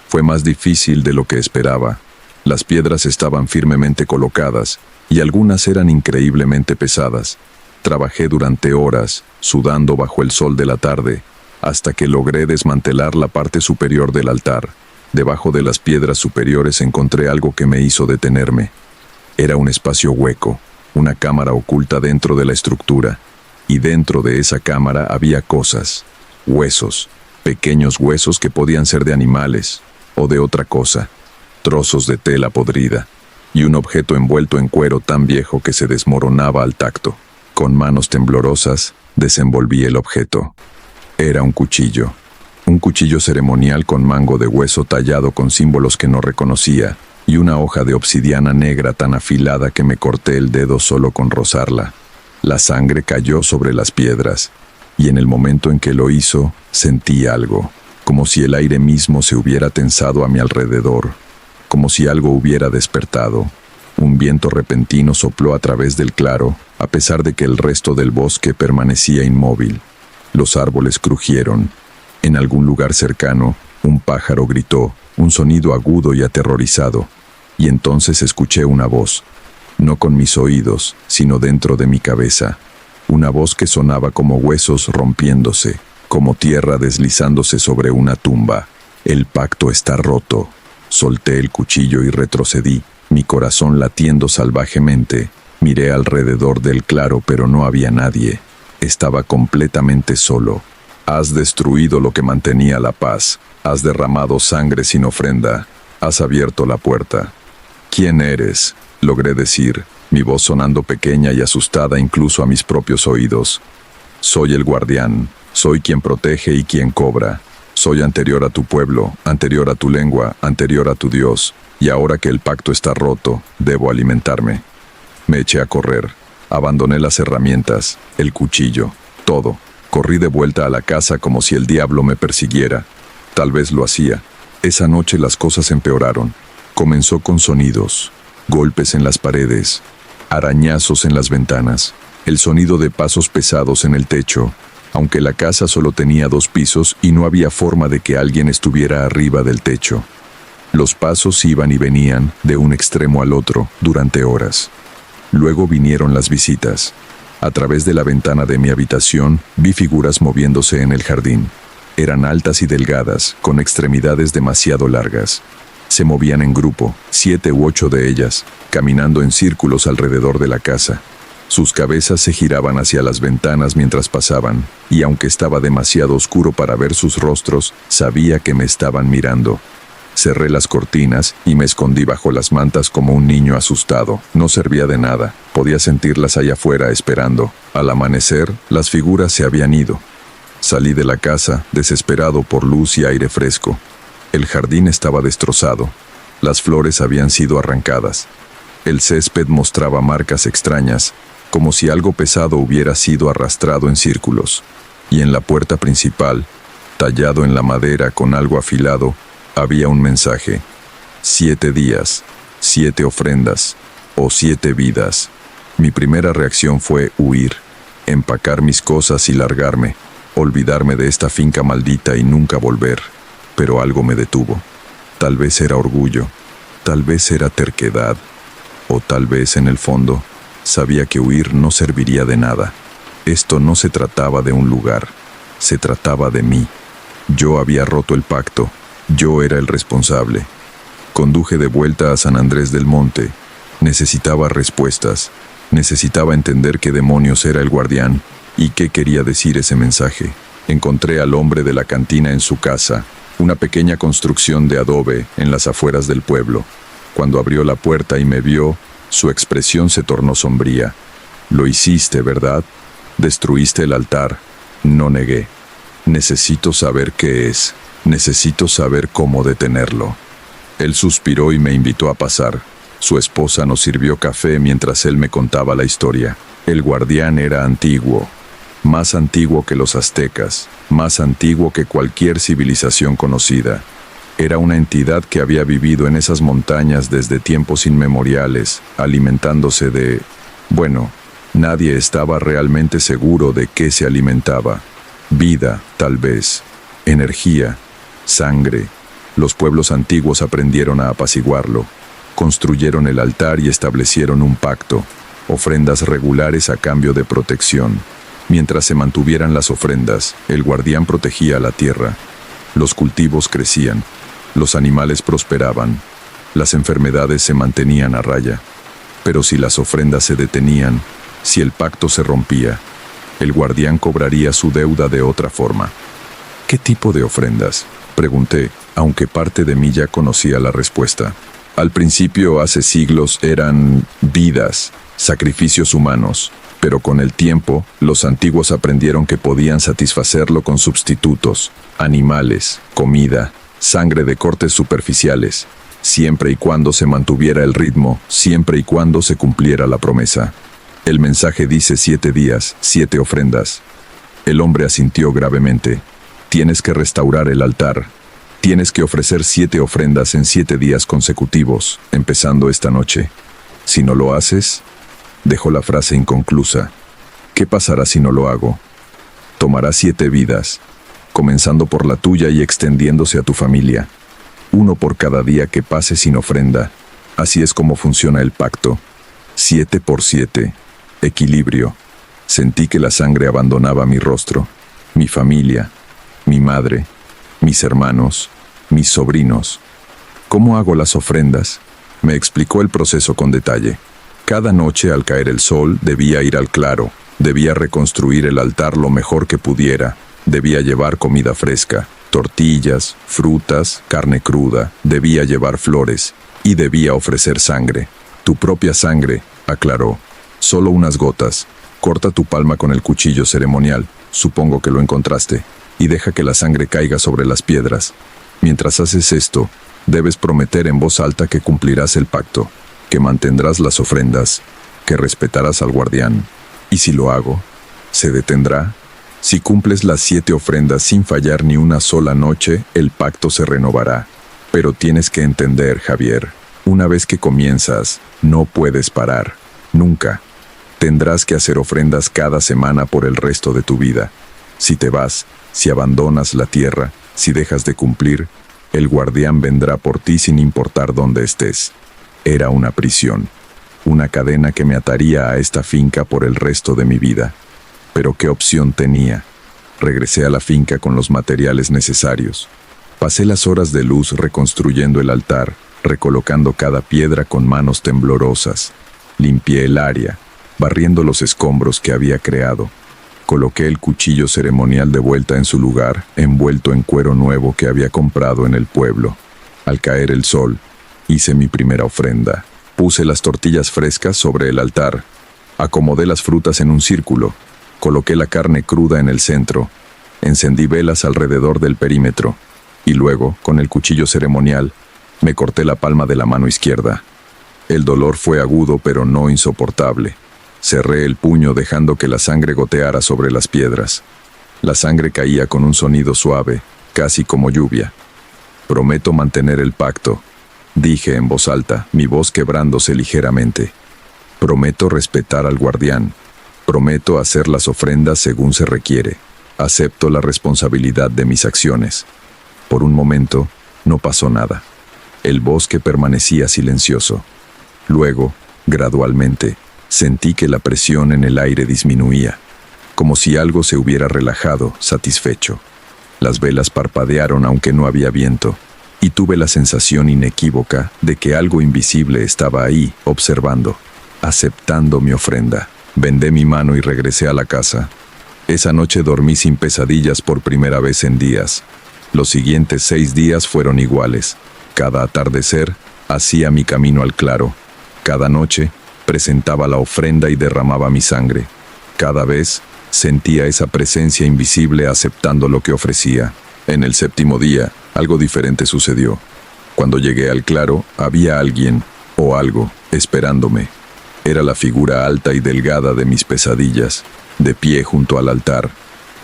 Fue más difícil de lo que esperaba. Las piedras estaban firmemente colocadas, y algunas eran increíblemente pesadas. Trabajé durante horas, sudando bajo el sol de la tarde, hasta que logré desmantelar la parte superior del altar. Debajo de las piedras superiores encontré algo que me hizo detenerme. Era un espacio hueco, una cámara oculta dentro de la estructura, y dentro de esa cámara había cosas, huesos, pequeños huesos que podían ser de animales o de otra cosa, trozos de tela podrida, y un objeto envuelto en cuero tan viejo que se desmoronaba al tacto. Con manos temblorosas, desenvolví el objeto. Era un cuchillo ceremonial con mango de hueso tallado con símbolos que no reconocía, y una hoja de obsidiana negra tan afilada que me corté el dedo solo con rozarla. La sangre cayó sobre las piedras, y en el momento en que lo hizo, sentí algo, como si el aire mismo se hubiera tensado a mi alrededor, como si algo hubiera despertado. Un viento repentino sopló a través del claro, a pesar de que el resto del bosque permanecía inmóvil. Los árboles crujieron. En algún lugar cercano, un pájaro gritó, un sonido agudo y aterrorizado, y entonces escuché una voz, no con mis oídos, sino dentro de mi cabeza, una voz que sonaba como huesos rompiéndose, como tierra deslizándose sobre una tumba. El pacto está roto. Solté el cuchillo y retrocedí, mi corazón latiendo salvajemente. Miré alrededor del claro, pero no había nadie. Estaba completamente solo. Has destruido lo que mantenía la paz. Has derramado sangre sin ofrenda. Has abierto la puerta. ¿Quién eres?, logré decir, mi voz sonando pequeña y asustada incluso a mis propios oídos. Soy el guardián. Soy quien protege y quien cobra. Soy anterior a tu pueblo, anterior a tu lengua, anterior a tu Dios, y ahora que el pacto está roto, debo alimentarme. Me eché a correr. Abandoné las herramientas, el cuchillo, todo. Corrí de vuelta a la casa como si el diablo me persiguiera. Tal vez lo hacía. Esa noche las cosas empeoraron. Comenzó con sonidos, golpes en las paredes, arañazos en las ventanas, el sonido de pasos pesados en el techo, aunque la casa solo tenía 2 pisos y no había forma de que alguien estuviera arriba del techo. Los pasos iban y venían de un extremo al otro durante horas. Luego vinieron las visitas. A través de la ventana de mi habitación vi figuras moviéndose en el jardín. Eran altas y delgadas, con extremidades demasiado largas. Se movían en grupo, 7 u 8 de ellas, caminando en círculos alrededor de la casa. Sus cabezas se giraban hacia las ventanas mientras pasaban, y aunque estaba demasiado oscuro para ver sus rostros, sabía que me estaban mirando. Cerré las cortinas y me escondí bajo las mantas como un niño asustado. No servía de nada, podía sentirlas allá afuera esperando. Al amanecer, las figuras se habían ido. Salí de la casa, desesperado por luz y aire fresco. El jardín estaba destrozado. Las flores habían sido arrancadas. El césped mostraba marcas extrañas, como si algo pesado hubiera sido arrastrado en círculos. Y en la puerta principal, tallado en la madera con algo afilado, había un mensaje: 7 días, 7 ofrendas, o 7 vidas. Mi primera reacción fue huir, empacar mis cosas y largarme, olvidarme de esta finca maldita y nunca volver. Pero algo me detuvo. Tal vez era orgullo, tal vez era terquedad, o tal vez en el fondo sabía que huir no serviría de nada. Esto no se trataba de un lugar, se trataba de mí. Yo había roto el pacto, yo era el responsable. Conduje de vuelta a San Andrés del Monte. Necesitaba respuestas, necesitaba entender qué demonios era el guardián y qué quería decir ese mensaje. Encontré al hombre de la cantina en su casa, una pequeña construcción de adobe en las afueras del pueblo. Cuando abrió la puerta y me vio, su expresión se tornó sombría. «Lo hiciste, ¿verdad? Destruiste el altar». No negué. «Necesito saber qué es. Necesito saber cómo detenerlo». Él suspiró y me invitó a pasar. Su esposa nos sirvió café mientras él me contaba la historia. El guardián era antiguo, más antiguo que los aztecas, más antiguo que cualquier civilización conocida. Era una entidad que había vivido en esas montañas desde tiempos inmemoriales, alimentándose de... Bueno, nadie estaba realmente seguro de qué se alimentaba. Vida, tal vez. Energía. Sangre. Los pueblos antiguos aprendieron a apaciguarlo. Construyeron el altar y establecieron un pacto, ofrendas regulares a cambio de protección. Mientras se mantuvieran las ofrendas, el guardián protegía la tierra. Los cultivos crecían, los animales prosperaban, las enfermedades se mantenían a raya. Pero si las ofrendas se detenían, si el pacto se rompía, el guardián cobraría su deuda de otra forma. ¿Qué tipo de ofrendas?, pregunté, aunque parte de mí ya conocía la respuesta. Al principio, hace siglos, eran vidas, sacrificios humanos, pero con el tiempo, los antiguos aprendieron que podían satisfacerlo con sustitutos, animales, comida, sangre de cortes superficiales, siempre y cuando se mantuviera el ritmo, siempre y cuando se cumpliera la promesa. El mensaje dice 7 días, 7 ofrendas. El hombre asintió gravemente. Tienes que restaurar el altar. Tienes que ofrecer 7 ofrendas en 7 días consecutivos, empezando esta noche. Si no lo haces, dejó la frase inconclusa. ¿Qué pasará si no lo hago? Tomará 7 vidas, comenzando por la tuya y extendiéndose a tu familia. 1 por cada día que pase sin ofrenda. Así es como funciona el pacto. 7 por 7. Equilibrio. Sentí que la sangre abandonaba mi rostro, mi familia, mi madre, mis hermanos, mis sobrinos. ¿Cómo hago las ofrendas? Me explicó el proceso con detalle. Cada noche al caer el sol debía ir al claro, debía reconstruir el altar lo mejor que pudiera, debía llevar comida fresca, tortillas, frutas, carne cruda, debía llevar flores y debía ofrecer sangre. Tu propia sangre, aclaró. Solo unas gotas. Corta tu palma con el cuchillo ceremonial, supongo que lo encontraste, y deja que la sangre caiga sobre las piedras. Mientras haces esto, debes prometer en voz alta que cumplirás el pacto, que mantendrás las ofrendas, que respetarás al guardián. Y si lo hago, ¿se detendrá? Si cumples las 7 ofrendas sin fallar ni una sola noche, el pacto se renovará. Pero tienes que entender, Javier, una vez que comienzas, no puedes parar. Nunca. Tendrás que hacer ofrendas cada semana por el resto de tu vida. Si te vas, si abandonas la tierra, si dejas de cumplir, el guardián vendrá por ti sin importar dónde estés. Era una prisión, una cadena que me ataría a esta finca por el resto de mi vida. Pero ¿qué opción tenía? Regresé a la finca con los materiales necesarios. Pasé las horas de luz reconstruyendo el altar, recolocando cada piedra con manos temblorosas. Limpié el área, barriendo los escombros que había creado. Coloqué el cuchillo ceremonial de vuelta en su lugar, envuelto en cuero nuevo que había comprado en el pueblo. Al caer el sol, hice mi primera ofrenda. Puse las tortillas frescas sobre el altar. Acomodé las frutas en un círculo. Coloqué la carne cruda en el centro. Encendí velas alrededor del perímetro. Y luego, con el cuchillo ceremonial, me corté la palma de la mano izquierda. El dolor fue agudo pero no insoportable. Cerré el puño dejando que la sangre goteara sobre las piedras. La sangre caía con un sonido suave, casi como lluvia. Prometo mantener el pacto, dije en voz alta, mi voz quebrándose ligeramente. Prometo respetar al guardián. Prometo hacer las ofrendas según se requiere. Acepto la responsabilidad de mis acciones. Por un momento, no pasó nada. El bosque permanecía silencioso. Luego, gradualmente, sentí que la presión en el aire disminuía, como si algo se hubiera relajado, satisfecho. Las velas parpadearon aunque no había viento, y tuve la sensación inequívoca de que algo invisible estaba ahí, observando, aceptando mi ofrenda. Vendé mi mano y regresé a la casa. Esa noche dormí sin pesadillas por primera vez en días. Los siguientes 6 días fueron iguales. Cada atardecer, hacía mi camino al claro. Cada noche, presentaba la ofrenda y derramaba mi sangre. Cada vez, sentía esa presencia invisible aceptando lo que ofrecía. En el 7º día, algo diferente sucedió. Cuando llegué al claro, había alguien, o algo, esperándome. Era la figura alta y delgada de mis pesadillas, de pie junto al altar.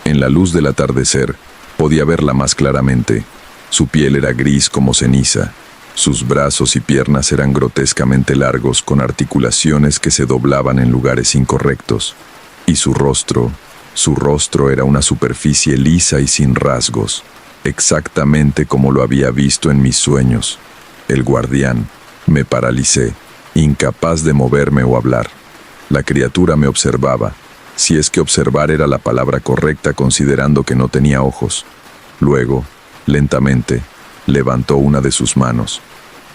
En la luz del atardecer, podía verla más claramente. Su piel era gris como ceniza. Sus brazos y piernas eran grotescamente largos, con articulaciones que se doblaban en lugares incorrectos. Y su rostro era una superficie lisa y sin rasgos, exactamente como lo había visto en mis sueños. El guardián, Me paralicé, incapaz de moverme o hablar. La criatura me observaba, si es que observar era la palabra correcta considerando que no tenía ojos. Luego, lentamente, levantó una de sus manos.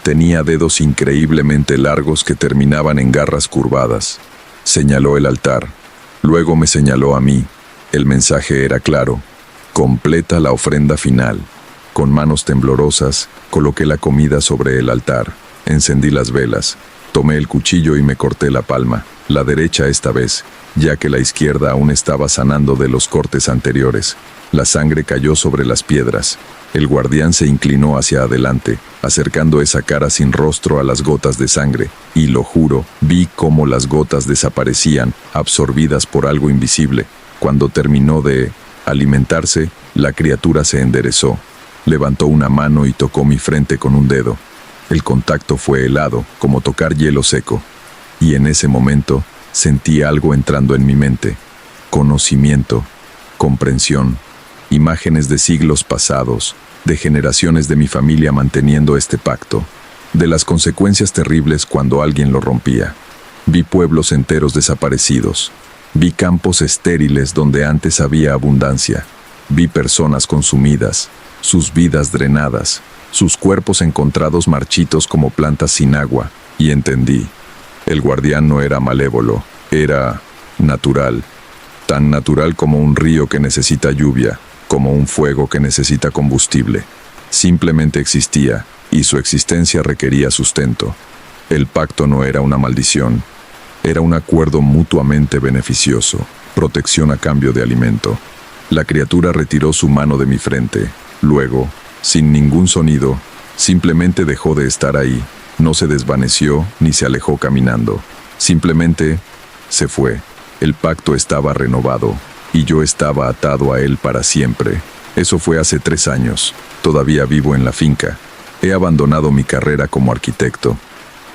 Tenía dedos increíblemente largos que terminaban en garras curvadas. Señaló el altar. Luego me señaló a mí. El mensaje era claro. Completa la ofrenda final. Con manos temblorosas, coloqué la comida sobre el altar. Encendí las velas. Tomé el cuchillo y me corté la palma, la derecha esta vez, ya que la izquierda aún estaba sanando de los cortes anteriores. La sangre cayó sobre las piedras. El guardián se inclinó hacia adelante, acercando esa cara sin rostro a las gotas de sangre, y lo juro, vi cómo las gotas desaparecían, absorbidas por algo invisible. Cuando terminó de alimentarse, la criatura se enderezó. Levantó una mano y tocó mi frente con un dedo. El contacto fue helado, como tocar hielo seco. Y en ese momento, sentí algo entrando en mi mente. Conocimiento, comprensión, imágenes de siglos pasados, de generaciones de mi familia manteniendo este pacto, de las consecuencias terribles cuando alguien lo rompía. Vi pueblos enteros desaparecidos. Vi campos estériles donde antes había abundancia. Vi personas consumidas, sus vidas drenadas, sus cuerpos encontrados marchitos como plantas sin agua, y entendí. El guardián no era malévolo, era natural, tan natural como un río que necesita lluvia, como un fuego que necesita combustible. Simplemente existía, y su existencia requería sustento. El pacto no era una maldición, era un acuerdo mutuamente beneficioso, protección a cambio de alimento. La criatura retiró su mano de mi frente, luego, sin ningún sonido, simplemente dejó de estar ahí. No se desvaneció ni se alejó caminando. Simplemente se fue. El pacto estaba renovado y yo estaba atado a él para siempre. Eso fue hace 3 años. Todavía vivo en la finca. He abandonado mi carrera como arquitecto.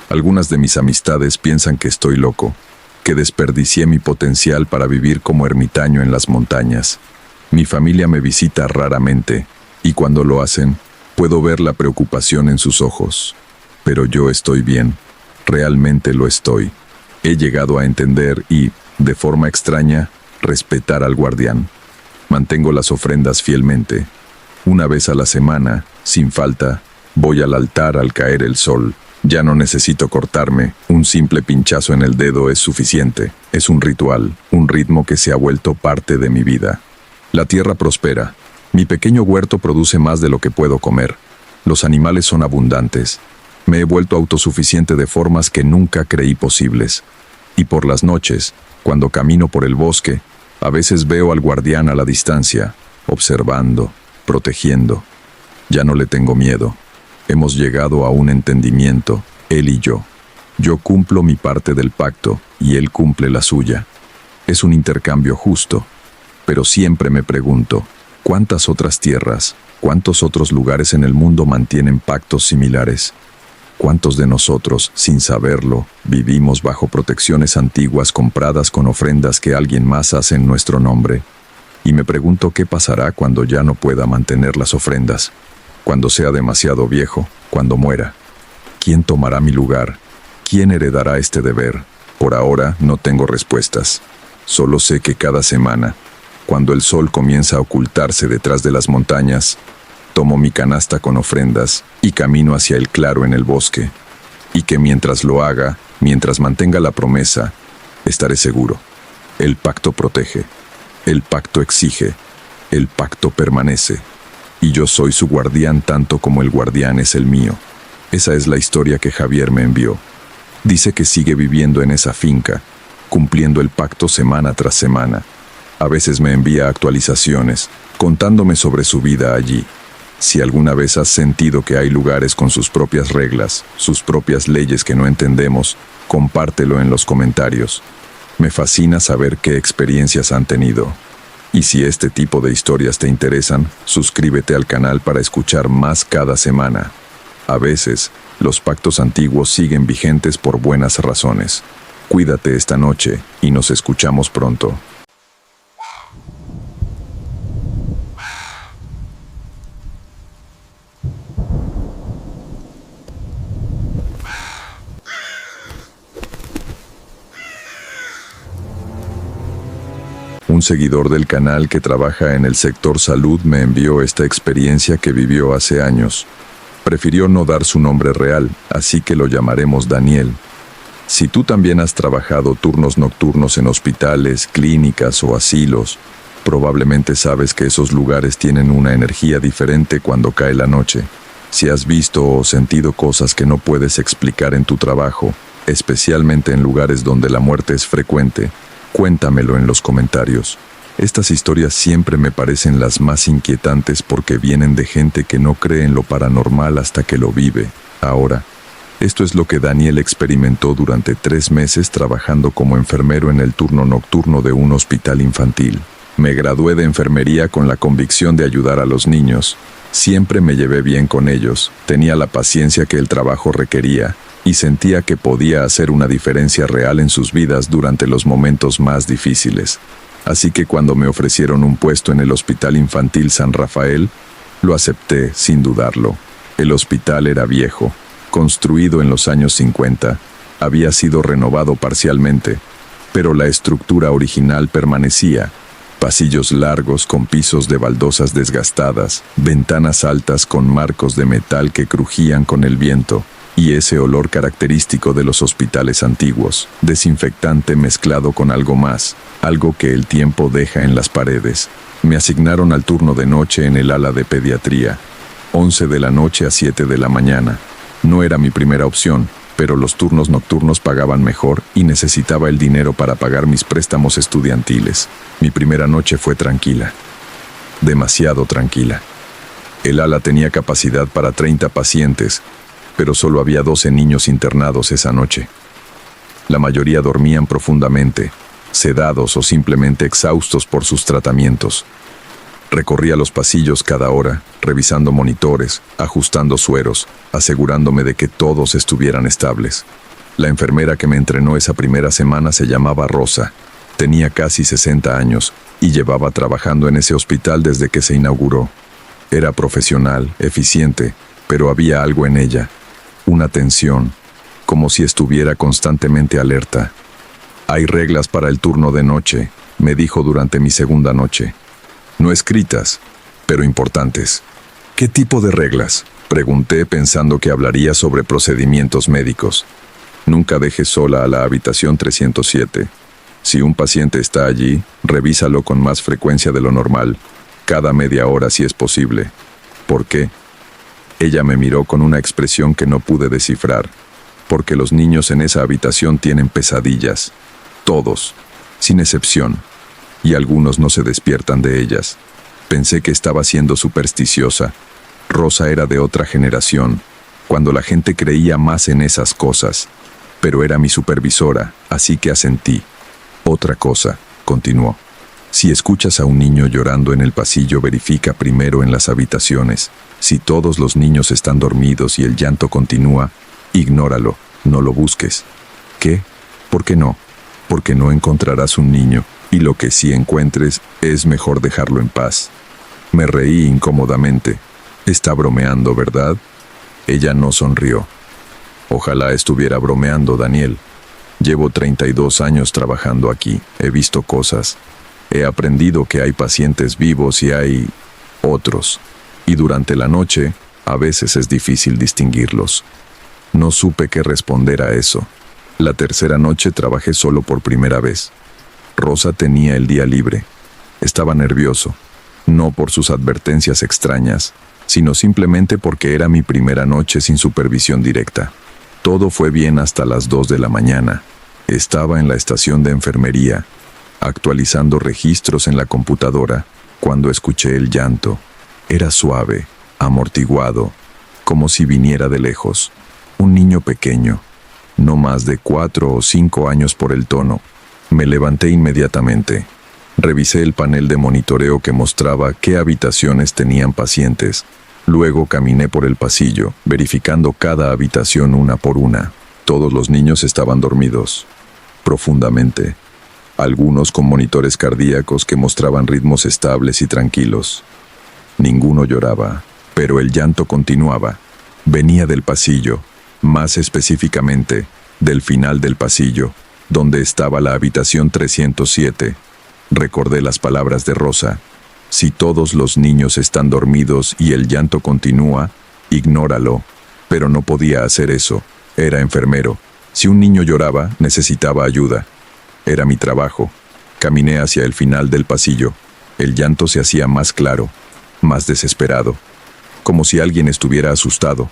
Algunas de mis amistades piensan que estoy loco, que desperdicié mi potencial para vivir como ermitaño en las montañas. Mi familia me visita raramente. Y cuando lo hacen, puedo ver la preocupación en sus ojos. Pero yo estoy bien. Realmente lo estoy. He llegado a entender y, de forma extraña, respetar al guardián. Mantengo las ofrendas fielmente. Una vez a la semana, sin falta, voy al altar al caer el sol. Ya no necesito cortarme. Un simple pinchazo en el dedo es suficiente. Es un ritual, un ritmo que se ha vuelto parte de mi vida. La tierra prospera. Mi pequeño huerto produce más de lo que puedo comer. Los animales son abundantes. Me he vuelto autosuficiente de formas que nunca creí posibles. Y por las noches, cuando camino por el bosque, a veces veo al guardián a la distancia, observando, protegiendo. Ya no le tengo miedo. Hemos llegado a un entendimiento, él y yo. Yo cumplo mi parte del pacto y él cumple la suya. Es un intercambio justo. Pero siempre me pregunto, ¿cuántas otras tierras, cuántos otros lugares en el mundo mantienen pactos similares? ¿Cuántos de nosotros, sin saberlo, vivimos bajo protecciones antiguas compradas con ofrendas que alguien más hace en nuestro nombre? Y me pregunto qué pasará cuando ya no pueda mantener las ofrendas, cuando sea demasiado viejo, cuando muera. ¿Quién tomará mi lugar? ¿Quién heredará este deber? Por ahora no tengo respuestas. Solo sé que cada semana, cuando el sol comienza a ocultarse detrás de las montañas, tomo mi canasta con ofrendas y camino hacia el claro en el bosque. Y que mientras lo haga, mientras mantenga la promesa, estaré seguro. El pacto protege, el pacto exige, el pacto permanece. Y yo soy su guardián tanto como el guardián es el mío. Esa es la historia que Javier me envió. Dice que sigue viviendo en esa finca, cumpliendo el pacto semana tras semana. A veces me envía actualizaciones, contándome sobre su vida allí. Si alguna vez has sentido que hay lugares con sus propias reglas, sus propias leyes que no entendemos, compártelo en los comentarios. Me fascina saber qué experiencias han tenido. Y si este tipo de historias te interesan, suscríbete al canal para escuchar más cada semana. A veces, los pactos antiguos siguen vigentes por buenas razones. Cuídate esta noche y nos escuchamos pronto. Un seguidor del canal que trabaja en el sector salud me envió esta experiencia que vivió hace años. Prefirió no dar su nombre real, así que lo llamaremos Daniel. Si tú también has trabajado turnos nocturnos en hospitales, clínicas o asilos, probablemente sabes que esos lugares tienen una energía diferente cuando cae la noche. Si has visto o sentido cosas que no puedes explicar en tu trabajo, especialmente en lugares donde la muerte es frecuente, cuéntamelo en los comentarios. Estas historias siempre me parecen las más inquietantes porque vienen de gente que no cree en lo paranormal hasta que lo vive. Ahora, esto es lo que Daniel experimentó durante 3 meses trabajando como enfermero en el turno nocturno de un hospital infantil. Me gradué de enfermería con la convicción de ayudar a los niños. Siempre me llevé bien con ellos, tenía la paciencia que el trabajo requería y sentía que podía hacer una diferencia real en sus vidas durante los momentos más difíciles. Así que cuando me ofrecieron un puesto en el Hospital Infantil San Rafael, lo acepté sin dudarlo. El hospital era viejo, construido en los años 50, había sido renovado parcialmente, pero la estructura original permanecía. Pasillos largos con pisos de baldosas desgastadas, ventanas altas con marcos de metal que crujían con el viento, y ese olor característico de los hospitales antiguos, desinfectante mezclado con algo más, algo que el tiempo deja en las paredes. Me asignaron al turno de noche en el ala de pediatría, 11 de la noche a 7 de la mañana. No era mi primera opción, pero los turnos nocturnos pagaban mejor y necesitaba el dinero para pagar mis préstamos estudiantiles. Mi primera noche fue tranquila, demasiado tranquila. El ala tenía capacidad para 30 pacientes, pero solo había 12 niños internados esa noche. La mayoría dormían profundamente, sedados o simplemente exhaustos por sus tratamientos. Recorría los pasillos cada hora, revisando monitores, ajustando sueros, asegurándome de que todos estuvieran estables. La enfermera que me entrenó esa primera semana se llamaba Rosa. Tenía casi 60 años y llevaba trabajando en ese hospital desde que se inauguró. Era profesional, eficiente, pero había algo en ella, una tensión, como si estuviera constantemente alerta. Hay reglas para el turno de noche, me dijo durante mi segunda noche. No escritas, pero importantes. ¿Qué tipo de reglas?, pregunté pensando que hablaría sobre procedimientos médicos. Nunca dejes sola a la habitación 307. Si un paciente está allí, revísalo con más frecuencia de lo normal, cada media hora si es posible. ¿Por qué? Ella me miró con una expresión que no pude descifrar. Porque los niños en esa habitación tienen pesadillas. Todos, sin excepción. Y algunos no se despiertan de ellas. Pensé que estaba siendo supersticiosa. Rosa era de otra generación, cuando la gente creía más en esas cosas. Pero era mi supervisora, así que asentí. Otra cosa, continuó. Si escuchas a un niño llorando en el pasillo, verifica primero en las habitaciones. Si todos los niños están dormidos y el llanto continúa, ignóralo, no lo busques. ¿Qué? ¿Por qué no? Porque no encontrarás un niño, y lo que sí encuentres es mejor dejarlo en paz. Me reí incómodamente. Está bromeando, ¿verdad? Ella no sonrió. Ojalá estuviera bromeando, Daniel. Llevo 32 años trabajando aquí. He visto cosas. He aprendido que hay pacientes vivos y hay otros. Y durante la noche, a veces es difícil distinguirlos. No supe qué responder a eso. La tercera noche trabajé solo por primera vez. Rosa tenía el día libre. Estaba nervioso. No por sus advertencias extrañas, sino simplemente porque era mi primera noche sin supervisión directa. Todo fue bien hasta las 2 de la mañana. Estaba en la estación de enfermería, actualizando registros en la computadora, cuando escuché el llanto. Era suave, amortiguado, como si viniera de lejos. Un niño pequeño, no más de 4 o 5 años por el tono. Me levanté inmediatamente. Revisé el panel de monitoreo que mostraba qué habitaciones tenían pacientes. Luego caminé por el pasillo, verificando cada habitación una por una. Todos los niños estaban dormidos, profundamente. Algunos con monitores cardíacos que mostraban ritmos estables y tranquilos. Ninguno lloraba, pero el llanto continuaba. Venía del pasillo, más específicamente, del final del pasillo, donde estaba la habitación 307. Recordé las palabras de Rosa. Si todos los niños están dormidos y el llanto continúa, ignóralo. Pero no podía hacer eso. Era enfermero. Si un niño lloraba, necesitaba ayuda. Era mi trabajo. Caminé hacia el final del pasillo. El llanto se hacía más claro, más desesperado. Como si alguien estuviera asustado,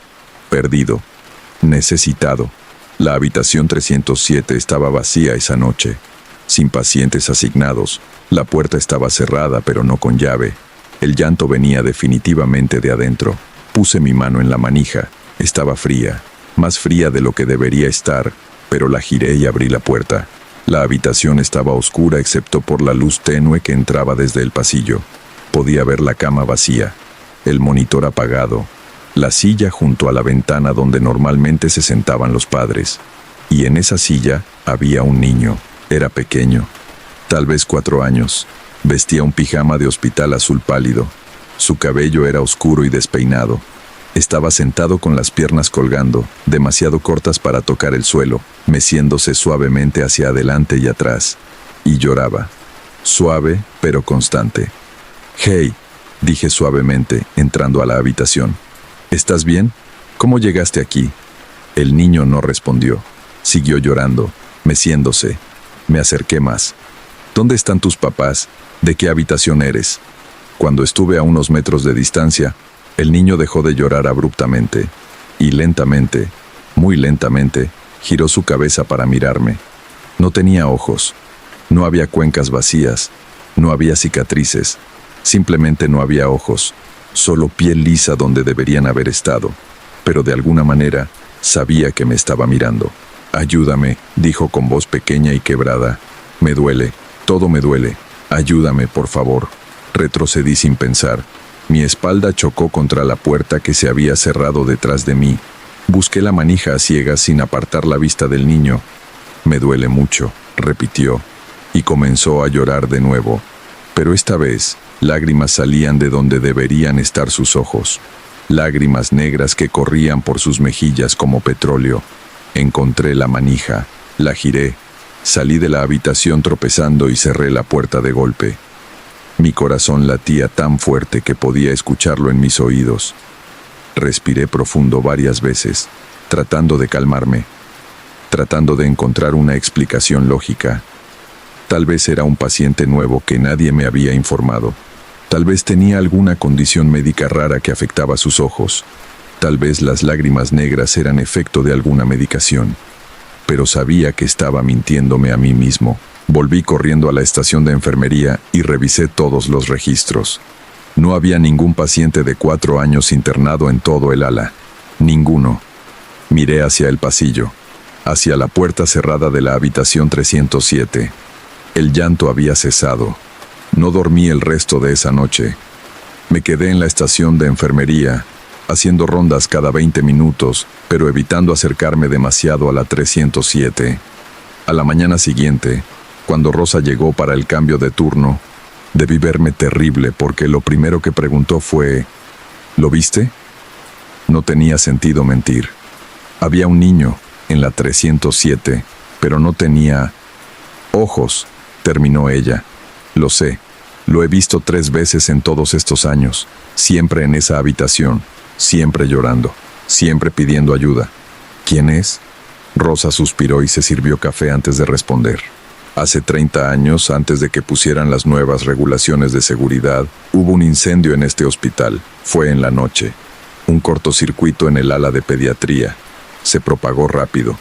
perdido, necesitado. La habitación 307 estaba vacía esa noche, sin pacientes asignados. La puerta estaba cerrada, pero no con llave. El llanto venía definitivamente de adentro. Puse mi mano en la manija. Estaba fría, más fría de lo que debería estar, pero la giré y abrí la puerta. La habitación estaba oscura excepto por la luz tenue que entraba desde el pasillo. Podía ver la cama vacía, el monitor apagado, la silla junto a la ventana donde normalmente se sentaban los padres. Y en esa silla había un niño. Era pequeño, tal vez 4 años. Vestía un pijama de hospital azul pálido. Su cabello era oscuro y despeinado. Estaba sentado con las piernas colgando, demasiado cortas para tocar el suelo, meciéndose suavemente hacia adelante y atrás. Y lloraba. Suave, pero constante. «Hey», dije suavemente, entrando a la habitación. «¿Estás bien? ¿Cómo llegaste aquí?» El niño no respondió. Siguió llorando, meciéndose. Me acerqué más. «¿Dónde están tus papás? ¿De qué habitación eres?» Cuando estuve a unos metros de distancia, el niño dejó de llorar abruptamente, y lentamente, muy lentamente, giró su cabeza para mirarme. No tenía ojos, no había cuencas vacías, no había cicatrices, simplemente no había ojos, solo piel lisa donde deberían haber estado, pero de alguna manera sabía que me estaba mirando. «Ayúdame», dijo con voz pequeña y quebrada. «Me duele, todo me duele. Ayúdame, por favor». Retrocedí sin pensar. Mi espalda chocó contra la puerta que se había cerrado detrás de mí. Busqué la manija a ciegas sin apartar la vista del niño. «Me duele mucho», repitió, y comenzó a llorar de nuevo. Pero esta vez, lágrimas salían de donde deberían estar sus ojos. Lágrimas negras que corrían por sus mejillas como petróleo. Encontré la manija, la giré, salí de la habitación tropezando y cerré la puerta de golpe. Mi corazón latía tan fuerte que podía escucharlo en mis oídos. Respiré profundo varias veces, tratando de calmarme, tratando de encontrar una explicación lógica. Tal vez era un paciente nuevo que nadie me había informado. Tal vez tenía alguna condición médica rara que afectaba sus ojos. Tal vez las lágrimas negras eran efecto de alguna medicación. Pero sabía que estaba mintiéndome a mí mismo. Volví corriendo a la estación de enfermería y revisé todos los registros. No había ningún paciente de 4 años internado en todo el ala. Ninguno. Miré hacia el pasillo, hacia la puerta cerrada de la habitación 307. El llanto había cesado. No dormí el resto de esa noche. Me quedé en la estación de enfermería, haciendo rondas cada 20 minutos, pero evitando acercarme demasiado a la 307. A la mañana siguiente, cuando Rosa llegó para el cambio de turno, debí verme terrible porque lo primero que preguntó fue: «¿Lo viste?». No tenía sentido mentir. Había un niño en la 307, pero no tenía ojos, terminó ella. «Lo sé, lo he visto 3 veces en todos estos años, siempre en esa habitación, siempre llorando, siempre pidiendo ayuda». «¿Quién es?». Rosa suspiró y se sirvió café antes de responder. «Hace 30 años, antes de que pusieran las nuevas regulaciones de seguridad, hubo un incendio en este hospital. Fue en la noche. Un cortocircuito en el ala de pediatría. Se propagó rápido.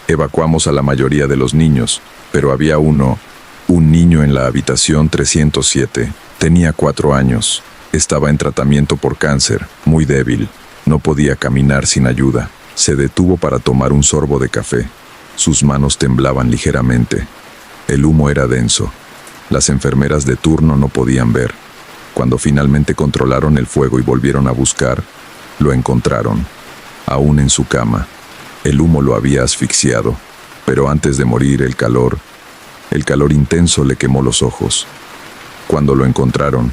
Evacuamos a la mayoría de los niños, pero había un niño en la habitación 307. Tenía 4 años. Estaba en tratamiento por cáncer, muy débil. No podía caminar sin ayuda. Se detuvo para tomar un sorbo de café. Sus manos temblaban ligeramente. El humo era denso. Las enfermeras de turno no podían ver. Cuando finalmente controlaron el fuego y volvieron a buscar, lo encontraron, aún en su cama. El humo lo había asfixiado, pero antes de morir el calor intenso le quemó los ojos. Cuando lo encontraron,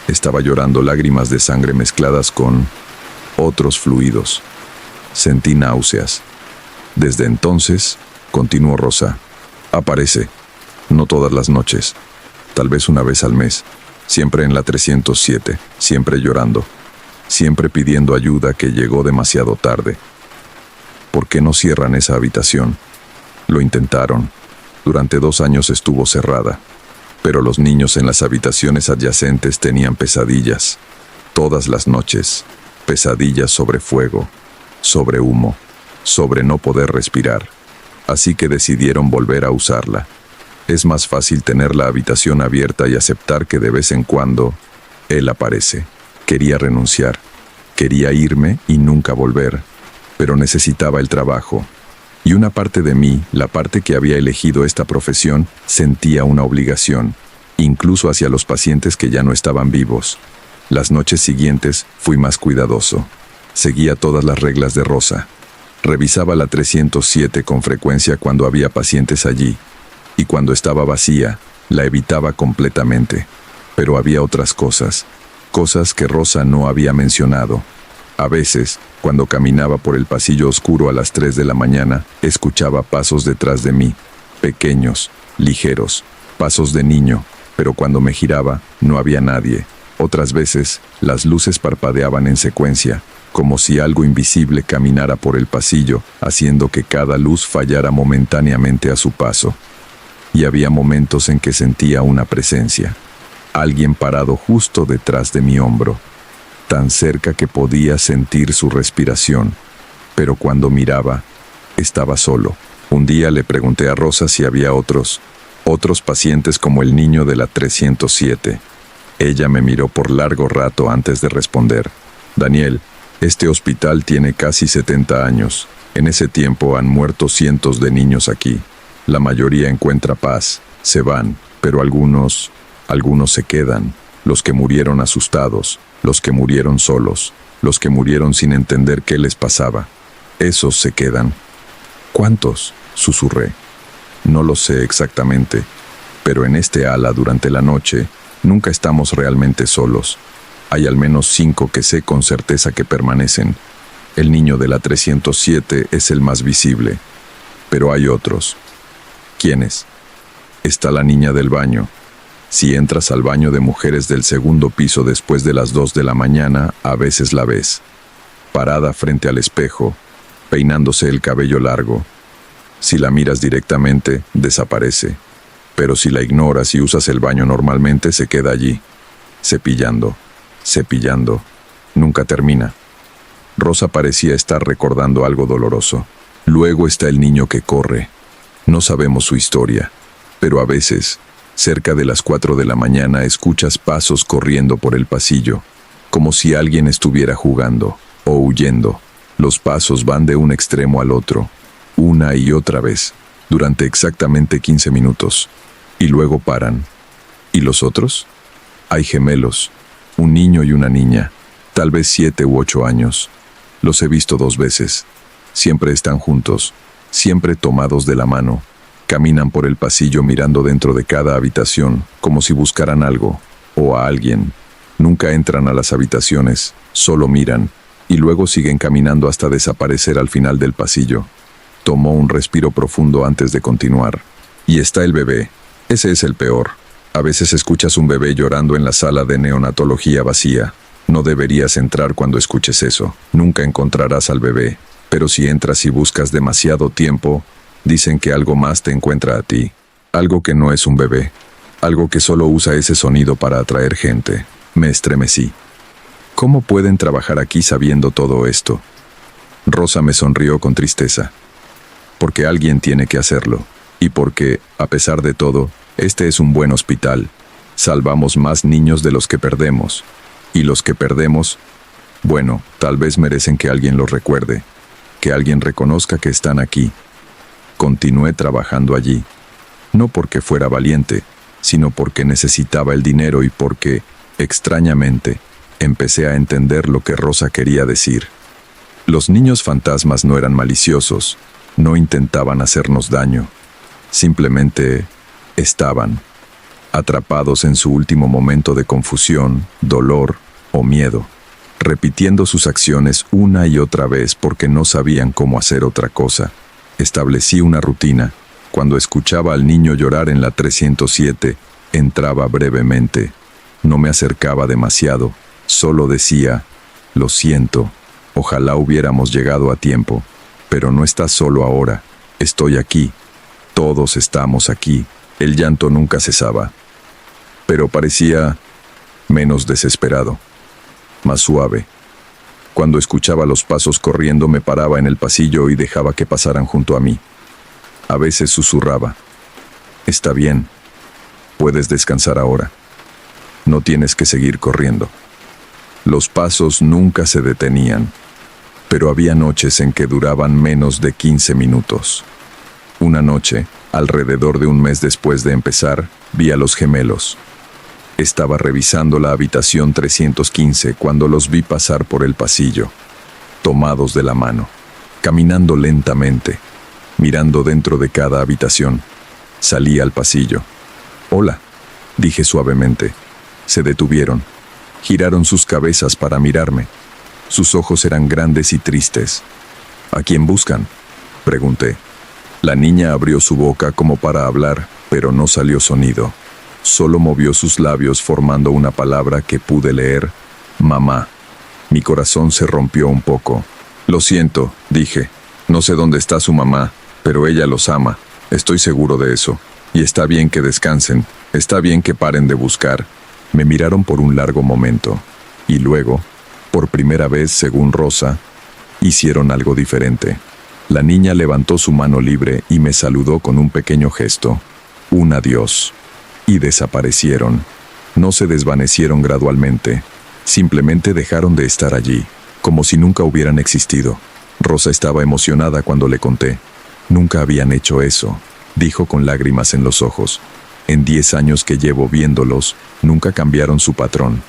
estaba llorando lágrimas de sangre mezcladas con otros fluidos. Sentí náuseas. Desde entonces, continuó Rosa, aparece. No todas las noches, tal vez una vez al mes, siempre en la 307, siempre llorando, siempre pidiendo ayuda que llegó demasiado tarde. ¿Por qué no cierran esa habitación? Lo intentaron. Durante 2 años estuvo cerrada, pero los niños en las habitaciones adyacentes tenían pesadillas. Todas las noches, pesadillas sobre fuego, sobre humo, sobre no poder respirar. Así que decidieron volver a usarla. Es más fácil tener la habitación abierta y aceptar que de vez en cuando él aparece. Quería renunciar, quería irme y nunca volver, pero necesitaba el trabajo. Y una parte de mí, la parte que había elegido esta profesión, sentía una obligación, incluso hacia los pacientes que ya no estaban vivos. Las noches siguientes fui más cuidadoso. Seguía todas las reglas de Rosa. Revisaba la 307 con frecuencia cuando había pacientes allí, y cuando estaba vacía, la evitaba completamente. Pero había otras cosas, cosas que Rosa no había mencionado. A veces, cuando caminaba por el pasillo oscuro a las 3 de la mañana, escuchaba pasos detrás de mí, pequeños, ligeros, pasos de niño, pero cuando me giraba, no había nadie. Otras veces, las luces parpadeaban en secuencia, como si algo invisible caminara por el pasillo, haciendo que cada luz fallara momentáneamente a su paso. Y había momentos en que sentía una presencia, alguien parado justo detrás de mi hombro, tan cerca que podía sentir su respiración, pero cuando miraba, estaba solo. Un día le pregunté a Rosa si había otros pacientes como el niño de la 307. Ella me miró por largo rato antes de responder. Daniel, este hospital tiene casi 70 años. En ese tiempo han muerto cientos de niños aquí. La mayoría encuentra paz, se van, pero algunos se quedan. Los que murieron asustados, los que murieron solos, los que murieron sin entender qué les pasaba. Esos se quedan. ¿Cuántos?, susurré. No lo sé exactamente, pero en este ala durante la noche nunca estamos realmente solos. Hay al menos 5 que sé con certeza que permanecen. El niño de la 307 es el más visible, pero hay otros. ¿Quiénes? Está la niña del baño. Si entras al baño de mujeres del segundo piso después de las 2 de la mañana, a veces la ves, parada frente al espejo, peinándose el cabello largo. Si la miras directamente, desaparece, pero si la ignoras y usas el baño normalmente, se queda allí, cepillando, nunca termina. Rosa parecía estar recordando algo doloroso. Luego está el niño que corre. No sabemos su historia, pero a veces, cerca de las 4 de la mañana, escuchas pasos corriendo por el pasillo, como si alguien estuviera jugando o huyendo. Los pasos van de un extremo al otro, una y otra vez, durante exactamente 15 minutos, y luego paran. ¿Y los otros? Hay gemelos, un niño y una niña, tal vez 7 u 8 años. Los he visto 2 veces. Siempre están juntos, siempre tomados de la mano. Caminan por el pasillo mirando dentro de cada habitación, como si buscaran algo, o a alguien. Nunca entran a las habitaciones, solo miran, y luego siguen caminando hasta desaparecer al final del pasillo. Tomó un respiro profundo antes de continuar. Y está el bebé. Ese es el peor. A veces escuchas un bebé llorando en la sala de neonatología vacía. No deberías entrar cuando escuches eso. Nunca encontrarás al bebé. Pero si entras y buscas demasiado tiempo, dicen que algo más te encuentra a ti. Algo que no es un bebé. Algo que solo usa ese sonido para atraer gente. Me estremecí. ¿Cómo pueden trabajar aquí sabiendo todo esto? Rosa me sonrió con tristeza. Porque alguien tiene que hacerlo. Y porque, a pesar de todo, este es un buen hospital. Salvamos más niños de los que perdemos. Y los que perdemos, bueno, tal vez merecen que alguien los recuerde. Que alguien reconozca que están aquí. Continué trabajando allí. No porque fuera valiente, sino porque necesitaba el dinero y porque, extrañamente, empecé a entender lo que Rosa quería decir. Los niños fantasmas no eran maliciosos, no intentaban hacernos daño. Simplemente estaban, atrapados en su último momento de confusión, dolor o miedo, repitiendo sus acciones una y otra vez porque no sabían cómo hacer otra cosa. Establecí una rutina. Cuando escuchaba al niño llorar en la 307, Entraba brevemente. No me acercaba demasiado. Solo decía, lo siento, ojalá hubiéramos llegado a tiempo. Pero no estás solo ahora. Estoy aquí. Todos estamos aquí. El llanto nunca cesaba. Pero parecía menos desesperado, más suave. Cuando escuchaba los pasos corriendo me paraba en el pasillo y dejaba que pasaran junto a mí. A veces susurraba, está bien, puedes descansar ahora. No tienes que seguir corriendo. Los pasos nunca se detenían, pero había noches en que duraban menos de 15 minutos. Una noche, alrededor de un mes después de empezar, vi a los gemelos. Estaba revisando la habitación 315 cuando los vi pasar por el pasillo, tomados de la mano, caminando lentamente, mirando dentro de cada habitación. Salí al pasillo. «Hola», dije suavemente. Se detuvieron. Giraron sus cabezas para mirarme. Sus ojos eran grandes y tristes. «¿A quién buscan?», pregunté. La niña abrió su boca como para hablar, pero no salió sonido. Solo movió sus labios formando una palabra que pude leer, mamá. Mi corazón se rompió un poco. «Lo siento», dije. «No sé dónde está su mamá, pero ella los ama. Estoy seguro de eso. Y está bien que descansen. Está bien que paren de buscar». Me miraron por un largo momento. Y luego, por primera vez según Rosa, hicieron algo diferente. La niña levantó su mano libre y me saludó con un pequeño gesto. Un adiós. Y desaparecieron. No se desvanecieron gradualmente. Simplemente dejaron de estar allí, como si nunca hubieran existido. Rosa estaba emocionada cuando le conté. «Nunca habían hecho eso», dijo con lágrimas en los ojos. «En 10 años que llevo viéndolos, nunca cambiaron su patrón.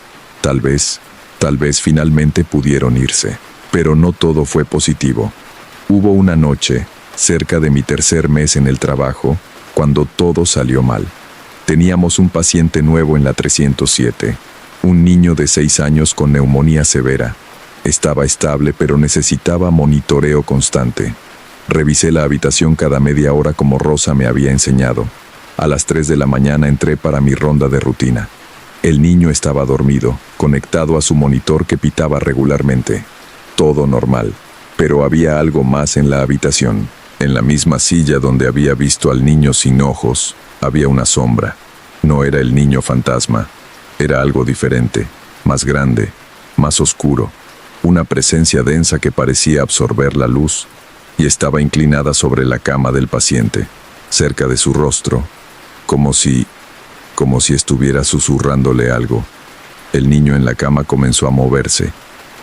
Tal vez finalmente pudieron irse. Pero no todo fue positivo. Hubo una noche, cerca de mi tercer mes en el trabajo, cuando todo salió mal. Teníamos un paciente nuevo en la 307, un niño de 6 años con neumonía severa. Estaba estable pero necesitaba monitoreo constante. Revisé la habitación cada media hora como Rosa me había enseñado. A las 3 de la mañana entré para mi ronda de rutina. El niño estaba dormido, conectado a su monitor que pitaba regularmente. Todo normal, pero había algo más en la habitación. En la misma silla donde había visto al niño sin ojos, había una sombra. No era el niño fantasma. Era algo diferente, más grande, más oscuro. Una presencia densa que parecía absorber la luz, y estaba inclinada sobre la cama del paciente, cerca de su rostro, como si estuviera susurrándole algo. El niño en la cama comenzó a moverse,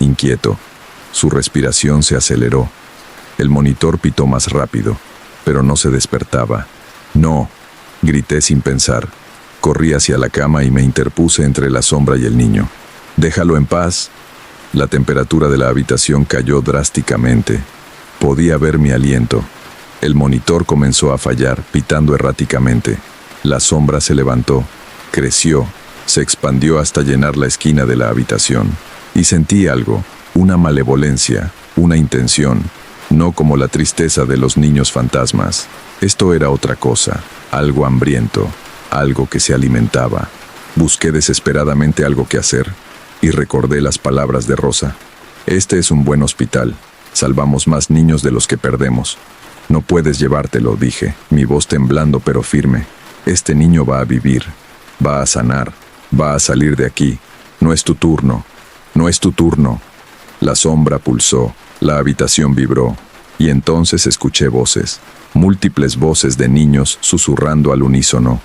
inquieto. Su respiración se aceleró. El monitor pitó más rápido, pero no se despertaba. «No», grité sin pensar. Corrí hacia la cama y me interpuse entre la sombra y el niño. «Déjalo en paz». La temperatura de la habitación cayó drásticamente. Podía ver mi aliento. El monitor comenzó a fallar, pitando erráticamente. La sombra se levantó, creció, se expandió hasta llenar la esquina de la habitación. Y sentí algo, una malevolencia, una intención, no como la tristeza de los niños fantasmas. Esto era otra cosa, algo hambriento, algo que se alimentaba. Busqué desesperadamente algo que hacer, y recordé las palabras de Rosa. «Este es un buen hospital. Salvamos más niños de los que perdemos. No puedes llevártelo», dije, mi voz temblando pero firme. «Este niño va a vivir, va a sanar, va a salir de aquí. No es tu turno, no es tu turno». La sombra pulsó, la habitación vibró, y entonces escuché voces, múltiples voces de niños susurrando al unísono.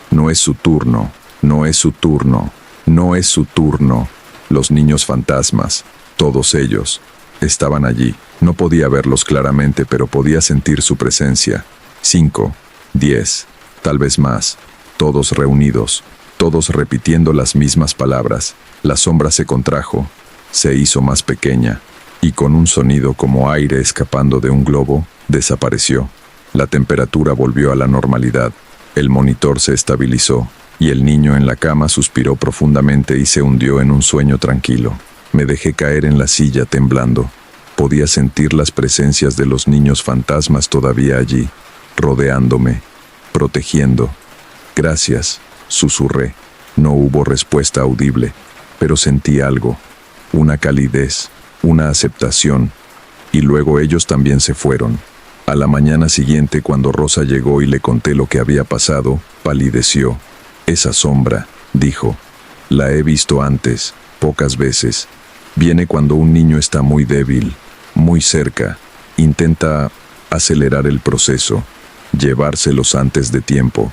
«No es su turno, no es su turno, no es su turno». Los niños fantasmas, todos ellos, estaban allí. No podía verlos claramente, pero podía sentir su presencia. 5, 10, tal vez más, todos reunidos, todos repitiendo las mismas palabras. La sombra se contrajo, se hizo más pequeña, y con un sonido como aire escapando de un globo, desapareció. La temperatura volvió a la normalidad, el monitor se estabilizó, y el niño en la cama suspiró profundamente y se hundió en un sueño tranquilo. Me dejé caer en la silla temblando. Podía sentir las presencias de los niños fantasmas todavía allí, rodeándome, protegiendo. «Gracias», susurré. No hubo respuesta audible, pero sentí algo, una calidez, una aceptación, y luego ellos también se fueron. A la mañana siguiente, cuando Rosa llegó y le conté lo que había pasado, palideció. Esa sombra, dijo, la he visto antes, pocas veces. Viene cuando un niño está muy débil, muy cerca, intenta acelerar el proceso, llevárselos antes de tiempo.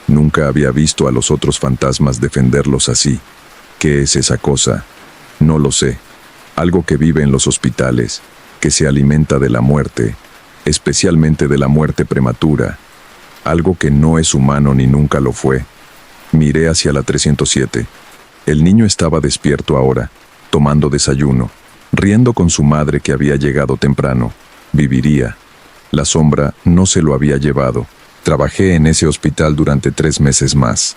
Nunca había visto a los otros fantasmas defenderlos así. ¿Qué es esa cosa? No lo sé. Algo que vive en los hospitales, que se alimenta de la muerte, especialmente de la muerte prematura. Algo que no es humano ni nunca lo fue. Miré hacia la 307. El niño estaba despierto ahora, tomando desayuno, riendo con su madre que había llegado temprano. Viviría. La sombra no se lo había llevado. Trabajé en ese hospital durante 3 meses más.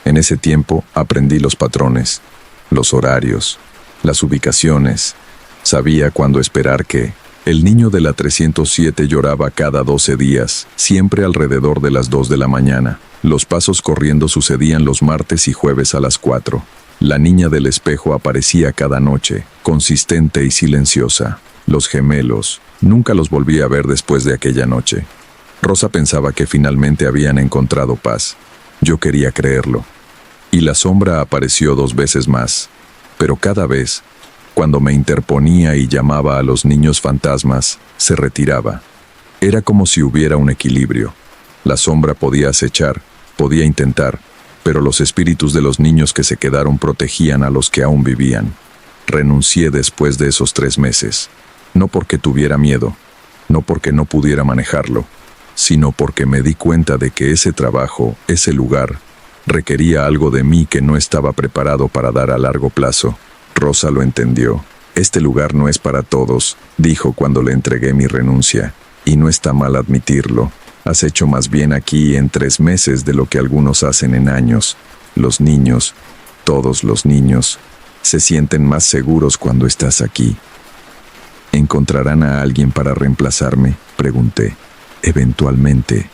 En ese tiempo aprendí los patrones, los horarios, las ubicaciones. Sabía cuándo esperar que el niño de la 307 lloraba cada 12 días, siempre alrededor de las 2 de la mañana. Los pasos corriendo sucedían los martes y jueves a las 4. La niña del espejo aparecía cada noche, consistente y silenciosa. Los gemelos, nunca los volví a ver después de aquella noche. Rosa pensaba que finalmente habían encontrado paz. Yo quería creerlo. Y la sombra apareció 2 veces más. Pero cada vez, cuando me interponía y llamaba a los niños fantasmas, se retiraba. Era como si hubiera un equilibrio. La sombra podía acechar, podía intentar, pero los espíritus de los niños que se quedaron protegían a los que aún vivían. Renuncié después de esos 3 meses. No porque tuviera miedo, no porque no pudiera manejarlo, sino porque me di cuenta de que ese trabajo, ese lugar, requería algo de mí que no estaba preparado para dar a largo plazo. Rosa lo entendió. Este lugar no es para todos, dijo cuando le entregué mi renuncia, y no está mal admitirlo. Has hecho más bien aquí en 3 meses de lo que algunos hacen en años. Los niños, todos los niños, se sienten más seguros cuando estás aquí. ¿Encontrarán a alguien para reemplazarme?, pregunté. Eventualmente,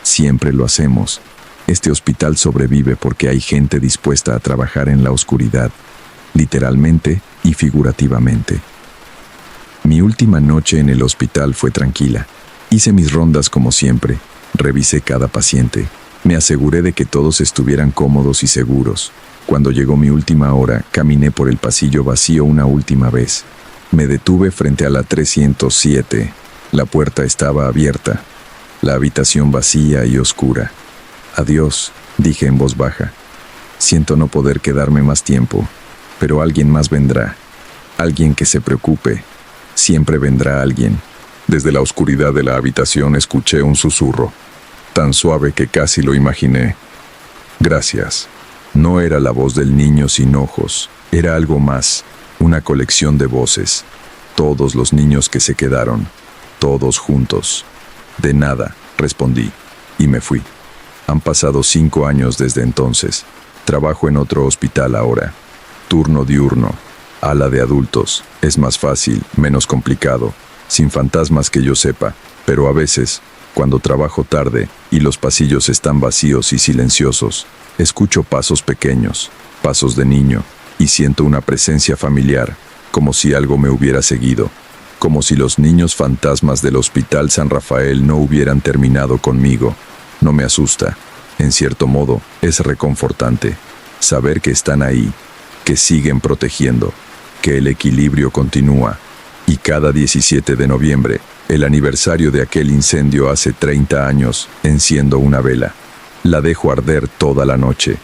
siempre lo hacemos. Este hospital sobrevive porque hay gente dispuesta a trabajar en la oscuridad, literalmente y figurativamente. Mi última noche en el hospital fue tranquila. Hice mis rondas como siempre, revisé cada paciente, me aseguré de que todos estuvieran cómodos y seguros. Cuando llegó mi última hora, caminé por el pasillo vacío una última vez. Me detuve frente a la 307. La puerta estaba abierta. La habitación vacía y oscura. Adiós, dije en voz baja. Siento no poder quedarme más tiempo, pero alguien más vendrá. Alguien que se preocupe. Siempre vendrá alguien. Desde la oscuridad de la habitación escuché un susurro, tan suave que casi lo imaginé. Gracias. No era la voz del niño sin ojos, era algo más, una colección de voces. Todos los niños que se quedaron, todos juntos. De nada, respondí, y me fui. Han pasado 5 años desde entonces. Trabajo en otro hospital ahora. Turno diurno, ala de adultos. Es más fácil, menos complicado, sin fantasmas que yo sepa, pero a veces, cuando trabajo tarde y los pasillos están vacíos y silenciosos, escucho pasos pequeños, pasos de niño, y siento una presencia familiar, como si algo me hubiera seguido, como si los niños fantasmas del Hospital San Rafael no hubieran terminado conmigo. No me asusta. En cierto modo, es reconfortante saber que están ahí, que siguen protegiendo, que el equilibrio continúa. Y cada 17 de noviembre, el aniversario de aquel incendio hace 30 años, enciendo una vela. La dejo arder toda la noche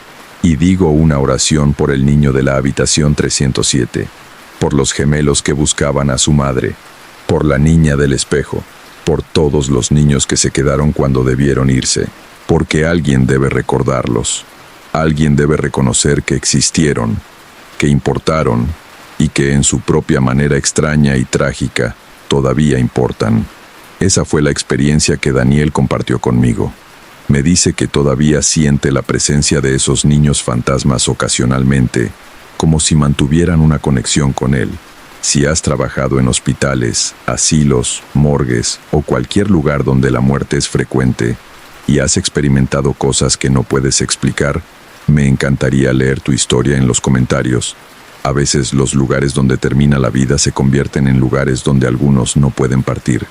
y digo una oración por el niño de la habitación 307, por los gemelos que buscaban a su madre, por la niña del espejo, por todos los niños que se quedaron cuando debieron irse, porque alguien debe recordarlos, alguien debe reconocer que existieron, que importaron y que en su propia manera extraña y trágica todavía importan. Esa fue la experiencia que Daniel compartió conmigo. Me dice que todavía siente la presencia de esos niños fantasmas ocasionalmente, como si mantuvieran una conexión con él. Si has trabajado en hospitales, asilos, morgues o cualquier lugar donde la muerte es frecuente y has experimentado cosas que no puedes explicar, Me encantaría leer tu historia en los comentarios. A veces los lugares donde termina la vida se convierten en lugares donde algunos no pueden partir.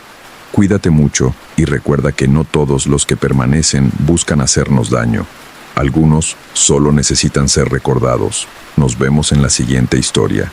Cuídate mucho y recuerda que no todos los que permanecen buscan hacernos daño. Algunos solo necesitan ser recordados. Nos vemos en la siguiente historia.